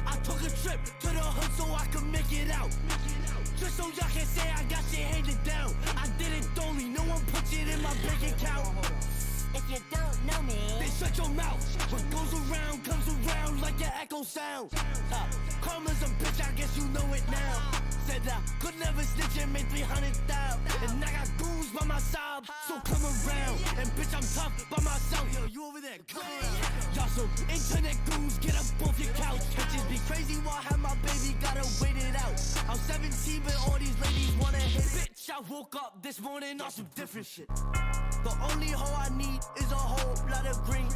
I took a trip to the hood so I could make it out. Just so y'all can say I got shit handed down. I did it dolly, no one put it in my bank account. If you don't know me, then shut your mouth. What goes around comes around like an echo sound. Karma's a bitch, I guess you know it now. Said I could never snitch and make 300,000. And I got goons by my side, so come around. And bitch, I'm tough by myself. Yo, you over there, come around. Y'all some internet goons, get up off your couch. Bitches be crazy while I have my baby, gotta wait it out. I'm 17, but all these ladies wanna hit it. Bitch, I woke up this morning on some different shit. The only hoe I need is a whole lot of green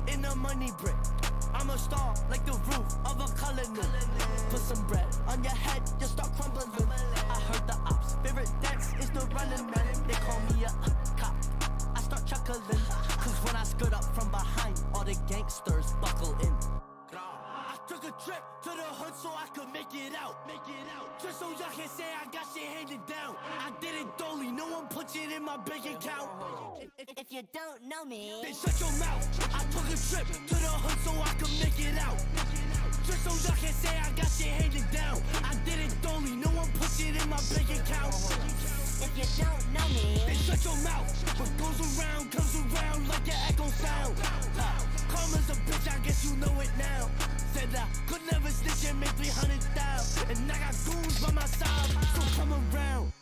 in a money brick. I'm a star like the roof of a colony. Put some bread on your head, you start crumbling. I heard the ops' favorite dance is the running man. They call me a cop. I start chuckling, cause when I skirt up from behind, all the gangsters buckle in. I took a trip to the hood so I could make it out. Just so y'all can say I got shit handed down. I did it dolly, no one put it in my bank account. if you don't know me, then shut your mouth. I took a trip to the hood so I could make it out. Just so y'all can say I got shit handed down. I did it dolly, no one put it in my bank account. if you don't know me, then shut your mouth. What goes around comes around like an echo sound. Karma's a bitch, I guess you know it now. Said I could never snitch and make 300,000. And I got goons by my side, so come around.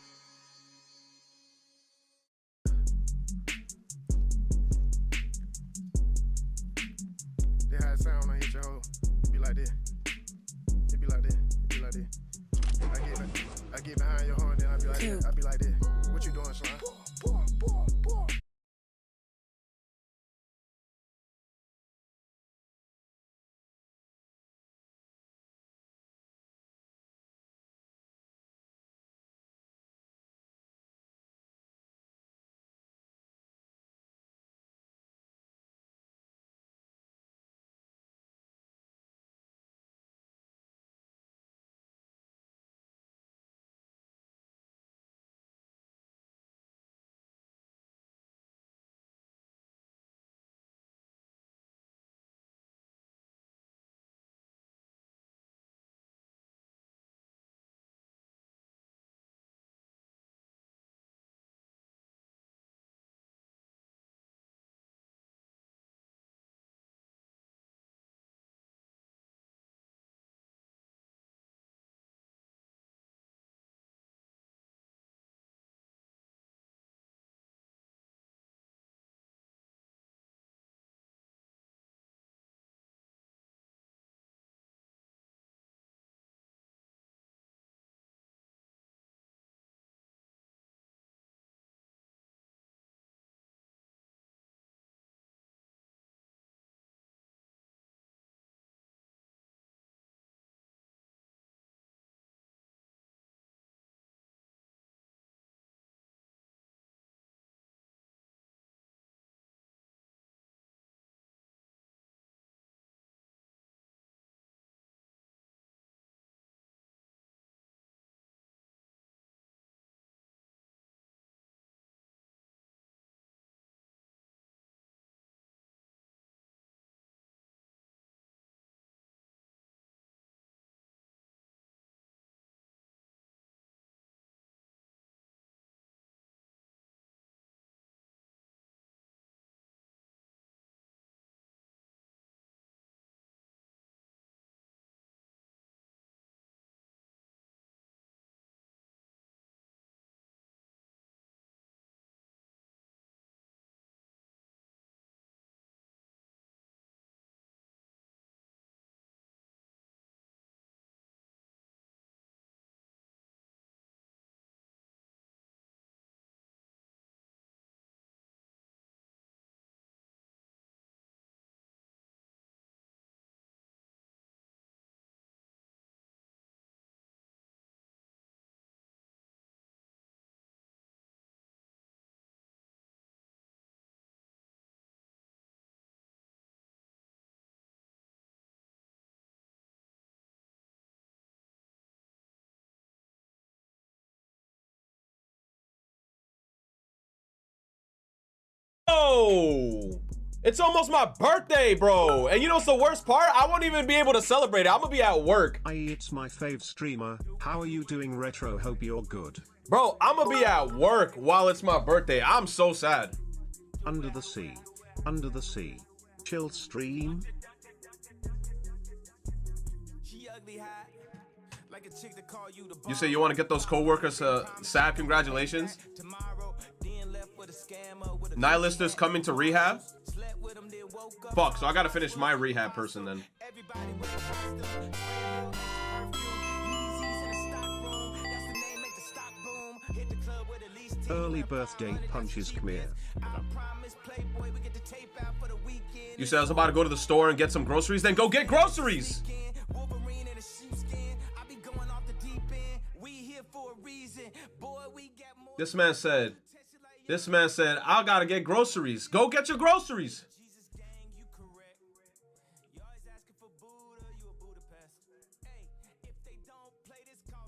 That how it sound when I hit your hoe. It be like this. It be like this. It be like this. I get behind your horn, then I be like this. I be like this. What you doing, son? It's almost my birthday, bro. And you know what's the worst part? I won't even be able to celebrate it. I'm gonna be at work. It's my fave streamer. How are you doing, Retro? Hope you're good. Bro, I'm gonna be at work while it's my birthday. I'm so sad. Under the sea. Under the sea. Chill stream. You say you want to get those co-workers sad congratulations? Nihilisters coming to rehab? Fuck, so I gotta finish my rehab person then. Early birthday punches, come here. You said I was about to go to the store and get some groceries, then go get groceries! This man said, I gotta get groceries. Go get your groceries.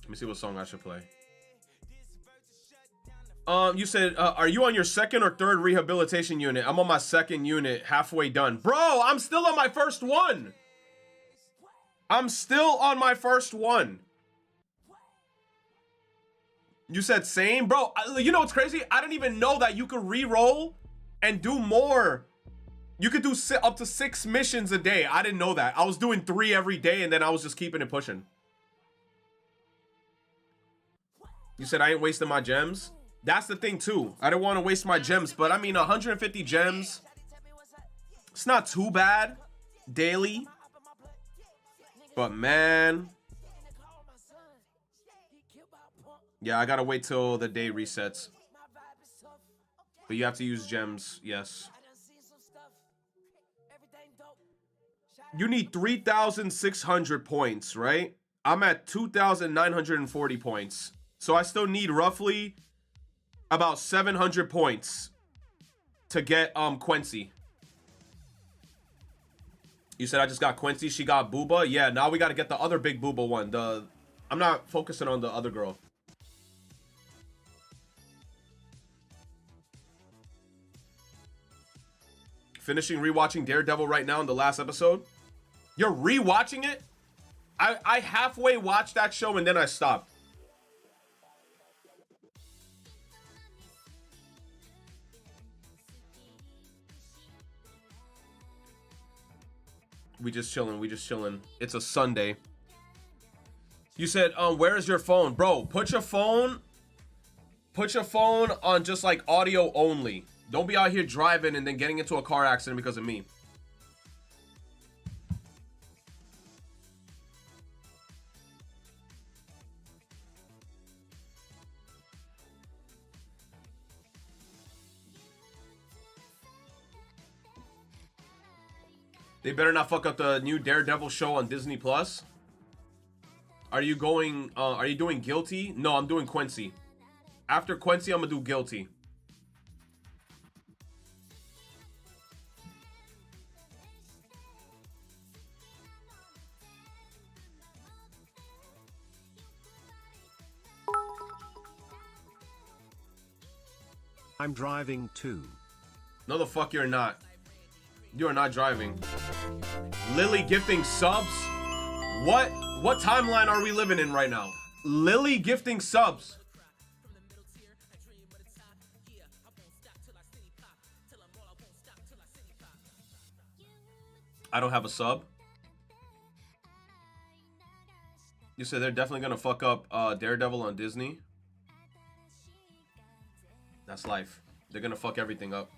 Let me see what song I should play. You said, are you on your second or third rehabilitation unit? I'm on my second unit, halfway done. Bro, I'm still on my first one. I'm still on my first one. You said same? Bro, you know what's crazy? I didn't even know that you could re-roll and do more. You could do up to 6 missions a day. I didn't know that. I was doing 3 every day, and then I was just keeping it pushing. You said I ain't wasting my gems? That's the thing, too. I didn't want to waste my gems, but I mean, 150 gems. It's not too bad daily. But, man... yeah, I gotta wait till the day resets. But you have to use gems, yes. You need 3,600 points, right? I'm at 2,940 points. So I still need roughly about 700 points to get Quincy. You said I just got Quincy, she got Booba. Yeah, now we gotta get the other big Booba one. I'm not focusing on the other girl. Finishing rewatching Daredevil right now in the last episode. You're rewatching it? I halfway watched that show and then I stopped. We just chilling. It's a Sunday. You said, where is your phone? Bro, put your phone on just like audio only. Don't be out here driving and then getting into a car accident because of me. They better not fuck up the new Daredevil show on Disney Plus. Are you doing Guilty? No, I'm doing Quincy. After Quincy, I'm gonna do Guilty. I'm driving too. No, the fuck you're not. You are not driving. Lily gifting subs? What timeline are we living in right now? Lily gifting subs. I don't have a sub. You said they're definitely gonna fuck up Daredevil on Disney. That's life. They're gonna fuck everything up.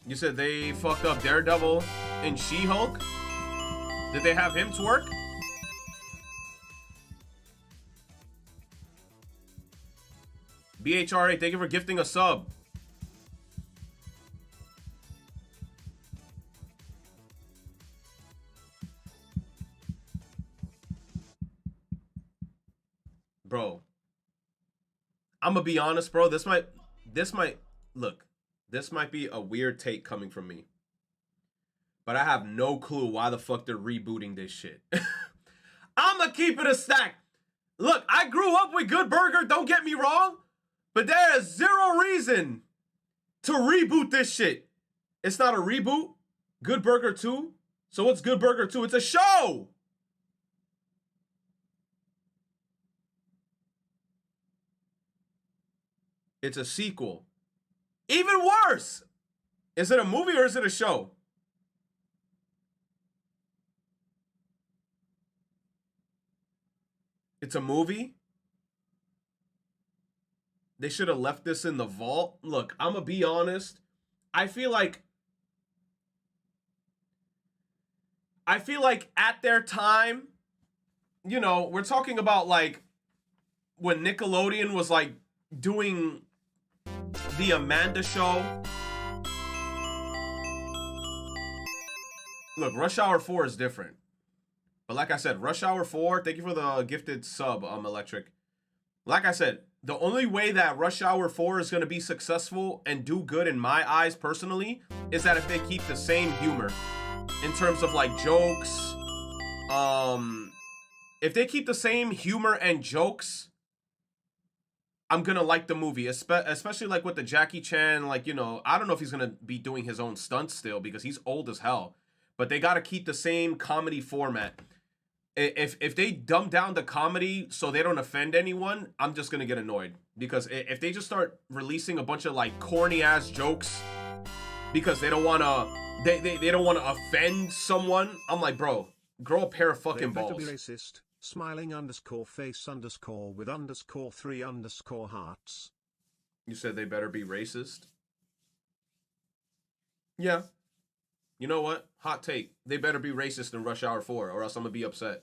You said they fucked up Daredevil and She-Hulk? Did they have him twerk? BHRA, thank you for gifting a sub. Bro, I'm gonna be honest, bro. This might be a weird take coming from me. but I have no clue why the fuck they're rebooting this shit. I'ma keep it a stack. Look, I grew up with Good Burger, don't get me wrong, but there is zero reason to reboot this shit. It's not a reboot. Good Burger 2. So what's Good Burger 2? It's a show. It's a sequel. Even worse. Is it a movie or is it a show? It's a movie. They should have left this in the vault. Look, I'm gonna be honest. I feel like at their time, you know, we're talking about like when Nickelodeon was like doing the Amanda Show. Look, Rush Hour 4 is different. But like I said, Rush Hour 4, thank you for the gifted sub, Electric. Like I said, the only way that Rush Hour 4 is going to be successful and do good in my eyes personally is that if they keep the same humor in terms of like jokes. If they keep the same humor and jokes, I'm going to like the movie, especially like with the Jackie Chan, like, you know, I don't know if he's going to be doing his own stunts still because he's old as hell, but they got to keep the same comedy format. If they dumb down the comedy so they don't offend anyone, I'm just gonna get annoyed. Because if they just start releasing a bunch of like corny ass jokes because they don't wanna they don't wanna offend someone, I'm like, bro, grow a pair of fucking balls. Be racist, smiling underscore face underscore with underscore 3 underscore hearts. You said they better be racist? Yeah. You know what? Hot take. They better be racist in Rush Hour 4 or else I'm gonna be upset.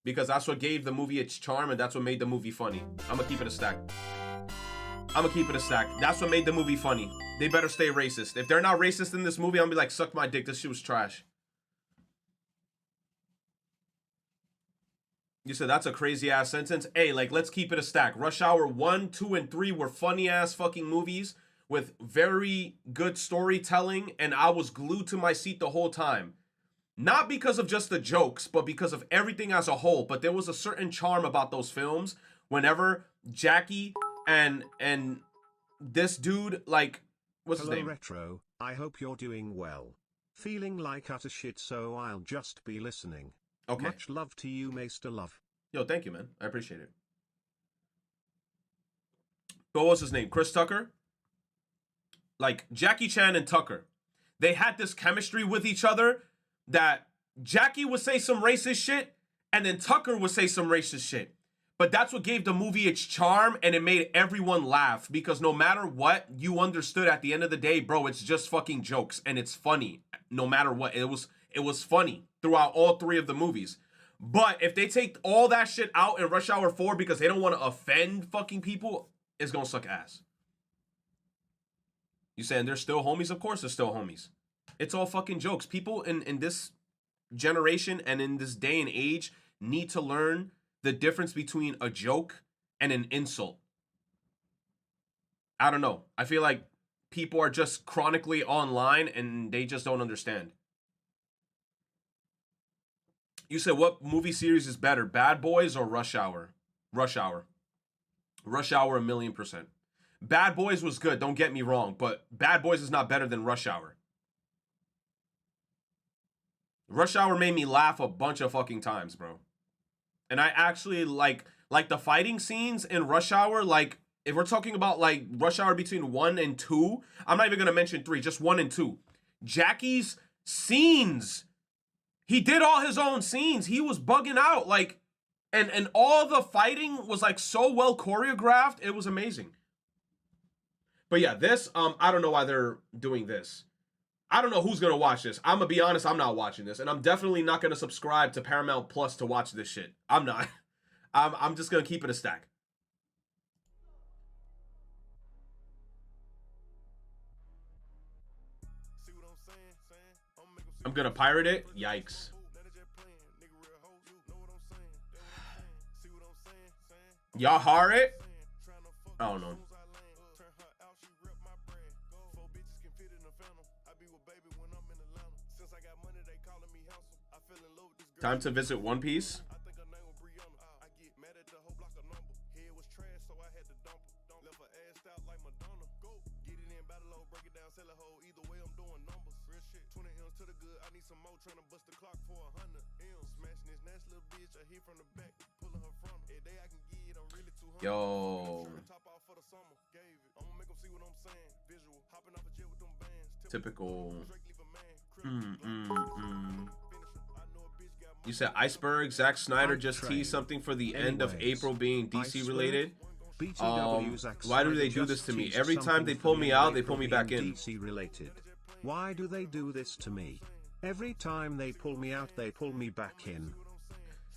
Because that's what gave the movie its charm and that's what made the movie funny. I'm gonna keep it a stack. I'm gonna keep it a stack. That's what made the movie funny. They better stay racist. If they're not racist in this movie, I'm gonna be like, suck my dick. This shit was trash. You said that's a crazy ass sentence. Hey, like, let's keep it a stack. Rush Hour 1, 2, and 3 were funny ass fucking movies with very good storytelling, and I was glued to my seat the whole time. Not because of just the jokes, but because of everything as a whole. But there was a certain charm about those films whenever Jackie and this dude, like, what's his name? Retro, I hope you're doing well. Feeling like utter shit, so I'll just be listening. Okay. Much love to you, Maester Love. Yo, thank you, man. I appreciate it. But what was his name? Chris Tucker? Like, Jackie Chan and Tucker. They had this chemistry with each other that Jackie would say some racist shit, and then Tucker would say some racist shit. But that's what gave the movie its charm, and it made everyone laugh. Because no matter what, you understood at the end of the day, bro, it's just fucking jokes, and it's funny. No matter what, it was funny throughout all three of the movies. But if they take all that shit out in Rush Hour 4 because they don't want to offend fucking people, it's gonna suck ass. You saying they're still homies? Of course they're still homies. It's all fucking jokes. People in this generation and in this day and age need to learn the difference between a joke and an insult. I don't know. I feel like people are just chronically online and they just don't understand. You said what movie series is better, Bad Boys or Rush Hour? Rush Hour. Rush Hour 1,000,000%. Bad Boys was good, don't get me wrong, but Bad Boys is not better than Rush Hour. Rush Hour made me laugh a bunch of fucking times, bro. And I actually like the fighting scenes in Rush Hour, like, if we're talking about, like, Rush Hour between 1 and 2, I'm not even going to mention 3, just 1 and 2. Jackie's scenes, he did all his own scenes. He was bugging out, like, and all the fighting was, like, so well choreographed. It was amazing. But yeah, this, I don't know why they're doing this. I don't know who's going to watch this. I'm going to be honest, I'm not watching this. And I'm definitely not going to subscribe to Paramount Plus to watch this shit. I'm not. I'm just going to keep it a stack. I'm going to pirate it? Yikes. Y'all hear it? I don't know. Time to visit One Piece. Yo. Typical. You said Iceberg, Zack Snyder just teased something for the end of April being DC related. Why do they do this to me? Every time they pull me out, they pull me back in. DC related. Why do they do this to me? Every time they pull me out, they pull me back in.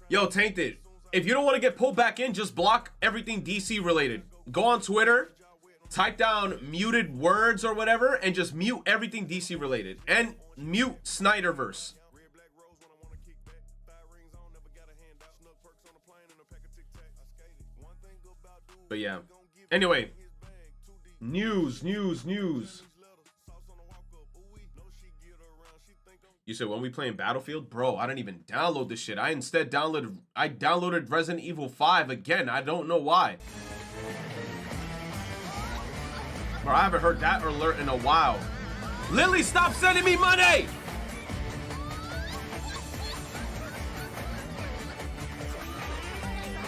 Yo, Tainted, if you don't want to get pulled back in, just block everything DC related. Go on Twitter, type down muted words or whatever, and just mute everything DC related. And mute Snyderverse. But yeah. Anyway. News. You said when we playing Battlefield? Bro, I didn't even download this shit. I downloaded Resident Evil 5 again. I don't know why. Bro, I haven't heard that alert in a while. Lily, stop sending me money!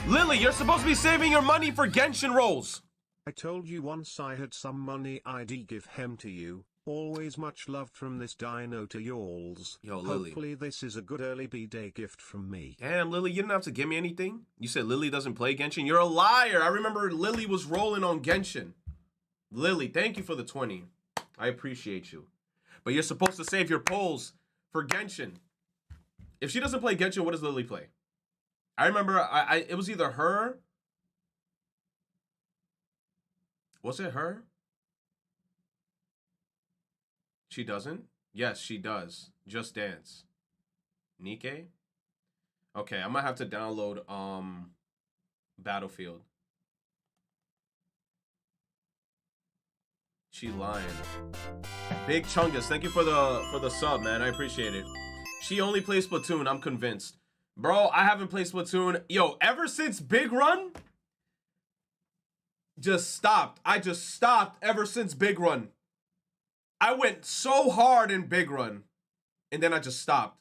Lily, you're supposed to be saving your money for Genshin rolls. I told you once I had some money I'd give hem to you. Always much love from this dino to y'alls. Yo, Lily. Hopefully this is a good early B-Day gift from me. Damn, Lily, you didn't have to give me anything. You said Lily doesn't play Genshin. You're a liar. I remember Lily was rolling on Genshin. Lily, thank you for the 20. I appreciate you. But you're supposed to save your polls for Genshin. If she doesn't play Genshin, what does Lily play? I remember it was either her. Was it her? She doesn't? Yes, she does. Just Dance. Nikkei? Okay, I might have to download Battlefield. She lying. Big Chungus, thank you for the sub, man. I appreciate it. She only plays Splatoon, I'm convinced. Bro, I haven't played Splatoon. Yo, ever since Big Run, just stopped. I just stopped ever since Big Run. I went so hard in Big Run, and then I just stopped.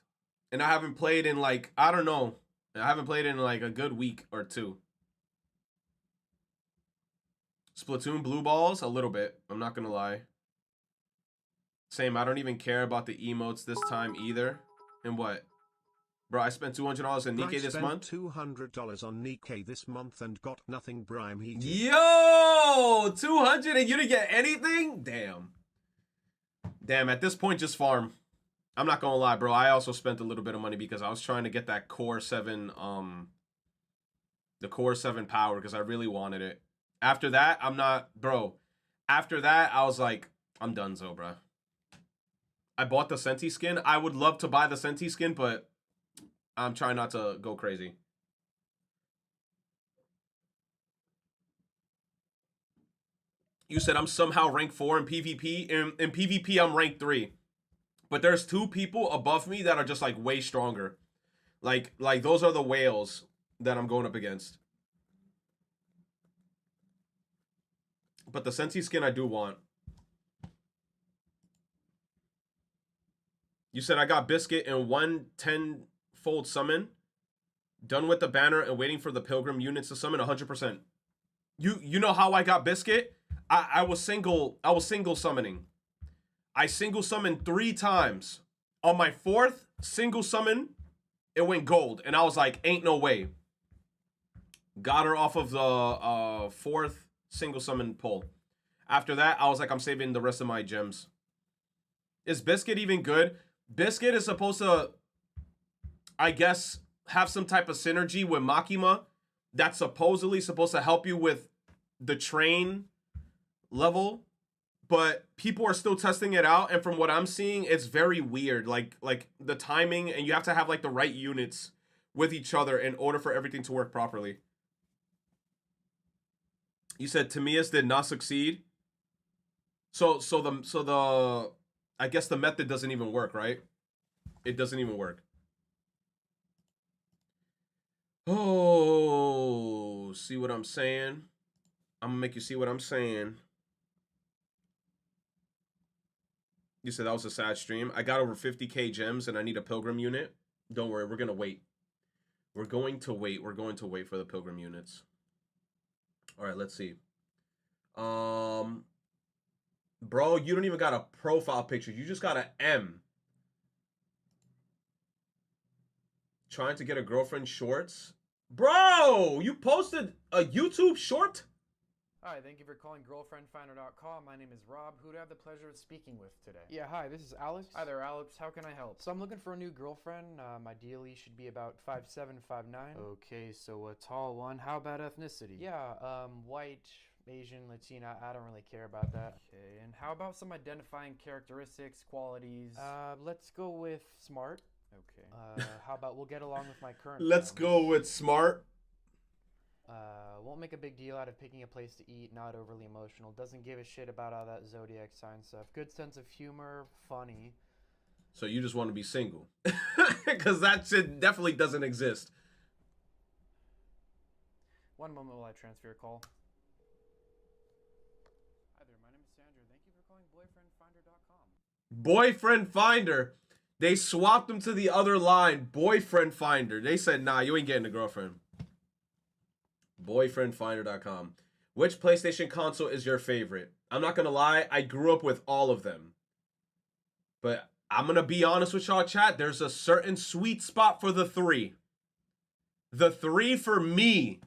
And I haven't played in like, I don't know. I haven't played in like a good week or two. Splatoon blue balls, a little bit. I'm not gonna lie. Same, I don't even care about the emotes this time either. And what? Bro, I spent $200 on Nikkei this month. $200 on Nikkei this month and got nothing, Brime heated. Yo! 200 and you didn't get anything? Damn. Damn, at this point, just farm. I'm not gonna lie, bro. I also spent a little bit of money because I was trying to get that Core 7, the Core 7 power because I really wanted it. After that, I'm not, bro. After that, I was like, I'm donezo, bro. I bought the Senti skin. I would love to buy the Senti skin, but I'm trying not to go crazy. You said I'm somehow rank 4 in PvP. In PvP, I'm rank 3. But there's 2 people above me that are just like way stronger. Like those are the whales that I'm going up against. But the Senti skin I do want. You said I got Biscuit in 110-fold summon. Done with the banner and waiting for the Pilgrim units to summon 100%. You know how I got Biscuit? I was single summoning. I single summoned 3 times. On my 4th single summon, it went gold. And I was like, ain't no way. Got her off of the 4th single summon pull. After that, I was like, I'm saving the rest of my gems. Is Biscuit even good? Biscuit is supposed to, I guess, have some type of synergy with Makima. That's supposedly supposed to help you with the train level, but people are still testing it out, and from what I'm seeing, it's very weird. Like the timing, and you have to have like the right units with each other in order for everything to work properly. You said Tamias did not succeed. So the I guess the method doesn't even work, right? It doesn't even work. Oh, see what I'm saying? I'm gonna make you see what I'm saying. You said that was a sad stream. I got over 50k gems and I need a pilgrim unit. Don't worry, we're gonna wait. We're going to wait. We're going to wait for the pilgrim units. All right, let's see. Bro, you don't even got a profile picture. You just got an M. Trying to get a girlfriend shorts. Bro, you posted a YouTube short? Hi, thank you for calling girlfriendfinder.com. My name is Rob. Who do I have the pleasure of speaking with today? Yeah, hi, this is Alex. Hi there, Alex. How can I help? So I'm looking for a new girlfriend. Ideally, she'd be about 5'7", 5'9". Okay, so a tall one. How about ethnicity? Yeah, white, Asian, Latina. I don't really care about that. Okay, and how about some identifying characteristics, qualities? Let's go with smart. Okay. How about we'll get along with my current Let's family? go with smart. Won't make a big deal out of picking a place to eat, not overly emotional, doesn't give a shit about all that zodiac sign stuff. Good sense of humor, funny. So you just want to be single. Because that shit definitely doesn't exist. One moment while I transfer your call. Hi there, my name is Sandra. Thank you for calling boyfriendfinder.com. Boyfriend Finder. They swapped him to the other line. Boyfriend Finder. They said, nah, you ain't getting a girlfriend. Boyfriendfinder.com. Which PlayStation console is your favorite? I'm not going to lie. I grew up with all of them. But I'm going to be honest with y'all, chat. There's a certain sweet spot for the 3. The 3 for me.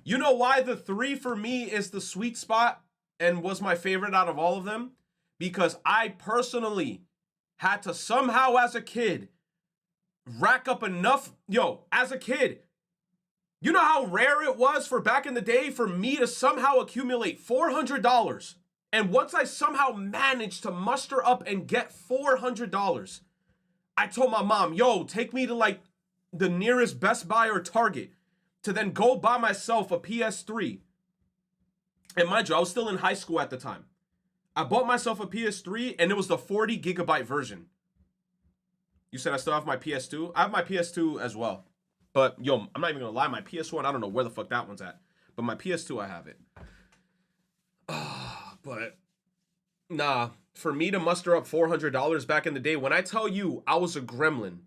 You know why the 3 for me is the sweet spot and was my favorite out of all of them? Because I personally had to somehow as a kid rack up enough. Yo, as a kid, you know how rare it was for back in the day for me to somehow accumulate $400. And once I somehow managed to muster up and get $400, I told my mom, yo, take me to like the nearest Best Buy or Target to then go buy myself a PS3. And mind you, I was still in high school at the time. I bought myself a PS3 and it was the 40 gigabyte version. You said I still have my PS2? I have my PS2 as well. But, yo, I'm not even going to lie. My PS1, I don't know where the fuck that one's at. But my PS2, I have it. But, nah. For me to muster up $400 back in the day, when I tell you I was a gremlin,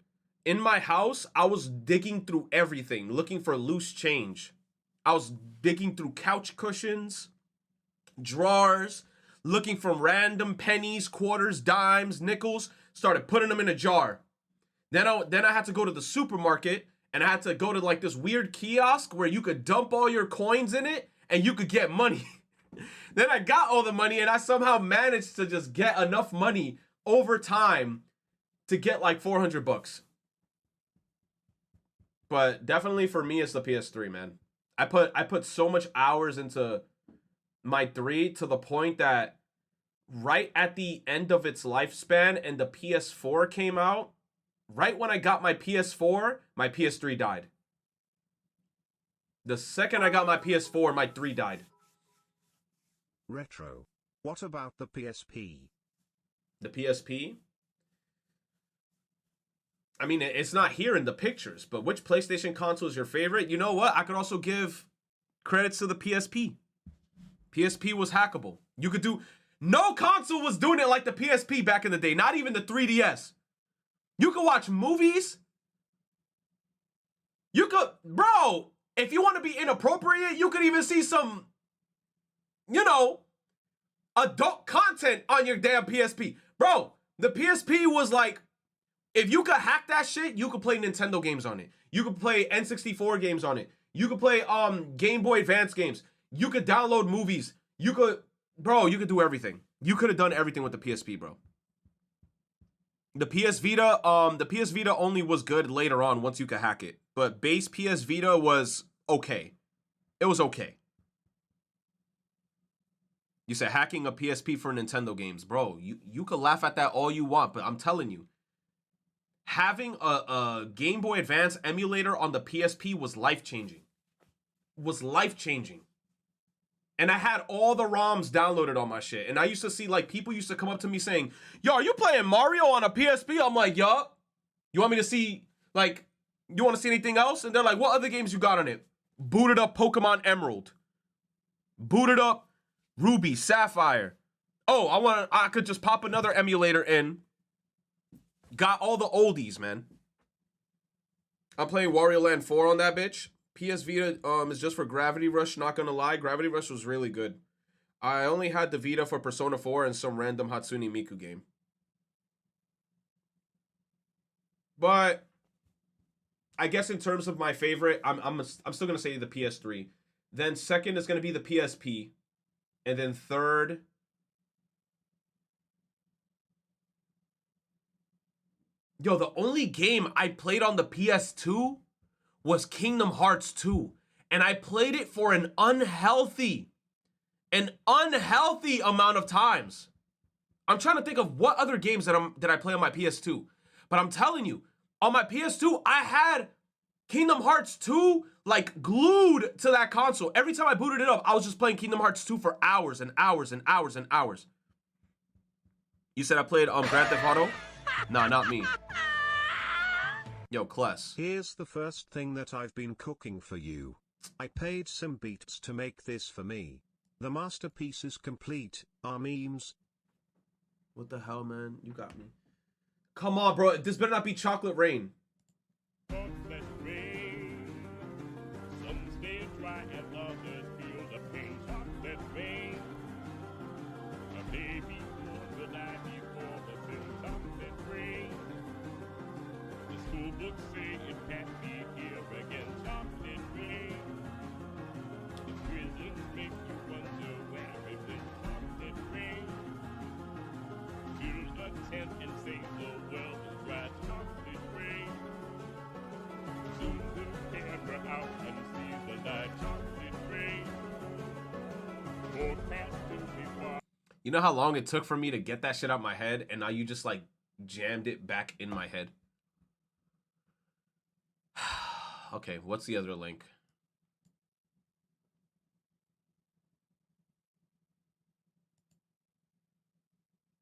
in my house, I was digging through everything, looking for loose change. I was digging through couch cushions, drawers, looking for random pennies, quarters, dimes, nickels, started putting them in a jar. Then I had to go to the supermarket, and I had to go to like this weird kiosk where you could dump all your coins in it and you could get money. Then I got all the money and I somehow managed to just get enough money over time to get like $400. But definitely for me, it's the PS3, man. I put so much hours into my 3 to the point that right at the end of its lifespan and the PS4 came out, right when I got my PS4, my PS3 died. The second I got my PS4, my 3 died. Retro. What about the PSP? The PSP? I mean, it's not here in the pictures, but which PlayStation console is your favorite? You know what? I could also give credits to the PSP. PSP was hackable. You could do... No console was doing it like the PSP back in the day. Not even the 3DS. You could watch movies. You could... Bro, if you want to be inappropriate, you could even see some... You know, adult content on your damn PSP. Bro, the PSP was like... If you could hack that shit, you could play Nintendo games on it. You could play N64 games on it. You could play Game Boy Advance games. You could download movies. You could, bro, you could do everything. You could have done everything with the PSP, bro. The PS Vita only was good later on once you could hack it. But base PS Vita was okay. It was okay. You said hacking a PSP for Nintendo games. Bro, you could laugh at that all you want, but I'm telling you, having a Game Boy Advance emulator on the PSP was life-changing. Was life-changing. And I had all the ROMs downloaded on my shit. And I used to see, like, people used to come up to me saying, yo, are you playing Mario on a PSP? I'm like, yup. You want me to see, like, You want to see anything else? And they're like, what other games you got on it? Booted up Pokemon Emerald. Booted up Ruby, Sapphire. Oh, I could just pop another emulator in. Got all the oldies, man. I'm playing Wario Land 4 on that bitch. PS Vita is just for Gravity Rush, not gonna lie. Gravity Rush was really good. I only had the Vita for Persona 4 and some random Hatsune Miku game. But I guess in terms of my favorite, I'm still gonna say the PS3. Then second is gonna be the PSP. And then third, yo, the only game I played on the PS2 was Kingdom Hearts 2. And I played it for an unhealthy amount of times. I'm trying to think of what other games that I play on my PS2. But I'm telling you, on my PS2, I had Kingdom Hearts 2 like glued to that console. Every time I booted it up, I was just playing Kingdom Hearts 2 for hours and hours and hours and hours. You said I played Grand Theft Auto? Nah, not me. Yo, Kless. Here's the first thing that I've been cooking for you. I paid some beats to make this for me. The masterpiece is complete. Our memes. What the hell, man? You got me. Come on, bro. This better not be Chocolate Rain. Chocolate rain. Some stay dry and others feel the pain. Chocolate rain. A day before the night before the sin. Chocolate rain. The school books say it can't be here again. Chocolate rain. The prisons make you wonder where it is. Chocolate rain. Build a tent and say the world is right. Chocolate rain. Zoom the camera out and see the light. Chocolate rain. Forecast to be wild. You know how long it took for me to get that shit out my head, and now you just like jammed it back in my head? Okay, what's the other link?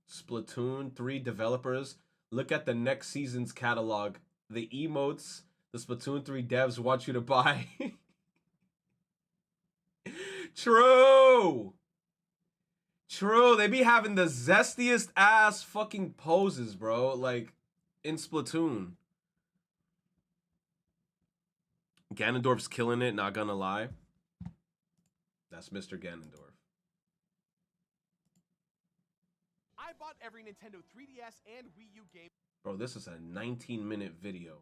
Splatoon 3 developers, look at the next season's catalog. The emotes the Splatoon 3 devs want you to buy. True. True. They be having the zestiest ass fucking poses, bro. Like, in Splatoon. Ganondorf's killing it, not gonna lie. That's Mr. Ganondorf. I bought every Nintendo 3DS and Wii U game. Bro, this is a 19-minute video.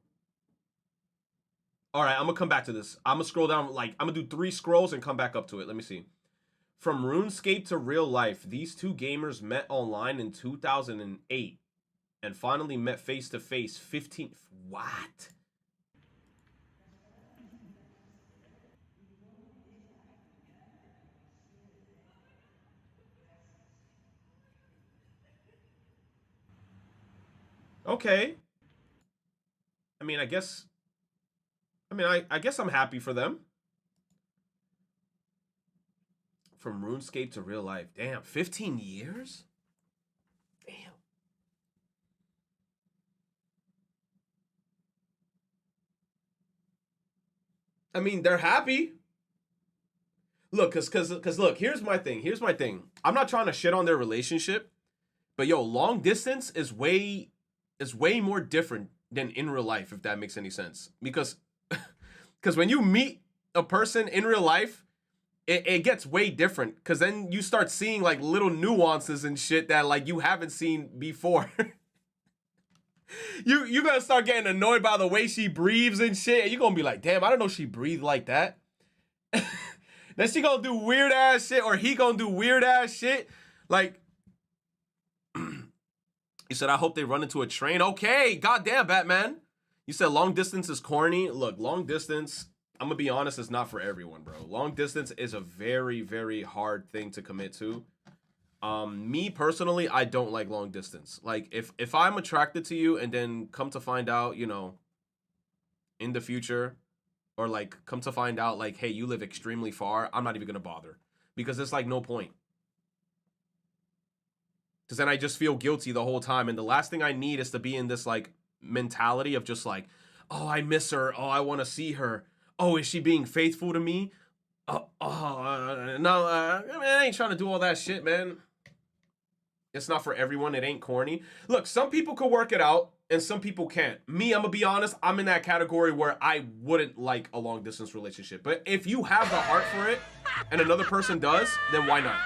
All right, I'm gonna come back to this. I'm gonna scroll down, like, I'm gonna do 3 scrolls and come back up to it. Let me see. From RuneScape to real life, these two gamers met online in 2008 and finally met face-to-face 15... What? Okay. I mean, I guess I'm happy for them. From RuneScape to real life. Damn, 15 years? Damn. I mean, they're happy. Look, cause look, here's my thing. I'm not trying to shit on their relationship, but yo, long distance is way more different than in real life, if that makes any sense. Because when you meet a person in real life, it gets way different. Because then you start seeing like little nuances and shit that like you haven't seen before. you gonna start getting annoyed by the way she breathes and shit. And you're gonna be like, damn, I don't know she breathed like that. Then she gonna do weird ass shit, or he gonna do weird ass shit. Like, you said, I hope they run into a train. Okay, goddamn, Batman. You said long distance is corny. Look, long distance, I'm gonna be honest, it's not for everyone, bro. Long distance is a very, very hard thing to commit to. Me personally, I don't like long distance. Like, if I'm attracted to you and then come to find out, you know, in the future, or like come to find out like, hey, you live extremely far, I'm not even gonna bother, because it's like no point. Because then I just feel guilty the whole time. And the last thing I need is to be in this, like, mentality of just, like, Oh, I miss her. Oh, I want to see her. Oh, is she being faithful to me? No, I ain't trying to do all that shit, man. It's not for everyone. It ain't corny. Look, some people could work it out and some people can't. Me, I'm gonna be honest, I'm in that category where I wouldn't like a long distance relationship. But if you have the heart for it and another person does, then why not?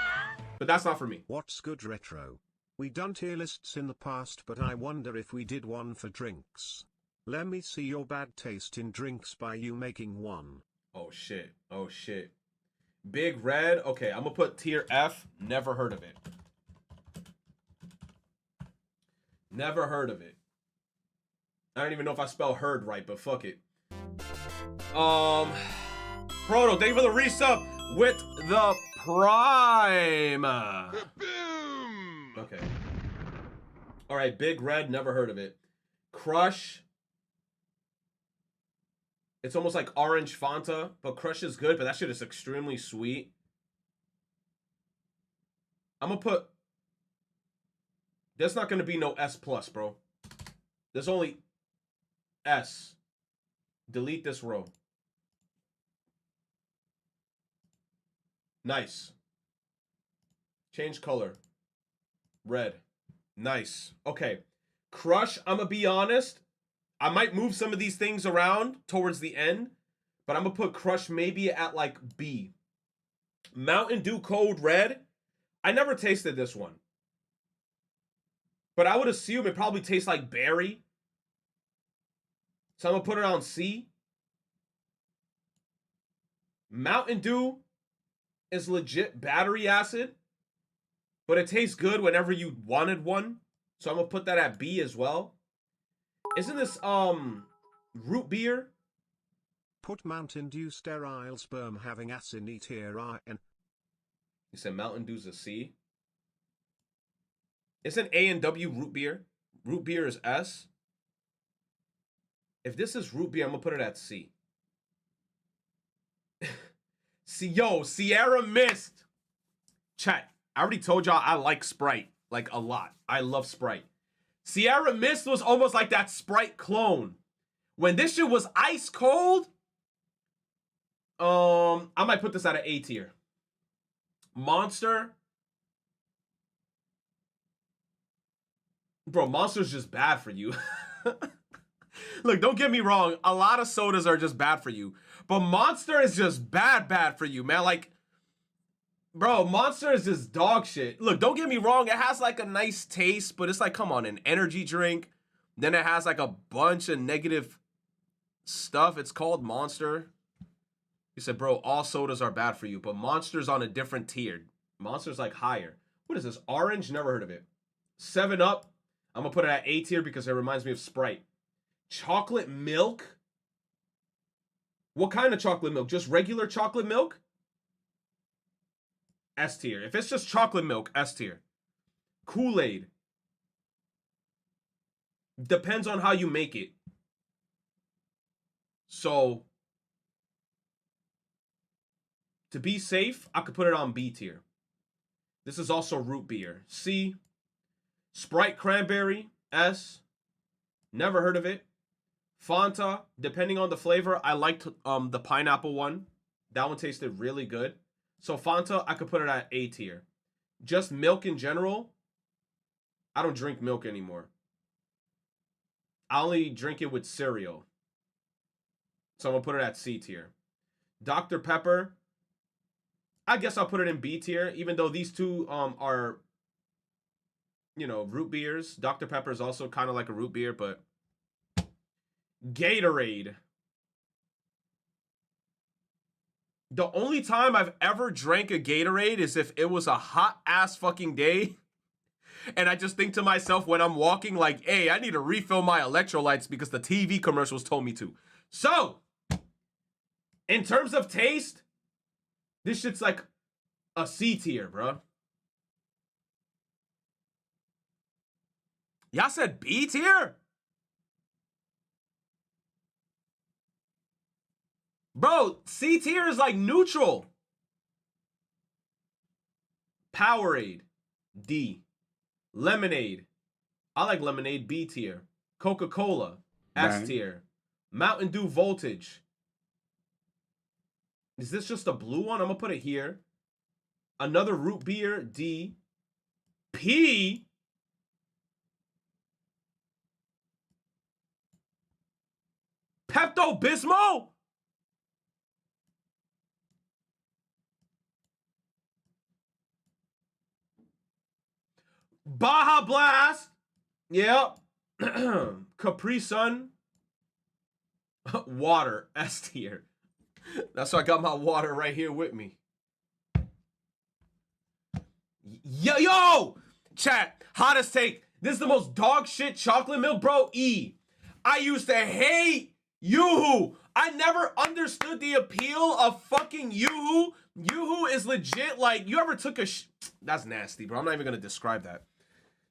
But that's not for me. What's good retro? We done tier lists in the past, but I wonder if we did one for drinks. Let me see your bad taste in drinks by you making one. Oh shit. Oh shit. Big Red. Okay, I'm gonna put tier F. Never heard of it. Never heard of it. I don't even know if I spell heard right, but fuck it. Proto, thank you for the resub with the Prime. Okay. All right, Big Red, never heard of it. Crush. It's almost like orange Fanta, but Crush is good, but that shit is extremely sweet. I'm gonna put... There's not gonna be no S+, bro. There's only S. Delete this row. Nice. Change color. Red. Nice. Okay. Crush, I'm gonna be honest. I might move some of these things around towards the end, but I'm gonna put Crush maybe at like B. Mountain Dew Cold Red. I never tasted this one. But I would assume it probably tastes like berry. So I'm gonna put it on C. Mountain Dew is legit battery acid, but it tastes good whenever you wanted one. So I'm gonna put that at B as well. Isn't this root beer? Put Mountain Dew sterile sperm having acid tier IN. You said Mountain Dew's a C. Isn't A and W root beer? Root beer is S. If this is root beer, I'm gonna put it at C. See, yo, Sierra Mist. Chat. I already told y'all I like Sprite like a lot. I love Sprite. Sierra Mist was almost like that Sprite clone. When this shit was ice cold, I might put this at an A tier. Monster. Bro, Monster's just bad for you. Look, don't get me wrong. A lot of sodas are just bad for you. But Monster is just bad for you, man. Like, bro, Monster is just dog shit. Look, don't get me wrong. It has like a nice taste, but it's like, come on, an energy drink. Then it has like a bunch of negative stuff. It's called Monster. He said, bro, all sodas are bad for you, but Monster's on a different tier. Monster's like higher. What is this? Orange? Never heard of it. 7-Up. I'm going to put it at A tier because it reminds me of Sprite. Chocolate milk? What kind of chocolate milk? Just regular chocolate milk? S tier. If it's just chocolate milk, S tier. Kool-Aid. Depends on how you make it. So, to be safe, I could put it on B tier. This is also root beer. C. Sprite Cranberry, S. Never heard of it. Fanta, depending on the flavor, I liked the pineapple one. That one tasted really good. So Fanta, I could put it at A tier. Just milk in general, I don't drink milk anymore. I only drink it with cereal. So I'm going to put it at C tier. Dr. Pepper, I guess I'll put it in B tier, even though these two are, you know, root beers. Dr. Pepper is also kind of like a root beer, but Gatorade. The only time I've ever drank a Gatorade is if it was a hot ass fucking day. And I just think to myself when I'm walking like, hey, I need to refill my electrolytes because the TV commercials told me to. So, in terms of taste, this shit's like a C tier, bro. Y'all said B tier? Bro, C tier is like neutral. Powerade, D. Lemonade, I like lemonade, B tier. Coca-Cola, S tier. Mountain Dew Voltage. Is this just a blue one? I'm gonna put it here. Another root beer, D. P. Pepto-Bismol? Baja Blast. Yep. Capri Sun. Water. S tier. That's why I got my water right here with me. Yo! Chat, hottest take. This is the most dog shit chocolate milk, bro. E. I used to hate Yoo-hoo. I never understood the appeal of fucking Yoo-hoo. Yoo-hoo is legit like, you ever took a that's nasty, bro. I'm not even gonna describe that.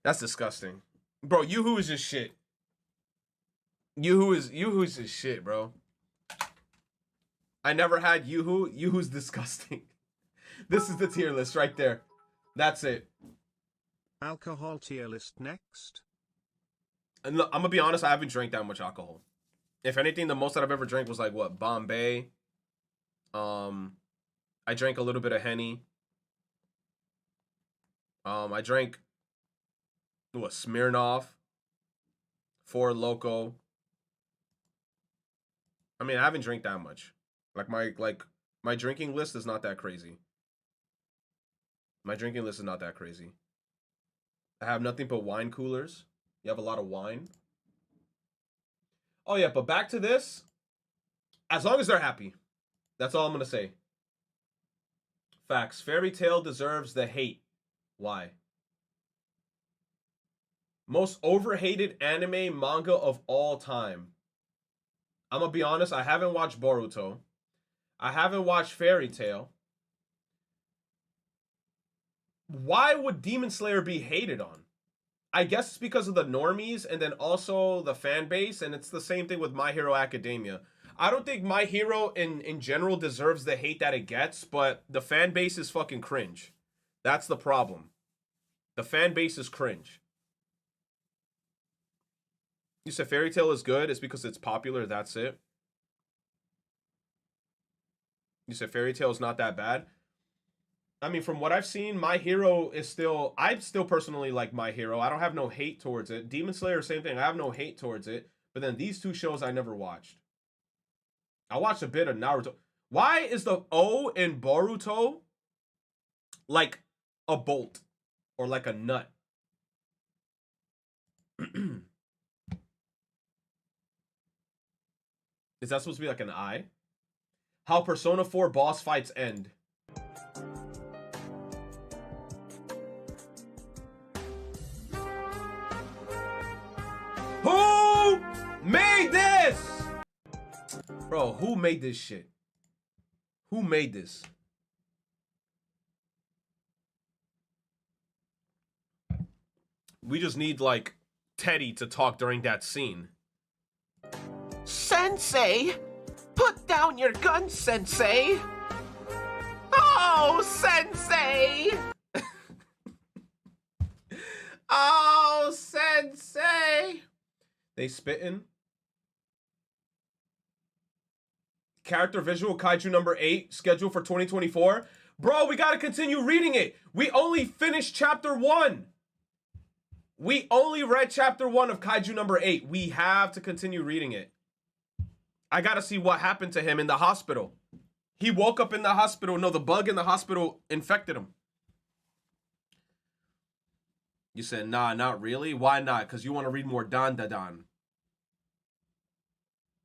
That's disgusting. Bro, Yoo-hoo is just shit. Yoo-hoo is just shit, bro. I never had Yoo-hoo. Yoo-hoo's disgusting. This is the tier list right there. That's it. Alcohol tier list next. And look, I'm gonna be honest, I haven't drank that much alcohol. If anything, the most that I've ever drank was like what, Bombay. I drank a little bit of Henny. I drank what, Smirnoff, Four Loko. I mean, I haven't drank that much. My drinking list is not that crazy. My drinking list is not that crazy. I have nothing but wine coolers. You have a lot of wine. Oh yeah, but back to this. As long as they're happy. That's all I'm gonna say. Facts. Fairy Tail deserves the hate. Why? Most overhated anime manga of all time. I'm gonna be honest, I haven't watched Boruto. I haven't watched Fairy Tail. Why would Demon Slayer be hated on? I guess it's because of the normies and then also the fan base, and it's the same thing with My Hero Academia. I don't think My Hero in general deserves the hate that it gets, but the fan base is fucking cringe. That's the problem. The fan base is cringe. You said Fairy Tail is good, it's because it's popular, that's it. You said Fairy Tail is not that bad. I mean, from what I've seen, My Hero is still... I still personally like My Hero. I don't have no hate towards it. Demon Slayer, same thing. I have no hate towards it. But then these two shows I never watched. I watched a bit of Naruto. Why is the O in Boruto like a bolt? Or like a nut? Is that supposed to be like an I? How Persona 4 boss fights end. Who made this? Bro, who made this shit? Who made this? We just need, like, Teddy to talk during that scene. Sensei! Put down your gun, Sensei! Oh, Sensei! Oh, Sensei! They spittin'. Character visual Kaiju number 8, scheduled for 2024. Bro, we gotta continue reading it. We only finished chapter 1. We only read chapter 1 of Kaiju number 8. We have to continue reading it. I gotta see what happened to him in the hospital. He woke up in the hospital. No, the bug in the hospital infected him. You said, nah, not really? Why not? Because you want to read more Dan-da-dan.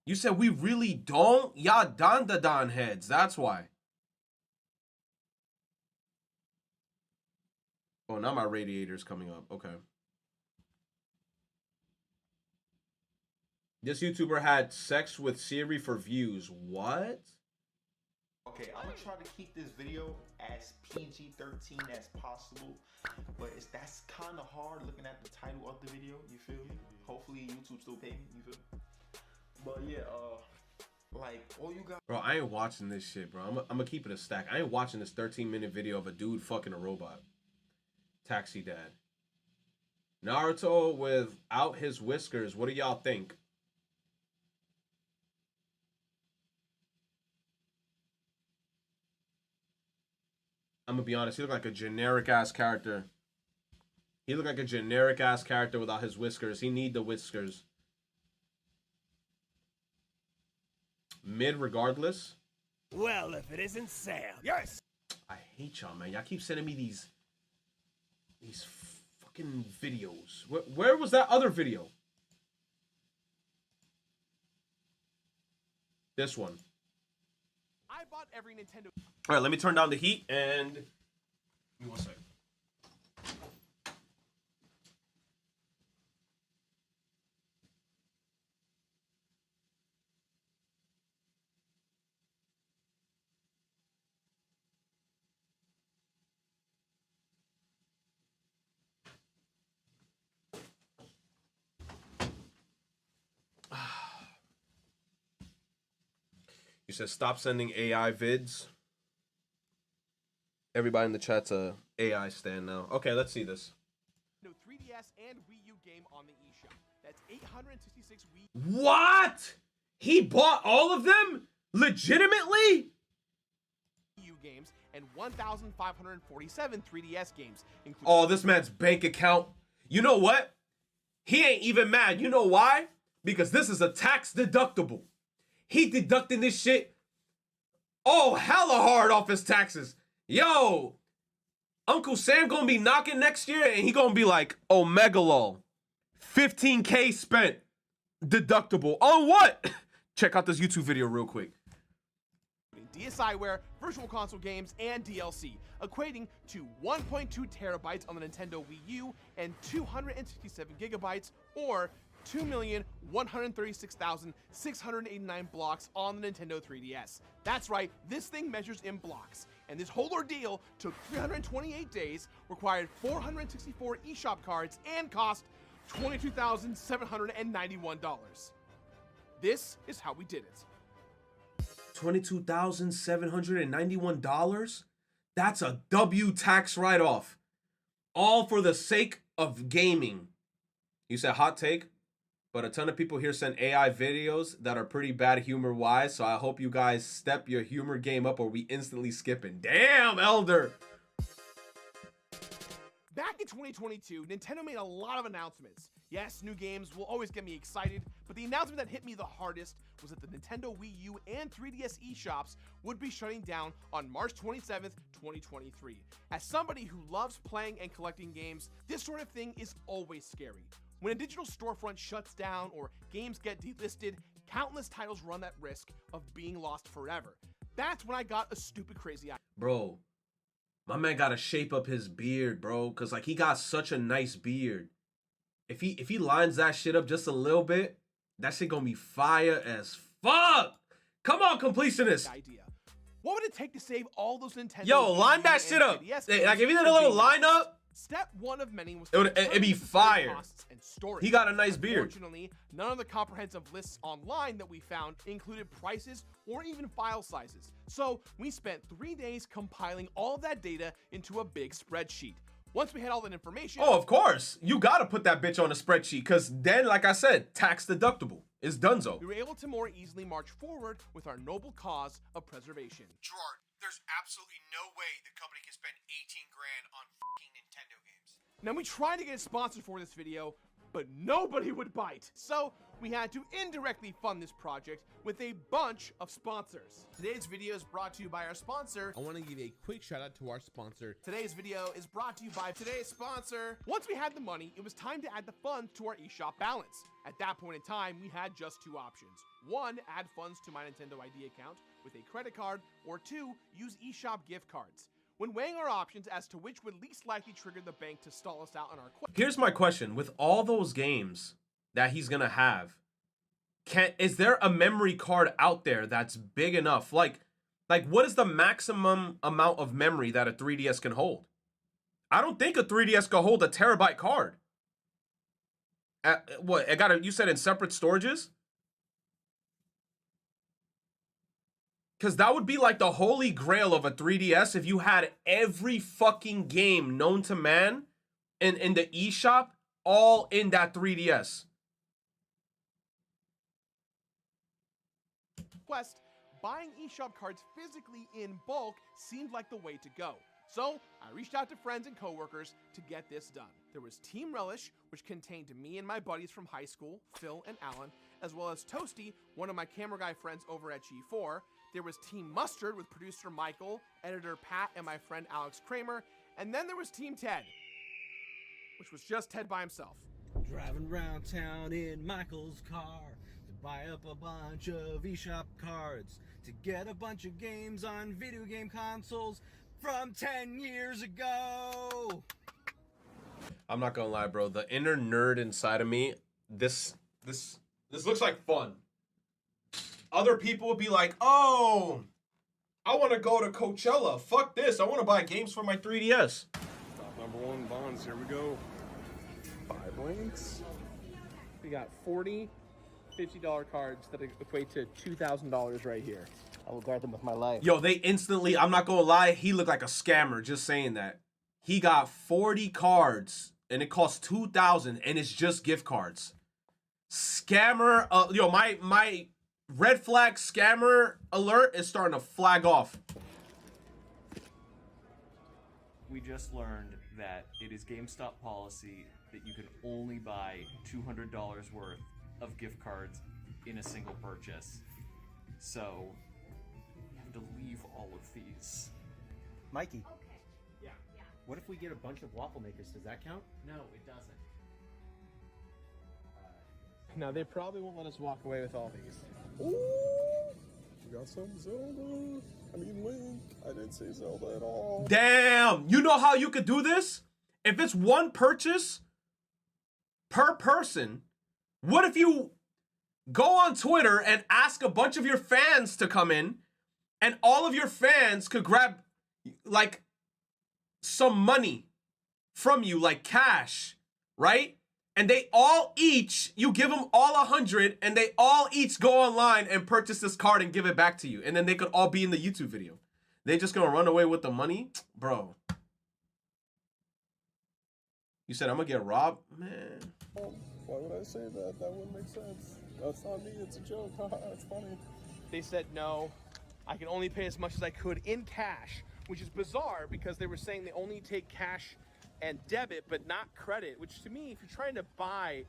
You said, we really don't? Yeah, Dan-da-dan heads. That's why. Oh, now my radiator's coming up. Okay. This YouTuber had sex with Siri for views. What? Okay, I'm gonna try to keep this video as PG-13 as possible, but that's kind of hard looking at the title of the video, you feel me? Hopefully YouTube still pay me, you feel me? But yeah, like, all you got... Bro, I ain't watching this shit, bro. I'm gonna keep it a stack. I ain't watching this 13-minute video of a dude fucking a robot. Taxi Dad. Naruto without his whiskers, what do y'all think? I'm gonna be honest. He looked like a generic ass character. He looked like a generic ass character without his whiskers. He need the whiskers. Mid regardless. Well, if it isn't Sam. Yes. I hate y'all, man. Y'all keep sending me these fucking videos. Where was that other video? This one. I bought every Nintendo. All right, let me turn down the heat and give me 1 second. You said stop sending AI vids. Everybody in the chat's a AI stan now. Okay, let's see this. No 3DS and Wii U game on the eShop. That's 866 Wii What? He bought all of them? Legitimately? U games and 1,547 3DS games, including. Oh, this man's bank account. You know what? He ain't even mad. You know why? Because this is a tax deductible. He deducting this shit hella hard off his taxes. Yo, Uncle Sam gonna be knocking next year and he gonna be like, oh, Megalol, 15K spent deductible. On what? Check out this YouTube video real quick. DSiWare, virtual console games, and DLC, equating to 1.2 terabytes on the Nintendo Wii U and 267 gigabytes, or 2,136,689 blocks on the Nintendo 3DS. That's right, this thing measures in blocks. And this whole ordeal took 328 days, required 464 eShop cards, and cost $22,791. This is how we did it. $22,791? That's a W tax write-off. All for the sake of gaming. You said hot take? But a ton of people here send AI videos that are pretty bad humor-wise, so I hope you guys step your humor game up or we instantly skipping. Damn, Elder! Back in 2022, Nintendo made a lot of announcements. Yes, new games will always get me excited, but the announcement that hit me the hardest was that the Nintendo Wii U and 3DS eShops would be shutting down on March 27th, 2023. As somebody who loves playing and collecting games, this sort of thing is always scary. When a digital storefront shuts down or games get delisted, countless titles run that risk of being lost forever. That's when I got a stupid crazy idea. Bro, my man gotta shape up his beard, bro, because like he got such a nice beard. If he lines that shit up just a little bit, that shit gonna be fire as fuck. Come on, completionist. What would it take to save all those Nintendo? Yo, line that shit up. Like if you did a little lineup, step one of many was it'd be fire. And storage. He got a nice beard. Unfortunately, none of the comprehensive lists online that we found included prices or even file sizes. So we spent 3 days compiling all of that data into a big spreadsheet. Once we had all that information... Oh, of course. You gotta put that bitch on a spreadsheet, because then, like I said, tax deductible. It's donezo. We were able to more easily march forward with our noble cause of preservation. Gerard, there's absolutely no way the company can spend 18 grand on fucking Nintendo games. Now, we tried to get a sponsor for this video, but nobody would bite. So we had to indirectly fund this project with a bunch of sponsors. Today's video is brought to you by our sponsor. I want to give a quick shout out to our sponsor. Today's video is brought to you by today's sponsor. Once we had the money, it was time to add the funds to our eShop balance. At that point in time, we had just 2 options. 1, add funds to my Nintendo ID account with a credit card, or 2, use eShop gift cards. When weighing our options as to which would least likely trigger the bank to stall us out on our quest. Here's my question. With all those games that he's gonna have, is there a memory card out there that's big enough? Like what is the maximum amount of memory that a 3DS can hold? I don't think a 3DS can hold a terabyte card. You said in separate storages? Because that would be like the holy grail of a 3DS if you had every fucking game known to man in the eShop all in that 3DS. Quest, buying eShop cards physically in bulk seemed like the way to go. So I reached out to friends and coworkers to get this done. There was Team Relish, which contained me and my buddies from high school, Phil and Alan, as well as Toasty, one of my camera guy friends over at G4. There was Team Mustard with producer Michael, editor Pat, and my friend Alex Kramer. And then there was Team Ted, which was just Ted by himself. Driving around town in Michael's car to buy up a bunch of eShop cards to get a bunch of games on video game consoles from 10 years ago. I'm not gonna lie, bro. The inner nerd inside of me, this looks like fun. Other people would be like, oh, I want to go to Coachella. Fuck this. I want to buy games for my 3DS. Stop number 1 bonds. Here we go. 5 links. We got 40 $50 cards that equate to $2,000 right here. I will guard them with my life. Yo, they instantly, I'm not gonna lie, he looked like a scammer just saying that. He got 40 cards and it costs $2,000 and it's just gift cards. Scammer, yo, my red flag scammer alert is starting to flag off. We just learned that it is GameStop policy that you can only buy $200 worth of gift cards in a single purchase. So you have to leave all of these. Mikey. Yeah. What if we get a bunch of waffle makers? Does that count? No, it doesn't. Now, they probably won't let us walk away with all these. Ooh, we got some Zelda. I mean Link. I didn't say Zelda at all. Damn! You know how you could do this? If it's one purchase per person, what if you go on Twitter and ask a bunch of your fans to come in and all of your fans could grab like some money from you, like cash, right? And they all each, you give them all 100 and they all each go online and purchase this card and give it back to you. And then they could all be in the YouTube video. They just gonna run away with the money? Bro. You said I'm gonna get robbed? Man. Why would I say that? That wouldn't make sense. That's not me, it's a joke. It's funny. They said no. I can only pay as much as I could in cash, which is bizarre because they were saying they only take cash and debit, but not credit, which to me, if you're trying to buy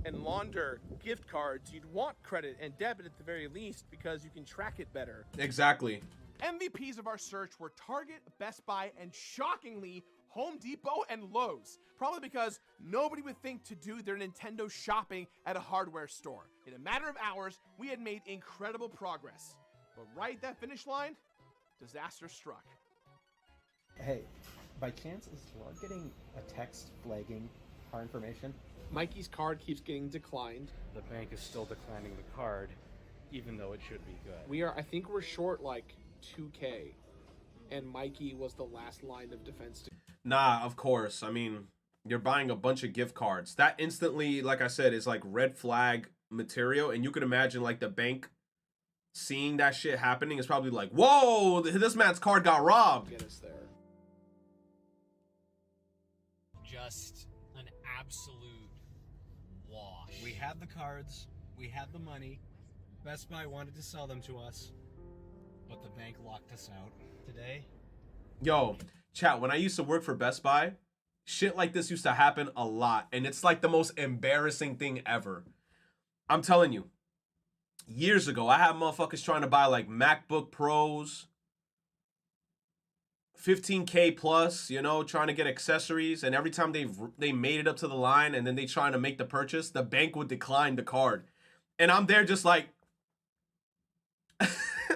and launder gift cards, you'd want credit and debit at the very least because you can track it better. Exactly. MVPs of our search were Target, Best Buy, and shockingly, Home Depot and Lowe's. Probably because nobody would think to do their Nintendo shopping at a hardware store. In a matter of hours, we had made incredible progress. But right at that finish line, disaster struck. Hey, by chance, is Gerard getting a text flagging our information? Mikey's card keeps getting declined. The bank is still declining the card, even though it should be good. I think we're short like 2K, and Mikey was the last line of defense. Nah, of course. I mean, you're buying a bunch of gift cards. That instantly, like I said, is like red flag material. And you can imagine like the bank seeing that shit happening is probably like, whoa, this man's card got robbed. Get us there. Just an absolute wash. We had the cards, we had the money. Best Buy wanted to sell them to us, but the bank locked us out. Today, yo, chat, when I used to work for Best Buy, shit like this used to happen a lot. And it's like the most embarrassing thing ever. I'm telling you, years ago, I had motherfuckers trying to buy like MacBook Pros, 15K plus, you know, trying to get accessories. And every time they made it up to the line and then they trying to make the purchase, the bank would decline the card. And I'm there just like,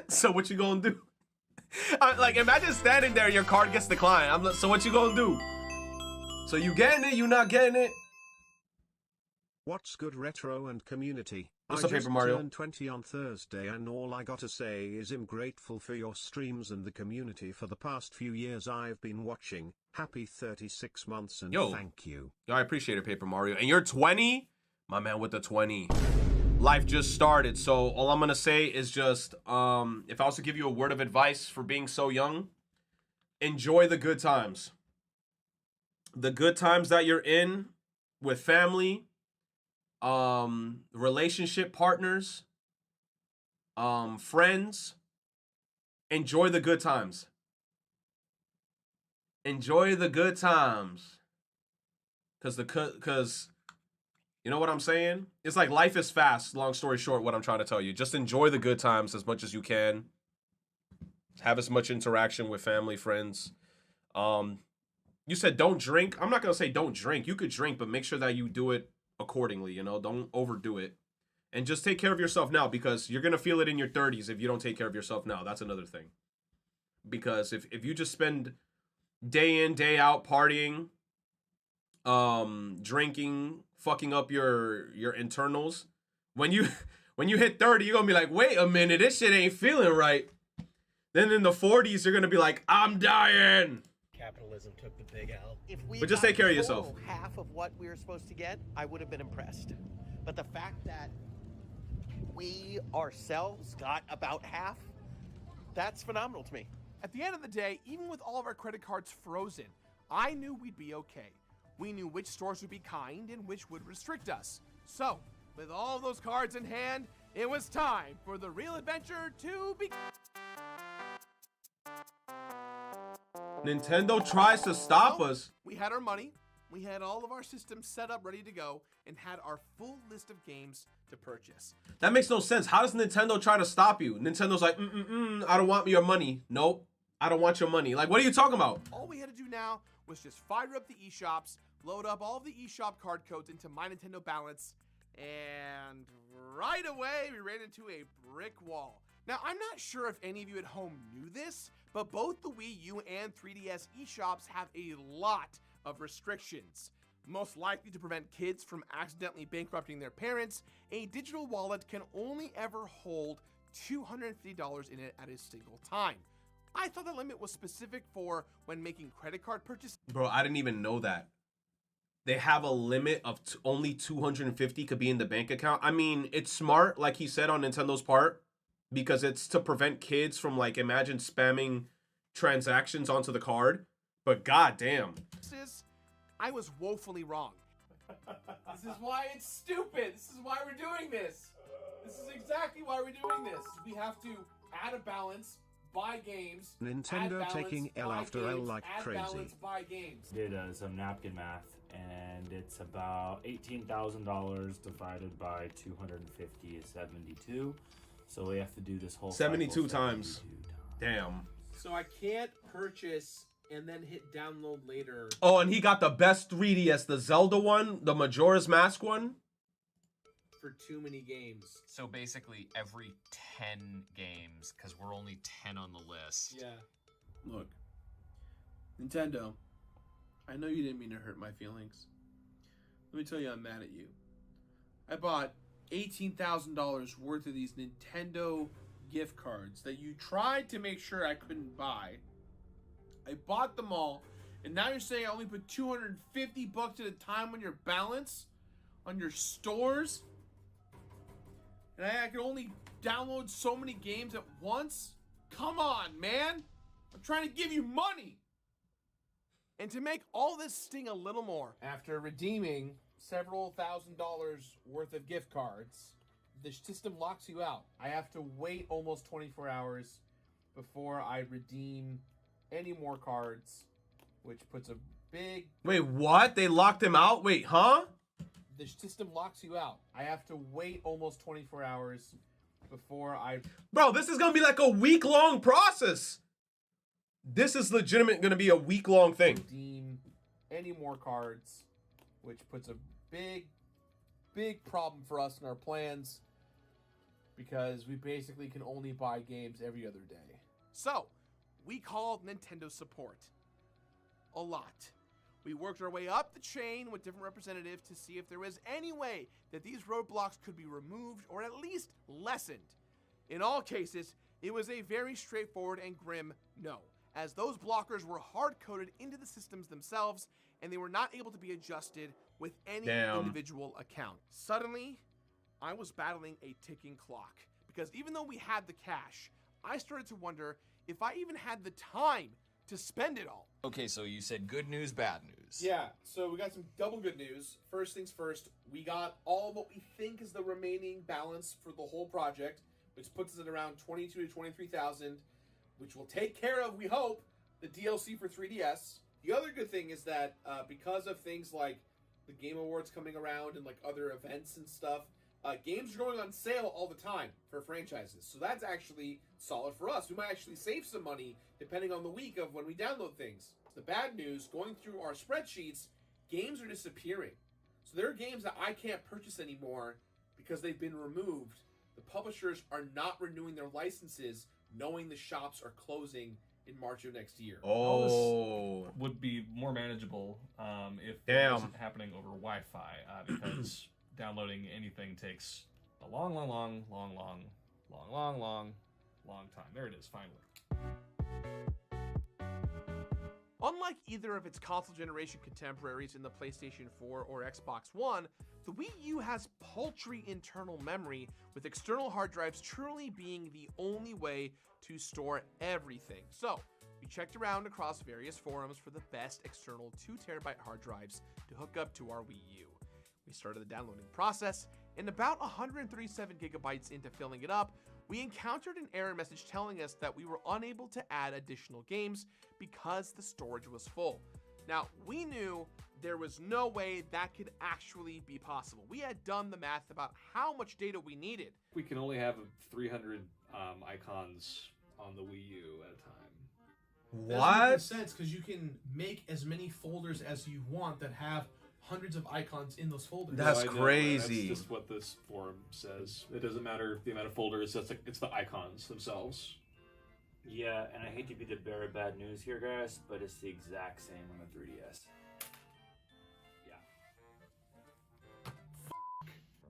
so what you gonna do? Like, imagine standing there, your card gets declined. I'm like, so what you gonna do? So you getting it? You not getting it? What's good, retro and community? What's I up, Paper just Mario? turned 20 on Thursday, and all I gotta say is I'm grateful for your streams and the community for the past few years I've been watching. Happy 36 months and thank you. Yo, I appreciate it, Paper Mario. And you're 20? My man with the 20. Life just started, so all I'm gonna say is just, if I was to give you a word of advice for being so young, enjoy the good times. The good times that you're in with family, relationship partners, friends. Enjoy the good times. enjoy the good times. Cause you know what I'm saying? It's like life is fast, long story short, what I'm trying to tell you. Just enjoy the good times as much as you can. Have as much interaction with family, friends. You said don't drink. I'm not gonna say don't drink. You could drink, but make sure that you do it accordingly, you know? Don't overdo it. And just take care of yourself now, because you're gonna feel it in your 30s if you don't take care of yourself now. That's another thing. Because if you just spend day in, day out partying, drinking, fucking up your internals, when you hit 30, you're gonna be like, wait a minute, this shit ain't feeling right. Then in the 40s, you're gonna be like, I'm dying. Capitalism took the big L. If we But just got take care of yourself. half of what we were supposed to get, I would have been impressed. But the fact that we ourselves got about half, that's phenomenal to me. At the end of the day, even with all of our credit cards frozen, I knew we'd be okay. We knew which stores would be kind and which would restrict us. So, with all those cards in hand, it was time for the real adventure to begin. Nintendo tries to stop us. We had our money, we had all of our systems set up ready to go, and had our full list of games to purchase. That makes no sense. How does Nintendo try to stop you? Nintendo's like, I don't want your money. Nope, I don't want your money. Like, what are you talking about? All we had to do now was just fire up the eShops, load up all of the eShop card codes into My Nintendo Balance, and right away we ran into a brick wall. Now, I'm not sure if any of you at home knew this, but both the Wii U and 3DS eShops have a lot of restrictions. Most likely to prevent kids from accidentally bankrupting their parents, a digital wallet can only ever hold $250 in it at a single time. I thought the limit was specific for when making credit card purchases. Bro, I didn't even know that. They have a limit of only 250 could be in the bank account. I mean, it's smart, like he said on Nintendo's part, because it's to prevent kids from, like, imagine spamming transactions onto the card. But goddamn. I was woefully wrong. This is why it's stupid. This is why we're doing this. This is exactly why we're doing this. We have to add a balance, buy games. Nintendo taking L after L like crazy. Balance, buy games. Did some napkin math, and it's about $18,000 divided by 250 is 72. So we have to do this whole 72 times. Damn. So I can't purchase and then hit download later. Oh, and he got the best 3DS, the Zelda one, the Majora's Mask one. For too many games. So basically every 10 games, because we're only 10 on the list. Yeah. Look, Nintendo, I know you didn't mean to hurt my feelings. Let me tell you I'm mad at you. I bought $18,000 worth of these Nintendo gift cards that you tried to make sure I couldn't buy. I bought them all, and now you're saying I only put $250 at a time on your balance, on your stores, and I can only download so many games at once? Come on, man! I'm trying to give you money! And to make all this sting a little more, after redeeming several $1,000s worth of gift cards, the system locks you out. I have to wait almost 24 hours before I redeem any more cards, which puts a big... Wait, what? They locked him out? Wait, huh? The system locks you out. I have to wait almost 24 hours before I... Bro, this is gonna be like a week-long process. This is legitimate gonna be a week-long thing. Redeem any more cards, which puts a big problem for us in our plans, because we basically can only buy games every other day. So, we called Nintendo support. A lot. We worked our way up the chain with different representatives to see if there was any way that these roadblocks could be removed or at least lessened. In all cases, it was a very straightforward and grim no, as those blockers were hard-coded into the systems themselves, and they were not able to be adjusted with any individual account. Suddenly, I was battling a ticking clock, because even though we had the cash, I started to wonder if I even had the time to spend it all. Okay, so you said good news, bad news. Yeah, so we got some double good news. First things first, we got all of what we think is the remaining balance for the whole project, which puts us at around 22 to 23,000, which will take care of, we hope, the DLC for 3DS. The other good thing is that because of things like the Game Awards coming around and like other events and stuff, games are going on sale all the time for franchises. So that's actually solid for us. We might actually save some money depending on the week of when we download things. The bad news, going through our spreadsheets, games are disappearing. So there are games that I can't purchase anymore because they've been removed. The publishers are not renewing their licenses knowing the shops are closing in March of next year. Oh. Would be more manageable if it Damn. wasn't happening over Wi-Fi because downloading anything takes a long time. There it is, finally. Unlike either of its console generation contemporaries in the PlayStation 4 or Xbox One, the Wii U has paltry internal memory, with external hard drives truly being the only way to store everything. So, we checked around across various forums for the best external 2TB hard drives to hook up to our Wii U. We started the downloading process, and about 137 gigabytes into filling it up, we encountered an error message telling us that we were unable to add additional games because the storage was full. Now, we knew there was no way that could actually be possible. We had done the math about how much data we needed. We can only have 300 icons on the Wii U at a time. That doesn't make sense because you can make as many folders as you want that have hundreds of icons in those folders. That's No, I know, crazy. That's just what this forum says. It doesn't matter the amount of folders, it's the icons themselves. Yeah, and I hate to be the bearer of bad news here, guys, but it's the exact same on the 3DS.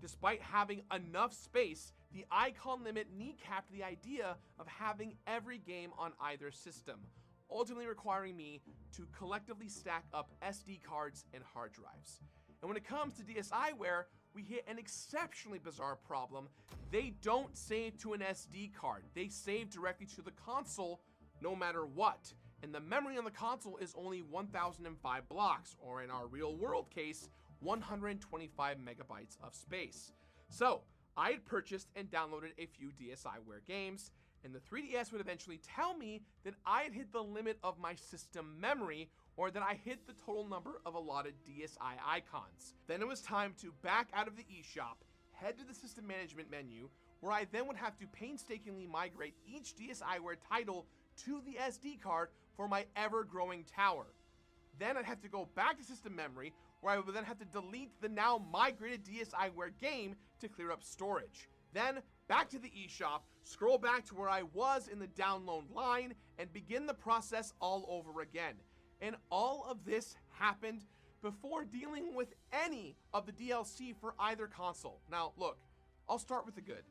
Despite having enough space, the icon limit kneecapped the idea of having every game on either system, ultimately requiring me to collectively stack up SD cards and hard drives. And when it comes to DSiWare, we hit an exceptionally bizarre problem. They don't save to an SD card. They save directly to the console no matter what. And the memory on the console is only 1005 blocks, or in our real world case, 125 megabytes of space. So, I had purchased and downloaded a few DSiWare games, and the 3DS would eventually tell me that I had hit the limit of my system memory, or that I hit the total number of allotted DSi icons. Then it was time to back out of the eShop, head to the system management menu, where I then would have to painstakingly migrate each DSiWare title to the SD card for my ever-growing tower. Then I'd have to go back to system memory, where I would then have to delete the now migrated DSiWare game to clear up storage. Then back to the eShop, scroll back to where I was in the download line, and begin the process all over again. And all of this happened before dealing with any of the DLC for either console. Now look, I'll start with the good.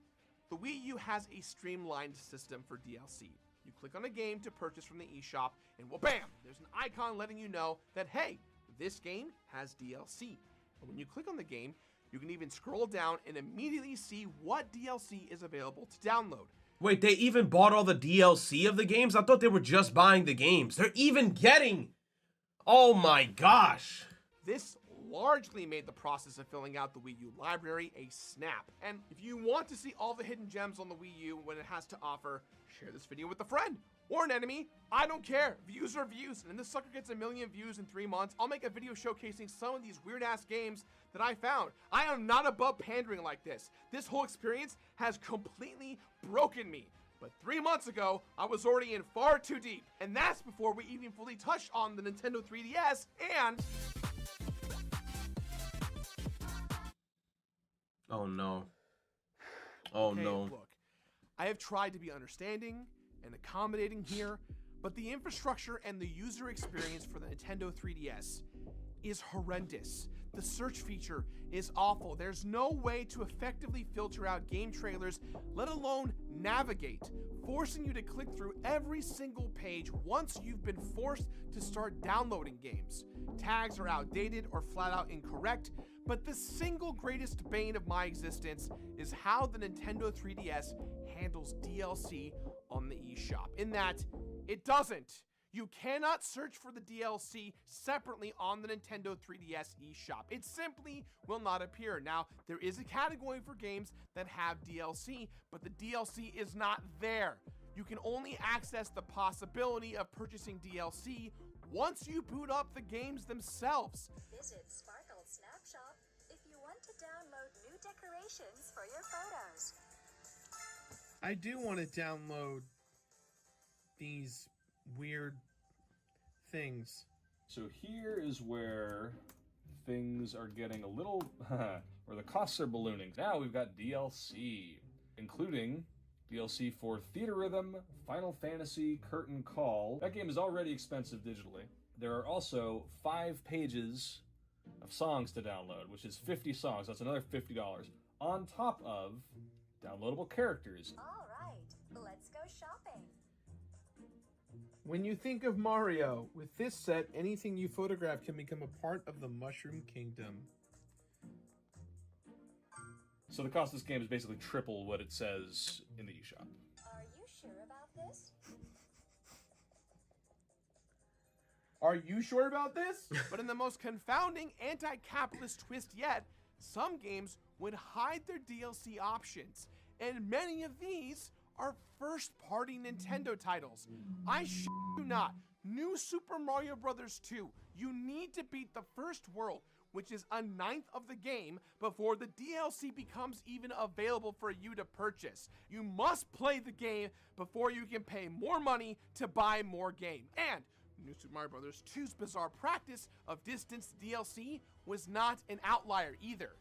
The Wii U has a streamlined system for DLC. You click on a game to purchase from the eShop, and well, bam, there's an icon letting you know that, hey, this game has DLC. And when you click on the game, you can even scroll down and immediately see what DLC is available to download. Wait, they even bought all the DLC of the games? I thought they were just buying the games. They're even getting... Oh my gosh. This largely made the process of filling out the Wii U library a snap. And if you want to see all the hidden gems on the Wii U when it has to offer, share this video with a friend or an enemy. I don't care. Views are views. And if this sucker gets 1 million views in 3 months, I'll make a video showcasing some of these weird-ass games that I found. I am not above pandering like this. This whole experience has completely broken me. But 3 months ago, I was already in far too deep. And that's before we even fully touched on the Nintendo 3DS and... Oh no. Oh Okay, no. Look, I have tried to be understanding and accommodating here, but the infrastructure and the user experience for the Nintendo 3DS is horrendous. The search feature is awful. There's no way to effectively filter out game trailers, let alone navigate, forcing you to click through every single page once you've been forced to start downloading games. Tags are outdated or flat out incorrect, but the single greatest bane of my existence is how the Nintendo 3DS handles DLC on the eShop, in that it doesn't. You cannot search for the DLC separately on the Nintendo 3DS eShop. It simply will not appear. Now, there is a category for games that have DLC, but the DLC is not there. You can only access the possibility of purchasing DLC once you boot up the games themselves. Visit Sparkle Snapshot if you want to download new decorations for your photos. I do want to download these weird things. So here is where things are getting a little, where the costs are ballooning. Now we've got DLC, including DLC for Theater Rhythm, Final Fantasy, Curtain Call. That game is already expensive digitally. There are also 5 pages of songs to download, which is 50 songs. That's another $50, on top of downloadable characters. All right, let's go shopping. When you think of Mario, with this set, anything you photograph can become a part of the Mushroom Kingdom. So the cost of this game is basically triple what it says in the eShop. Are you sure about this? Are you sure about this? But in the most confounding anti-capitalist twist yet, some games would hide their DLC options, and many of these are first-party Nintendo titles. I shit you not. New Super Mario Bros. 2. You need to beat the first world, which is a 1/9 of the game, before the DLC becomes even available for you to purchase. You must play the game before you can pay more money to buy more game. And New Super Mario Bros. 2's bizarre practice of distanced DLC was not an outlier either.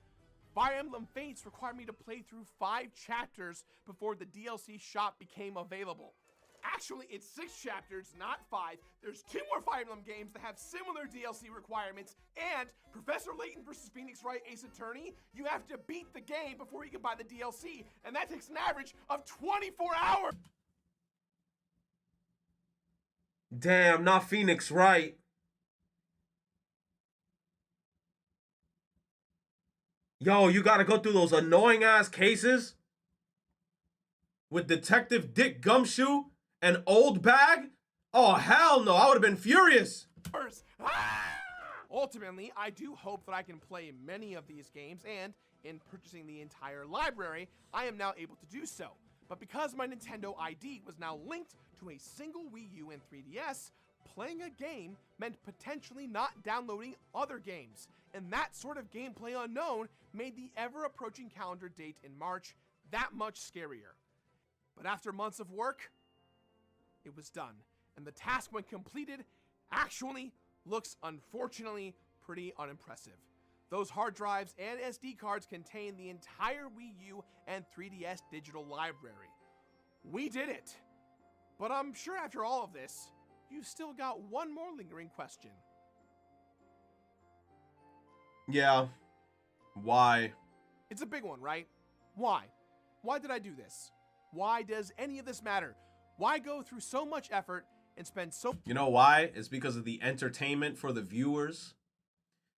Fire Emblem Fates required me to play through 5 chapters before the DLC shop became available. Actually, it's 6 chapters, not 5. There's 2 more Fire Emblem games that have similar DLC requirements, and Professor Layton vs. Phoenix Wright Ace Attorney, you have to beat the game before you can buy the DLC, and that takes an average of 24 hours! Damn, not Phoenix Wright. Yo, you gotta go through those annoying ass cases with Detective Dick Gumshoe and Old Bag? Oh, hell no, I would have been furious. Ultimately, I do hope that I can play many of these games, and in purchasing the entire library, I am now able to do so. But because my Nintendo ID was now linked to a single Wii U and 3DS, playing a game meant potentially not downloading other games, and that sort of gameplay unknown made the ever-approaching calendar date in March that much scarier. But after months of work, it was done, and the task when completed actually looks, unfortunately, pretty unimpressive. Those hard drives and SD cards contain the entire Wii U and 3DS digital library. We did it! But I'm sure after all of this, you've still got one more lingering question. Yeah. Why? It's a big one, right? Why? Why did I do this? Why does any of this matter? Why go through so much effort and spend so... You know why? It's because of the entertainment for the viewers,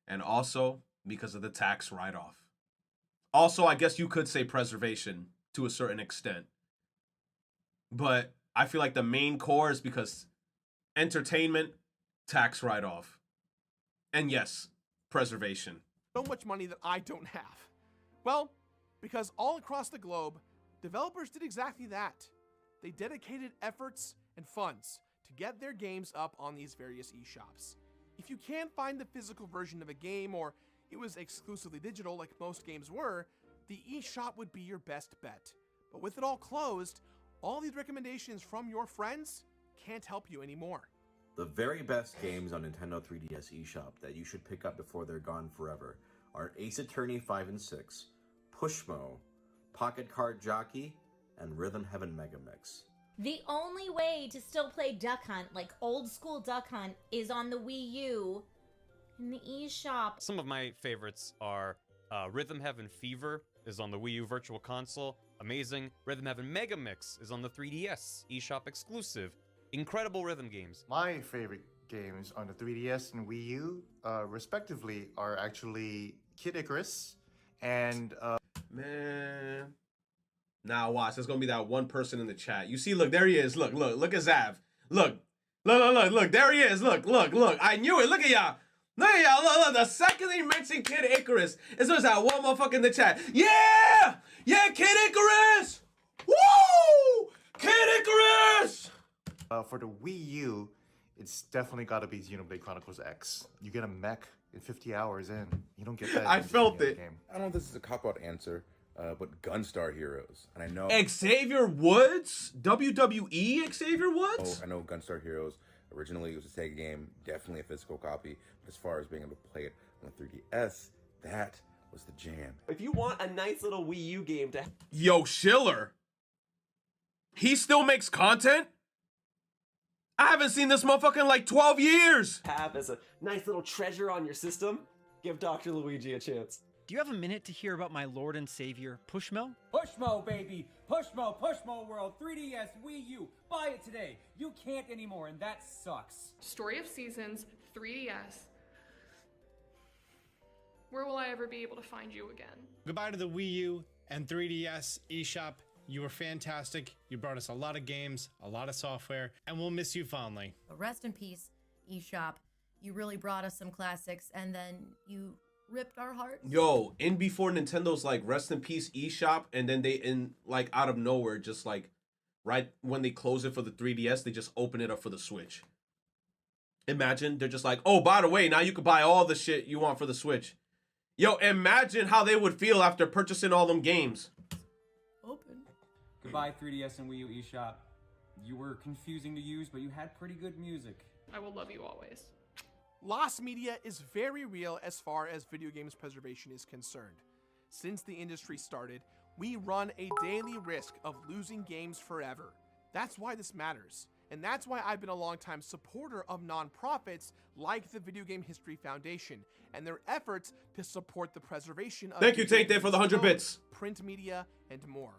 and also because of the tax write-off. Also, I guess you could say preservation to a certain extent. But I feel like the main core is because entertainment, tax write-off. And yes, preservation. So much money that I don't have. Well, because all across the globe, developers did exactly that. They dedicated efforts and funds to get their games up on these various eShops. If you can't find the physical version of a game, or it was exclusively digital like most games were, the eShop would be your best bet. But with it all closed, all these recommendations from your friends can't help you anymore. The very best games on Nintendo 3DS eShop that you should pick up before they're gone forever are Ace Attorney 5 and 6, Pushmo, Pocket Card Jockey, and Rhythm Heaven Mega Mix. The only way to still play Duck Hunt, like old school Duck Hunt, is on the Wii U in the eShop. Some of my favorites are Rhythm Heaven Fever is on the Wii U Virtual Console. Amazing. Rhythm Heaven Mega Mix is on the 3DS, eShop exclusive. Incredible rhythm games. My favorite games on the 3DS and Wii U, respectively, are actually Kid Icarus and... Man. Now watch, there's gonna be that one person in the chat. You see, look, there he is. Look at Zav. Look, there he is. Look. I knew it. Look at y'all. Look. The second he mentioned Kid Icarus, is there's that one motherfucker in the chat. Yeah, Kid Icarus. Woo, Kid Icarus. For the Wii U, it's definitely got to be Xenoblade Chronicles X. You get a mech in 50 hours in. You don't get that. I in felt any other it. Game. I don't know if this is a cop-out answer, but Gunstar Heroes. And I know... Xavier Woods? WWE Xavier Woods? Oh, I know Gunstar Heroes. Originally, it was a Sega game. Definitely a physical copy. But as far as being able to play it on the 3DS, that was the jam. If you want a nice little Wii U game to... Yo, Schiller. He still makes content? I haven't seen this motherfucker in like 12 years. Have as a nice little treasure on your system, give Dr. Luigi a chance. Do you have a minute to hear about my Lord and Savior, Pushmo? Pushmo, baby! Pushmo World, 3DS, Wii U. Buy it today. You can't anymore, and that sucks. Story of Seasons, 3DS. Where will I ever be able to find you again? Goodbye to the Wii U and 3DS eShop. You were fantastic. You brought us a lot of games, a lot of software, and we'll miss you fondly. But rest in peace, eShop. You really brought us some classics, and then you ripped our hearts. Yo, in before Nintendo's like rest in peace eShop, and then they in like out of nowhere, just like right when they close it for the 3DS, they just open it up for the Switch. Imagine they're just like, oh, by the way, now you can buy all the shit you want for the Switch. Yo, imagine how they would feel after purchasing all them games. Open. Goodbye, 3DS and Wii U eShop. You were confusing to use, but you had pretty good music. I will love you always. Lost media is very real as far as video games preservation is concerned. Since the industry started, we run a daily risk of losing games forever. That's why this matters. And that's why I've been a longtime supporter of nonprofits like the Video Game History Foundation and their efforts to support the preservation of Thank you, Tank Day, for the 100 bits. Print media, and more.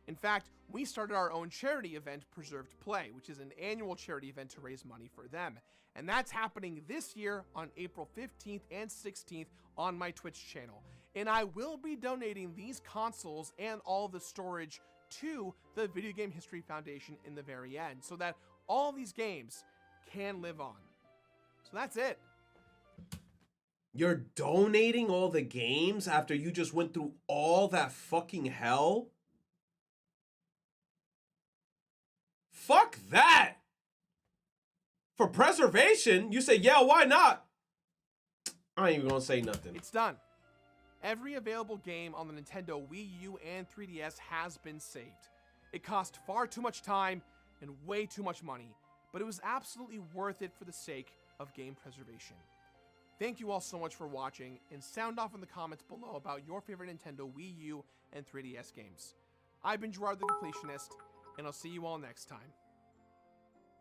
In fact, we started our own charity event, Preserved Play, which is an annual charity event to raise money for them. And that's happening this year on April 15th and 16th on my Twitch channel. And I will be donating these consoles and all the storage to the Video Game History Foundation in the very end, so that all these games can live on. So that's it. You're donating all the games after you just went through all that fucking hell? Fuck that! For preservation, you say, yeah, why not? I ain't even gonna say nothing. It's done. Every available game on the Nintendo Wii U and 3DS has been saved. It cost far too much time and way too much money, but it was absolutely worth it for the sake of game preservation. Thank you all so much for watching, and sound off in the comments below about your favorite Nintendo Wii U and 3DS games. I've been Gerard the Completionist, and I'll see you all next time.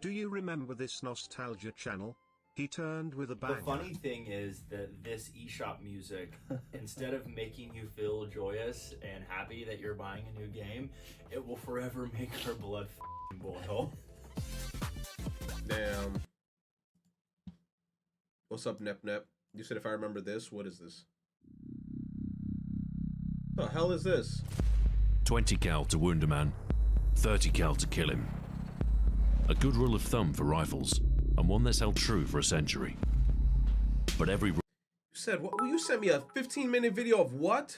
Do you remember this nostalgia channel? He turned with a bang. The funny thing is that this eShop music, instead of making you feel joyous and happy that you're buying a new game, it will forever make our blood boil. Damn. What's up, Nep Nep? You said if I remember this, what is this? The hell is this? 20 cal to wound a man, 30 cal to kill him. A good rule of thumb for rifles, and one that's held true for a century. But every... You said, what? Will you send me a 15-minute video of what?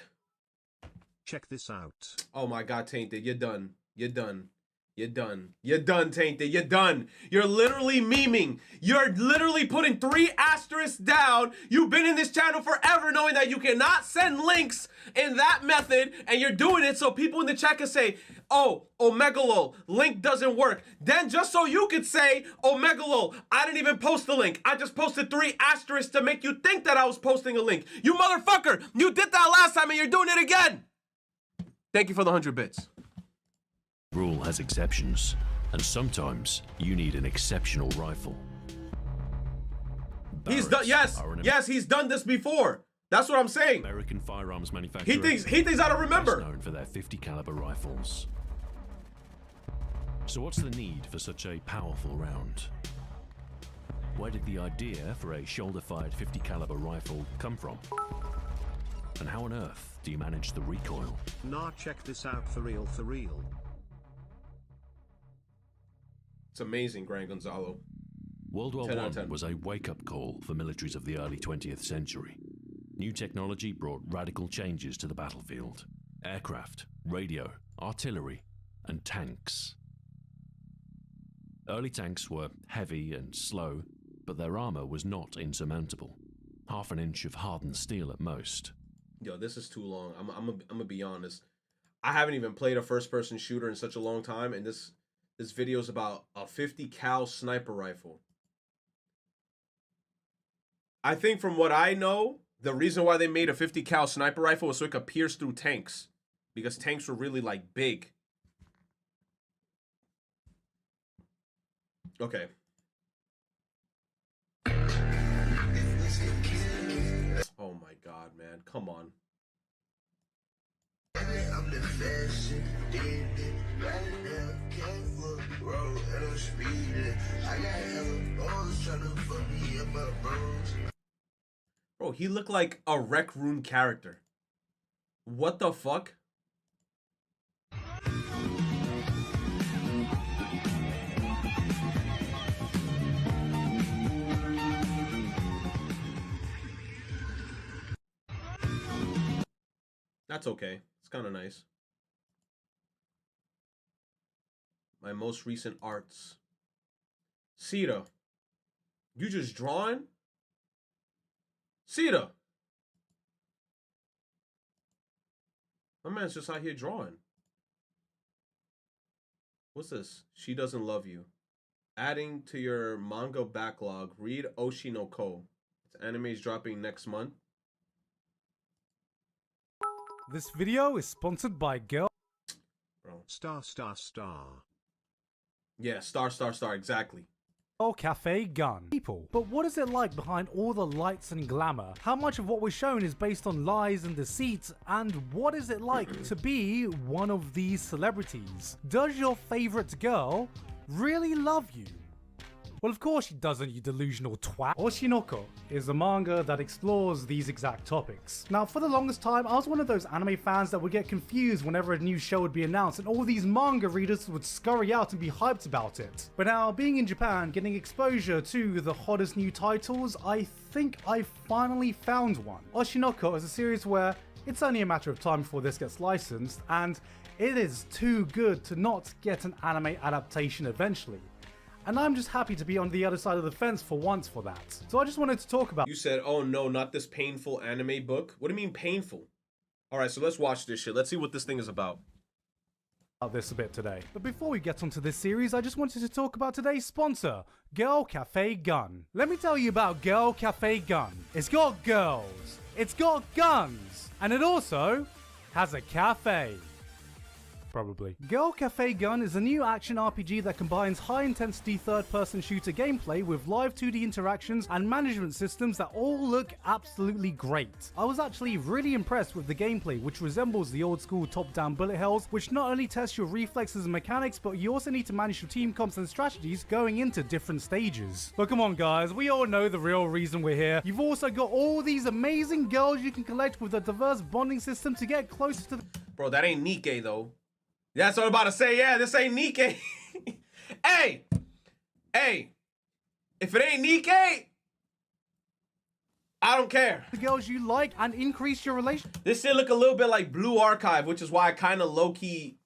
Check this out. Oh my god, Tainted, you're done. You're done. You're done. You're done, Tainted. You're done. You're literally memeing. You're literally putting 3 asterisks down. You've been in this channel forever knowing that you cannot send links in that method, and you're doing it so people in the chat can say, oh, Omegalol, link doesn't work. Then just so you could say, Omegalol, I didn't even post the link. I just posted 3 asterisks to make you think that I was posting a link. You motherfucker, you did that last time and you're doing it again. Thank you for the 100 bits. Rule has exceptions, and sometimes you need an exceptional rifle. He's done, yes, he's done this before. That's what I'm saying. American firearms manufacturer. He thinks I don't remember. Known for their 50 caliber rifles. So what's the need for such a powerful round? Where did the idea for a shoulder-fired 50 caliber rifle come from? And how on earth do you manage the recoil? Nah, check this out for real, for real. It's amazing, Gran Gonzalo. World War 10 out of I 10. was a wake-up call for militaries of the early 20th century. New technology brought radical changes to the battlefield. Aircraft, radio, artillery, and tanks. Early tanks were heavy and slow, but their armor was not insurmountable. Half an inch of hardened steel at most. Yo, this is too long. I'm gonna be honest. I haven't even played a first-person shooter in such a long time, and this video is about a 50 cal sniper rifle. I think from what I know, the reason why they made a 50 cal sniper rifle was so it could pierce through tanks, because tanks were really like big. Okay. Oh my god, man. Come on. Bro, he looked like a Rec Room character. What the fuck? That's okay. It's kind of nice. My most recent arts. Sita. You just drawing? Sita. My man's just out here drawing. What's this? She Doesn't Love You. Adding to your manga backlog, read Oshi no Ko. Its anime is dropping next month. This video is sponsored by Girl. Bro. Star. Yeah, star, exactly. Girl Cafe Gun. People. But what is it like behind all the lights and glamour? How much of what we're shown is based on lies and deceit? And what is it like to be one of these celebrities? Does your favorite girl really love you? Well, of course she doesn't, you delusional twat. Oshi no Ko is a manga that explores these exact topics. Now, for the longest time, I was one of those anime fans that would get confused whenever a new show would be announced, and all these manga readers would scurry out and be hyped about it. But now, being in Japan, getting exposure to the hottest new titles, I think I finally found one. Oshi no Ko is a series where it's only a matter of time before this gets licensed, and it is too good to not get an anime adaptation eventually. And I'm just happy to be on the other side of the fence for once for that. So I just wanted to talk about— You said, oh no, not this painful anime book? What do you mean painful? Alright, so let's watch this shit. Let's see what this thing is about. This a bit today. But before we get onto this series, I just wanted to talk about today's sponsor, Girl Cafe Gun. Let me tell you about Girl Cafe Gun. It's got girls, it's got guns, and it also has a cafe. Probably. Girl Cafe Gun is a new action RPG that combines high-intensity third-person shooter gameplay with live 2D interactions and management systems that all look absolutely great. I was actually really impressed with the gameplay, which resembles the old-school top-down bullet hells, which not only tests your reflexes and mechanics, but you also need to manage your team comps and strategies going into different stages. But come on guys, we all know the real reason we're here. You've also got all these amazing girls you can collect with a diverse bonding system to get closer to the— Bro, that ain't Nikkei though. That's what I'm about to say. Yeah, this ain't Nikkei. Hey, if it ain't Nikkei, I don't care. The girls you like and increase your relationship. This shit look a little bit like Blue Archive, which is why I kind of low-key,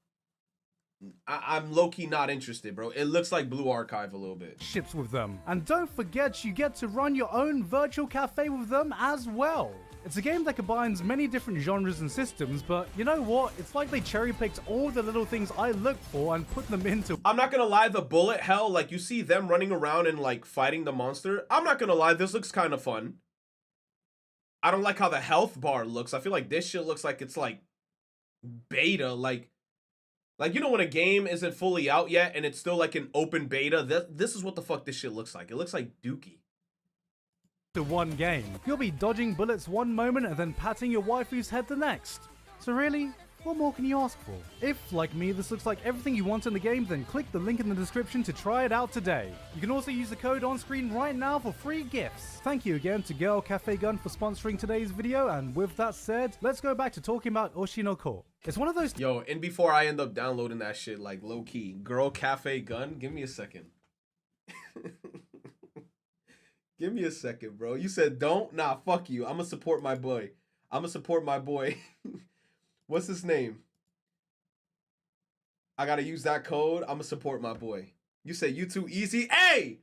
I'm low-key not interested, bro. It looks like Blue Archive a little bit. Ships with them. And don't forget, you get to run your own virtual cafe with them as well. It's a game that combines many different genres and systems, but you know what? It's like they cherry-picked all the little things I look for and put them into— I'm not gonna lie, the bullet hell, like you see them running around and like fighting the monster. I'm not gonna lie, this looks kind of fun. I don't like how the health bar looks. I feel like this shit looks like it's like beta, like you know when a game isn't fully out yet and it's still like an open beta. This is what the fuck this shit looks like. It looks like Dookie. To one game. You'll be dodging bullets one moment and then patting your waifu's head the next. So really, what more can you ask for? If, like me, this looks like everything you want in the game, then click the link in the description to try it out today. You can also use the code on screen right now for free gifts. Thank you again to Girl Cafe Gun for sponsoring today's video, and with that said, let's go back to talking about Oshi no Ko. It's one of those— Yo, and before I end up downloading that shit, like low-key, Girl Cafe Gun, give me a second. Give me a second, bro. You said don't? Nah, fuck you. I'm gonna support my boy. What's his name? I gotta use that code. I'm gonna support my boy. You said you too easy? Hey!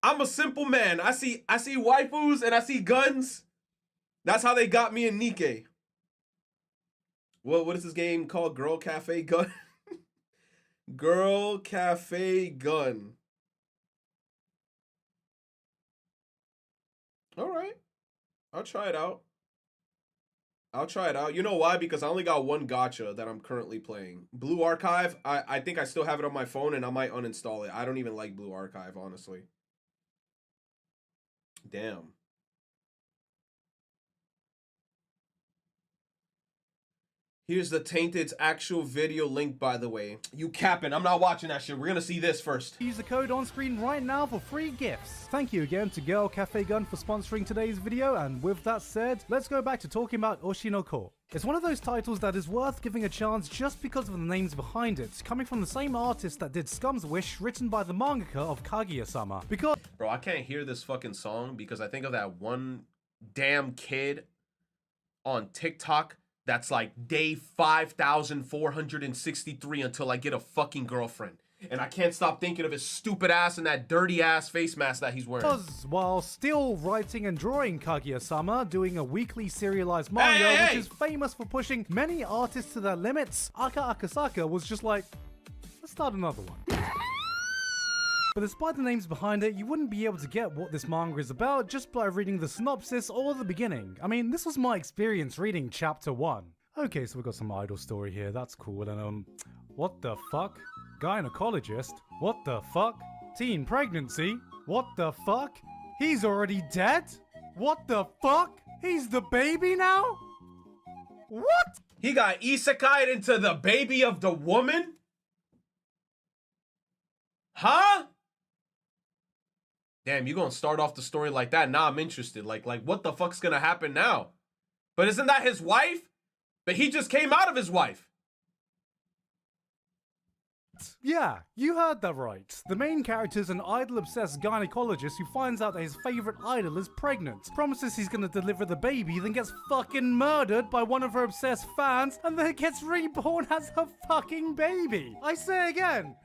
I'm a simple man. I see waifus and I see guns. That's how they got me in Nikkei. What is this game called? Girl Cafe Gun? Girl Cafe Gun. All right. I'll try it out. You know why? Because I only got one gacha that I'm currently playing. Blue Archive, I think I still have it on my phone and I might uninstall it. I don't even like Blue Archive, honestly. Damn. Here's the Tainted's actual video link, by the way. You capping. I'm not watching that shit. We're gonna see this first. Use the code on screen right now for free gifts. Thank you again to Girl Cafe Gun for sponsoring today's video, and with that said, let's go back to talking about Oshi no Ko. It's one of those titles that is worth giving a chance just because of the names behind it, coming from the same artist that did Scum's Wish, written by the mangaka of Kaguya-sama. Because bro, I can't hear this fucking song because I think of that one damn kid on TikTok that's like day 5,463 until I get a fucking girlfriend. And I can't stop thinking of his stupid ass and that dirty ass face mask that he's wearing. Because while still writing and drawing Kaguya-sama, doing a weekly serialized manga, which is famous for pushing many artists to their limits, Aka Akasaka was just like, let's start another one. But despite the names behind it, you wouldn't be able to get what this manga is about just by reading the synopsis or the beginning. I mean, this was my experience reading chapter 1. Okay, so we got some idol story here, that's cool, and what the fuck? Gynecologist? What the fuck? Teen pregnancy? What the fuck? He's already dead? What the fuck? He's the baby now? What? He got isekai'd into the baby of the woman? Huh? Damn, you gonna start off the story like that? Nah, I'm interested. Like what the fuck's gonna happen now? But isn't that his wife? But he just came out of his wife. Yeah, you heard that right. The main character is an idol-obsessed gynecologist who finds out that his favorite idol is pregnant, promises he's gonna deliver the baby, then gets fucking murdered by one of her obsessed fans, and then gets reborn as her fucking baby. I say again,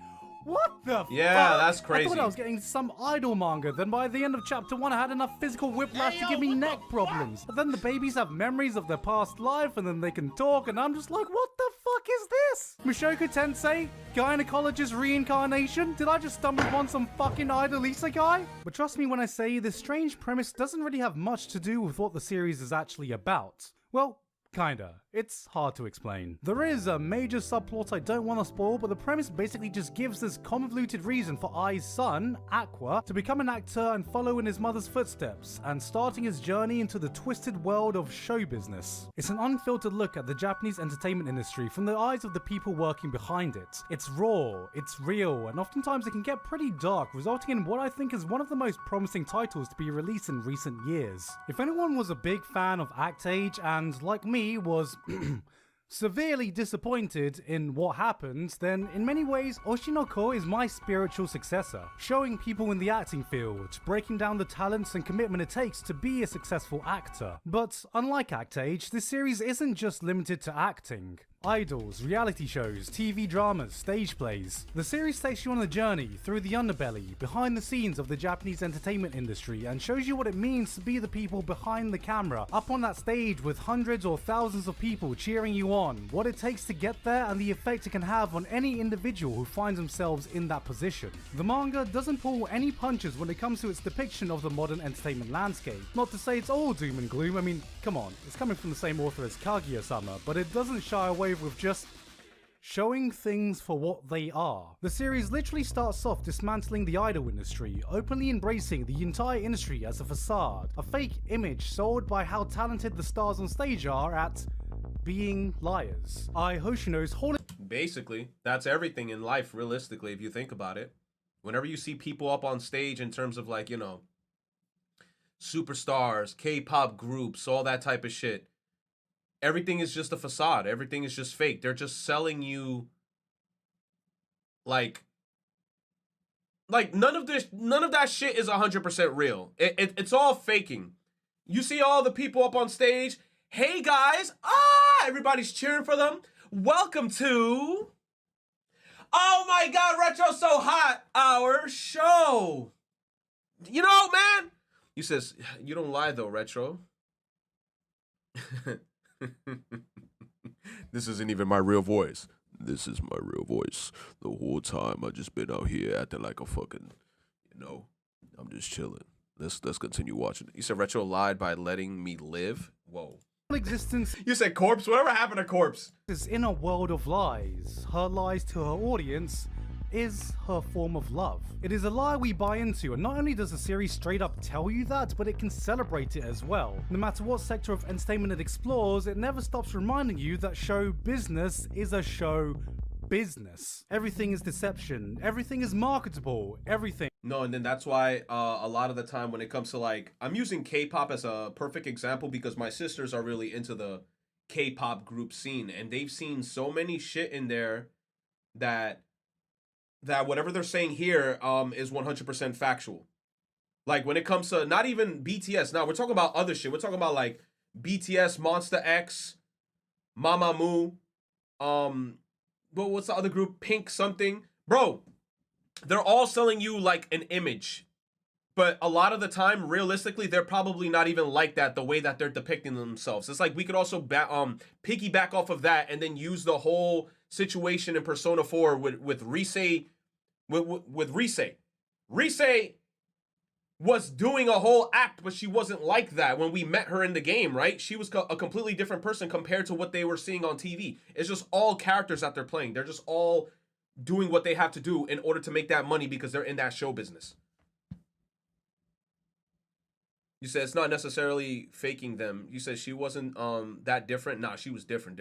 what the fuck? Yeah, that's crazy. I thought I was getting some idol manga, then by the end of chapter 1 I had enough physical whiplash to give me neck problems. But then the babies have memories of their past life and then they can talk and I'm just like, what the fuck is this? Mushoku Tensei? Gynecologist reincarnation? Did I just stumble upon some fucking idol isekai? But trust me when I say this strange premise doesn't really have much to do with what the series is actually about. Well, kinda. It's hard to explain. There is a major subplot I don't want to spoil, but the premise basically just gives this convoluted reason for Ai's son, Aqua, to become an actor and follow in his mother's footsteps, and starting his journey into the twisted world of show business. It's an unfiltered look at the Japanese entertainment industry from the eyes of the people working behind it. It's raw, it's real, and oftentimes it can get pretty dark, resulting in what I think is one of the most promising titles to be released in recent years. If anyone was a big fan of Act Age and, like me, was severely disappointed in what happened, then in many ways Oshi no Ko is my spiritual successor, showing people in the acting field, breaking down the talents and commitment it takes to be a successful actor. But unlike Act Age, this series isn't just limited to acting. Idols, reality shows, TV dramas, stage plays. The series takes you on a journey through the underbelly, behind the scenes of the Japanese entertainment industry, and shows you what it means to be the people behind the camera, up on that stage with hundreds or thousands of people cheering you on, what it takes to get there and the effect it can have on any individual who finds themselves in that position. The manga doesn't pull any punches when it comes to its depiction of the modern entertainment landscape. Not to say it's all doom and gloom, I mean, come on, it's coming from the same author as Kaguya-sama, but it doesn't shy away with just showing things for what they are. The series literally starts off dismantling the idol industry, openly embracing the entire industry as a facade, a fake image sold by how talented the stars on stage are at being liars. Hoshino's whole... Basically, that's everything in life, realistically, if you think about it. Whenever you see people up on stage in terms of like, you know, superstars, K-pop groups, all that type of shit, everything is just a facade. Everything is just fake. They're just selling you like none of that shit is 100% real. It's all faking. You see all the people up on stage, hey guys, everybody's cheering for them. Welcome to, oh my god, Retro So Hot, our show. You know, man. He says, you don't lie though, Retro. This isn't even my real voice. This is my real voice. The whole time I just been out here acting like a fucking, I'm just chilling. Let's continue watching. You said Retro lied by letting me live? Whoa. Existence. You said Corpse? Whatever happened to Corpse? Is in a world of lies. Her lies to her audience is her form of love. It is a lie we buy into, and not only does the series straight up tell you that, but it can celebrate it as well. No matter what sector of entertainment it explores, it never stops reminding you that show business is a show business. Everything is deception, everything is marketable, everything. No, and then that's why a lot of the time when it comes to like, I'm using K-pop as a perfect example because my sisters are really into the K-pop group scene, and they've seen so many shit in there that whatever they're saying here is 100% factual. Like when it comes to not even BTS, now we're talking about other shit. We're talking about like BTS, Monster X, Mamamoo, but what's the other group? Pink something. Bro, they're all selling you like an image. But a lot of the time, realistically, they're probably not even like that the way that they're depicting themselves. It's like we could also piggyback off of that and then use the whole situation in Persona 4 with Rise. With Rise. Rise was doing a whole act, but she wasn't like that when we met her in the game, right? She was a completely different person compared to what they were seeing on TV. It's just all characters that they're playing. They're just all doing what they have to do in order to make that money because they're in that show business. You said it's not necessarily faking them. You said she wasn't that different. Nah, she was different.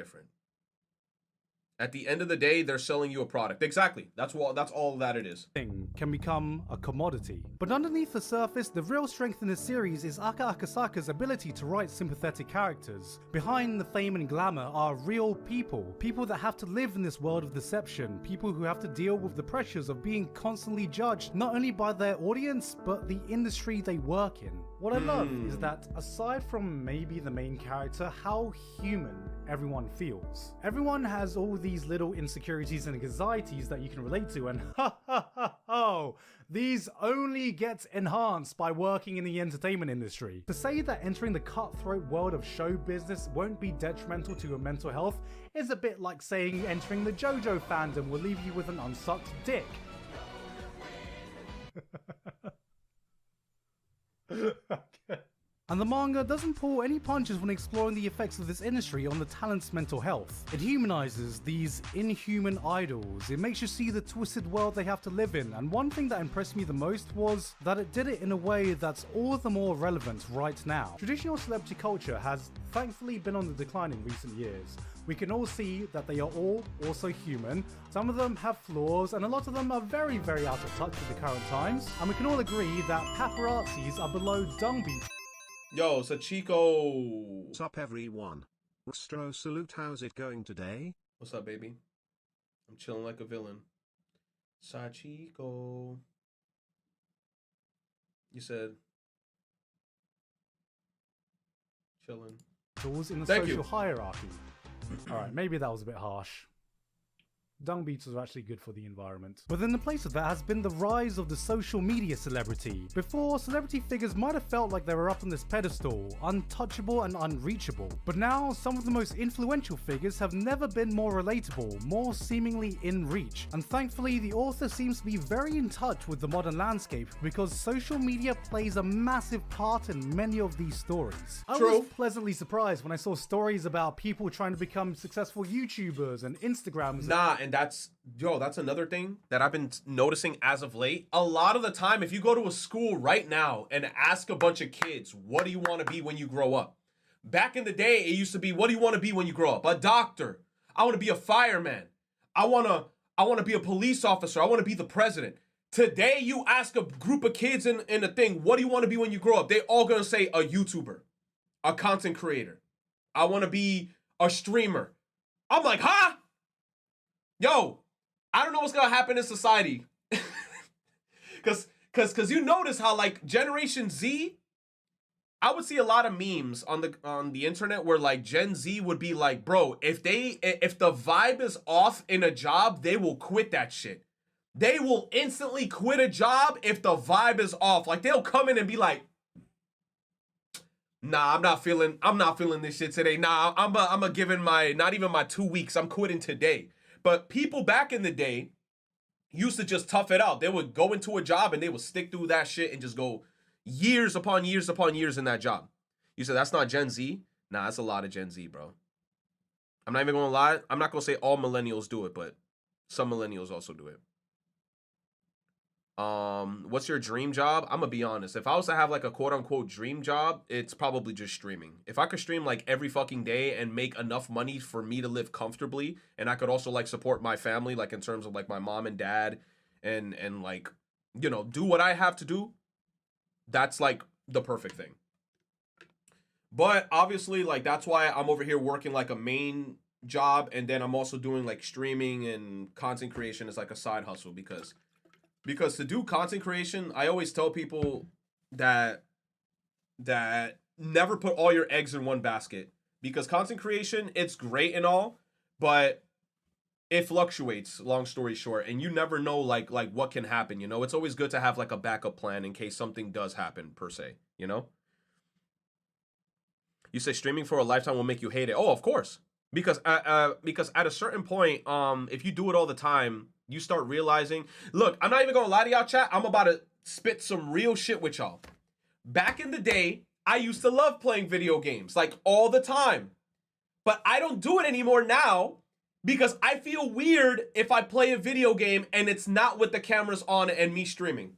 At the end of the day, they're selling you a product. Exactly. That's all that it is. Can become a commodity. But underneath the surface, the real strength in this series is Aka Akasaka's ability to write sympathetic characters. Behind the fame and glamour are real people. People that have to live in this world of deception. People who have to deal with the pressures of being constantly judged, not only by their audience, but the industry they work in. What I love is that, aside from maybe the main character, how human everyone feels. Everyone has all these little insecurities and anxieties that you can relate to, and these only get enhanced by working in the entertainment industry. To say that entering the cutthroat world of show business won't be detrimental to your mental health is a bit like saying entering the JoJo fandom will leave you with an unsucked dick. Okay. And the manga doesn't pull any punches when exploring the effects of this industry on the talent's mental health. It humanizes these inhuman idols. It makes you see the twisted world they have to live in. And one thing that impressed me the most was that it did it in a way that's all the more relevant right now. Traditional celebrity culture has thankfully been on the decline in recent years. We can all see that they are all also human. Some of them have flaws, and a lot of them are very, very out of touch with the current times. And we can all agree that paparazzis are below dung beasts. Yo, Sachiko. What's up, everyone? Stro salute, how's it going today? What's up, baby? I'm chilling like a villain. Sachiko. You said chilling. In the Thank social you. hierarchy. Alright, maybe that was a bit harsh. Dung beetles are actually good for the environment. But in the place of that has been the rise of the social media celebrity. Before, celebrity figures might have felt like they were up on this pedestal, untouchable and unreachable. But now, some of the most influential figures have never been more relatable, more seemingly in reach. And thankfully, the author seems to be very in touch with the modern landscape because social media plays a massive part in many of these stories. I was pleasantly surprised when I saw stories about people trying to become successful YouTubers and Instagrams. Nah, and that's another thing that I've been noticing as of late. A lot of the time, if you go to a school right now and ask a bunch of kids, what do you want to be when you grow up? Back in the day, it used to be, what do you want to be when you grow up? A doctor. I want to be a fireman. I want to be a police officer. I want to be the president. Today, you ask a group of kids in a thing, what do you want to be when you grow up? They all going to say a YouTuber, a content creator. I want to be a streamer. I'm like, huh? Yo, I don't know what's gonna happen in society. Cause you notice how like Generation Z, I would see a lot of memes on the internet where like Gen Z would be like, bro, if the vibe is off in a job, they will quit that shit. they will instantly quit a job if the vibe is off. Like, they'll come in and be like, nah, I'm not feeling this shit today. Nah, I'm a giving not even my 2 weeks. I'm quitting today. But people back in the day used to just tough it out. They would go into a job and they would stick through that shit and just go years upon years upon years in that job. You said that's not Gen Z? Nah, that's a lot of Gen Z, bro. I'm not even gonna lie. I'm not gonna say all millennials do it, but some millennials also do it. What's your dream job? I'm gonna be honest. If I was to have like a quote unquote dream job, it's probably just streaming. If I could stream like every fucking day and make enough money for me to live comfortably, and I could also like support my family, like in terms of like my mom and dad, and like, you know, do what I have to do, that's like the perfect thing. But obviously, like, that's why I'm over here working like a main job, and then I'm also doing like streaming and content creation as like a side hustle, because to do content creation, I always tell people that never put all your eggs in one basket, because content creation, it's great and all, but it fluctuates, long story short, and you never know like what can happen, you know? It's always good to have like a backup plan in case something does happen, per se, you know? You say streaming for a lifetime will make you hate it. Oh, of course. Because at a certain point, if you do it all the time, you start realizing, look, I'm not even gonna lie to y'all, chat. I'm about to spit some real shit with y'all. Back in the day, I used to love playing video games, like all the time. But I don't do it anymore now because I feel weird if I play a video game and it's not with the cameras on and me streaming.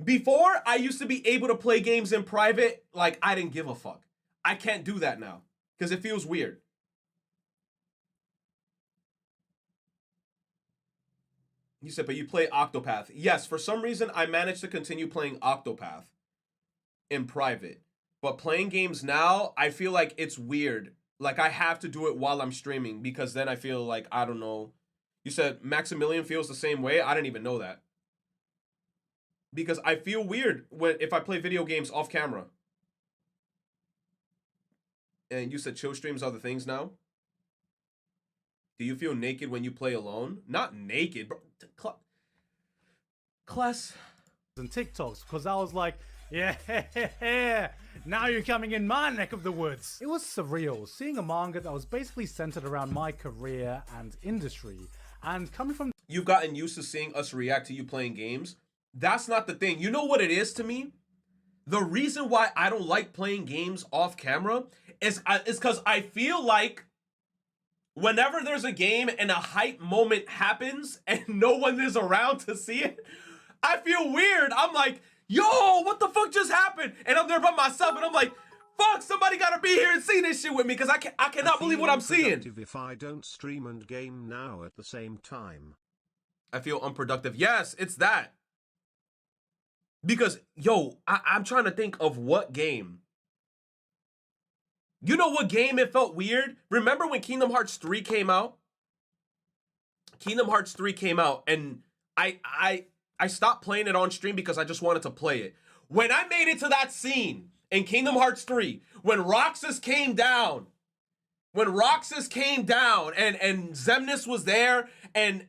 Before, I used to be able to play games in private like I didn't give a fuck. I can't do that now because it feels weird. You said, but you play Octopath. Yes, for some reason, I managed to continue playing Octopath in private. But playing games now, I feel like it's weird. Like, I have to do it while I'm streaming because then I feel like, I don't know. You said Maximilian feels the same way? I didn't even know that. Because I feel weird if I play video games off camera. And you said chill streams are the things now? Do you feel naked when you play alone? Not naked, bro. Class. And TikToks, because I was like, yeah, now you're coming in my neck of the woods. It was surreal, seeing a manga that was basically centered around my career and industry, and coming from... You've gotten used to seeing us react to you playing games. That's not the thing. You know what it is to me? The reason why I don't like playing games off camera is because I feel like whenever there's a game and a hype moment happens and no one is around to see it, I feel weird. I'm like, yo, what the fuck just happened? And I'm there by myself and I'm like, fuck, somebody gotta be here and see this shit with me because I cannot believe what I'm seeing. If I don't stream and game now at the same time. I feel unproductive. Yes, it's that. Because, yo, I'm trying to think of what game. You know what game it felt weird? Remember when Kingdom Hearts 3 came out? Kingdom Hearts 3 came out, and I stopped playing it on stream because I just wanted to play it. When I made it to that scene in Kingdom Hearts 3, when Roxas came down, and Xemnas was there, and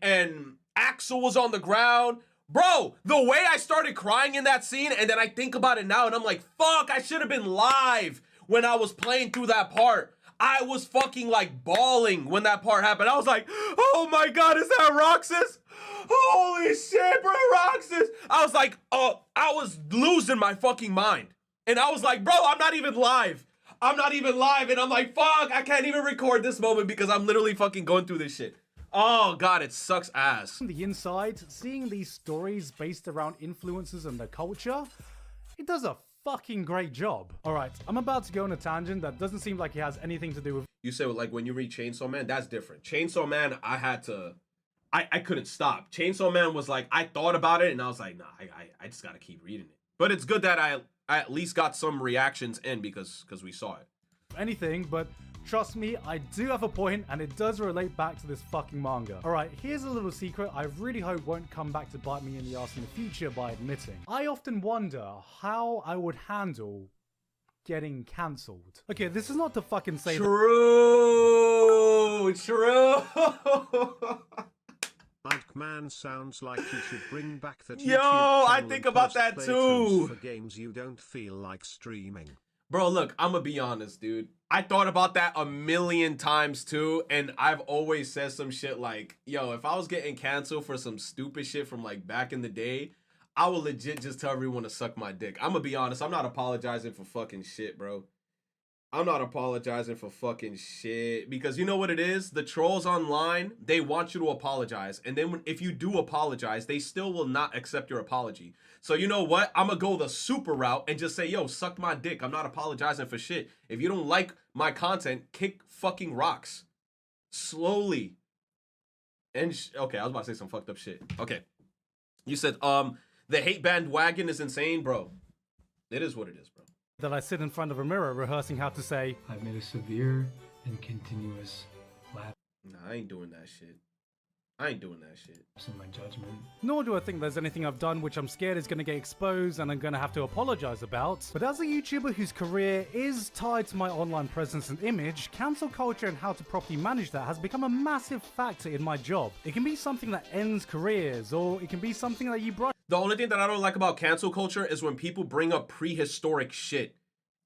Axel was on the ground, bro, the way I started crying in that scene, and then I think about it now, and I'm like, fuck, I should have been live when I was playing through that part. I was fucking like bawling when that part happened. I was like, oh my God, is that Roxas? Holy shit, bro, Roxas. I was like, oh, I was losing my fucking mind. And I was like, bro, I'm not even live. And I'm like, fuck, I can't even record this moment because I'm literally fucking going through this shit. Oh God, it sucks ass. From the inside, seeing these stories based around influences and the culture, it does a fucking great job. Alright, I'm about to go on a tangent that doesn't seem like it has anything to do with... You said like when you read Chainsaw Man, that's different. Chainsaw Man, I couldn't stop. Chainsaw Man was like, I thought about it and I was like, nah, I just gotta keep reading it. But it's good that I at least got some reactions in because we saw it. Anything, but trust me, I do have a point, and it does relate back to this fucking manga. Alright, here's a little secret I really hope won't come back to bite me in the ass in the future by admitting. I often wonder how I would handle getting cancelled. Okay, this is not to fucking say... True! man sounds like you should bring back that Yo, YouTube I channel think and about post that playthroughs too. for games you don't feel like streaming. Bro, look, I'm gonna be honest, dude. I thought about that a million times too, and I've always said some shit like, yo, if I was getting canceled for some stupid shit from like back in the day, I would legit just tell everyone to suck my dick. I'm gonna be honest, I'm not apologizing for fucking shit, bro. I'm not apologizing for fucking shit, because you know what it is? The trolls online, they want you to apologize, and then if you do apologize, they still will not accept your apology. So you know what? I'm gonna go the super route and just say, yo, suck my dick. I'm not apologizing for shit. If you don't like my content, kick fucking rocks. Slowly. And okay, I was about to say some fucked up shit. Okay. You said, the hate bandwagon is insane, bro. It is what it is, bro. That I sit in front of a mirror rehearsing how to say, I've made a severe and continuous lapse Nah, I ain't doing that shit. I ain't doing that shit. in my judgment. nor do I think there's anything I've done which I'm scared is going to get exposed and I'm going to have to apologize about. But as a YouTuber whose career is tied to my online presence and image, cancel culture and how to properly manage that has become a massive factor in my job. It can be something that ends careers, or it can be something that you brush. The only thing that I don't like about cancel culture is when people bring up prehistoric shit.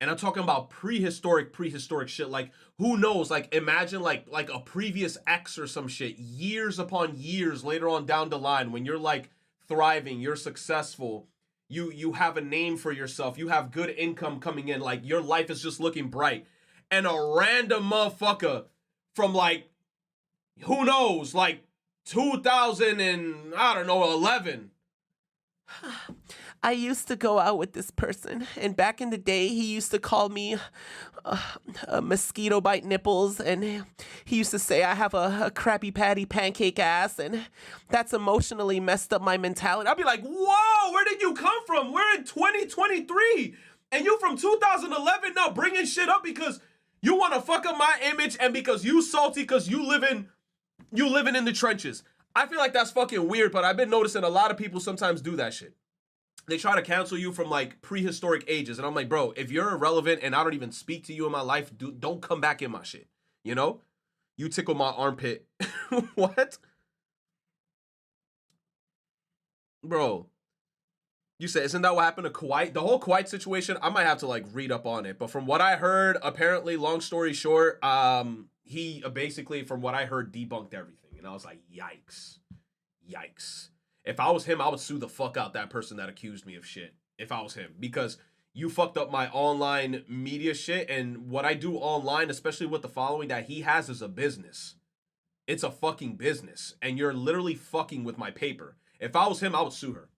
And I'm talking about prehistoric shit. Like, who knows? Like, imagine like a previous ex or some shit. Years upon years later on down the line, when you're like thriving, you're successful, you have a name for yourself, you have good income coming in, like your life is just looking bright. And a random motherfucker from like, who knows, like 2000 and I don't know, 11. I used to go out with this person, and back in the day, he used to call me mosquito bite nipples, and he used to say I have a Krabby Patty pancake ass, and that's emotionally messed up my mentality. I'd be like, whoa, where did you come from? We're in 2023, and you from 2011 now bringing shit up because you want to fuck up my image and because you salty because you living in the trenches. I feel like that's fucking weird, but I've been noticing a lot of people sometimes do that shit. They try to cancel you from like prehistoric ages. And I'm like, bro, if you're irrelevant and I don't even speak to you in my life, don't come back in my shit. You know? You tickle my armpit. What? Bro. You said, isn't that what happened to Kuwait? The whole Kuwait situation, I might have to like read up on it. But from what I heard, apparently, long story short, he basically, from what I heard, debunked everything. And I was like, yikes. Yikes. If I was him, I would sue the fuck out that person that accused me of shit. If I was him. Because you fucked up my online media shit. And what I do online, especially with the following that he has, is a business. It's a fucking business. And you're literally fucking with my paper. If I was him, I would sue her.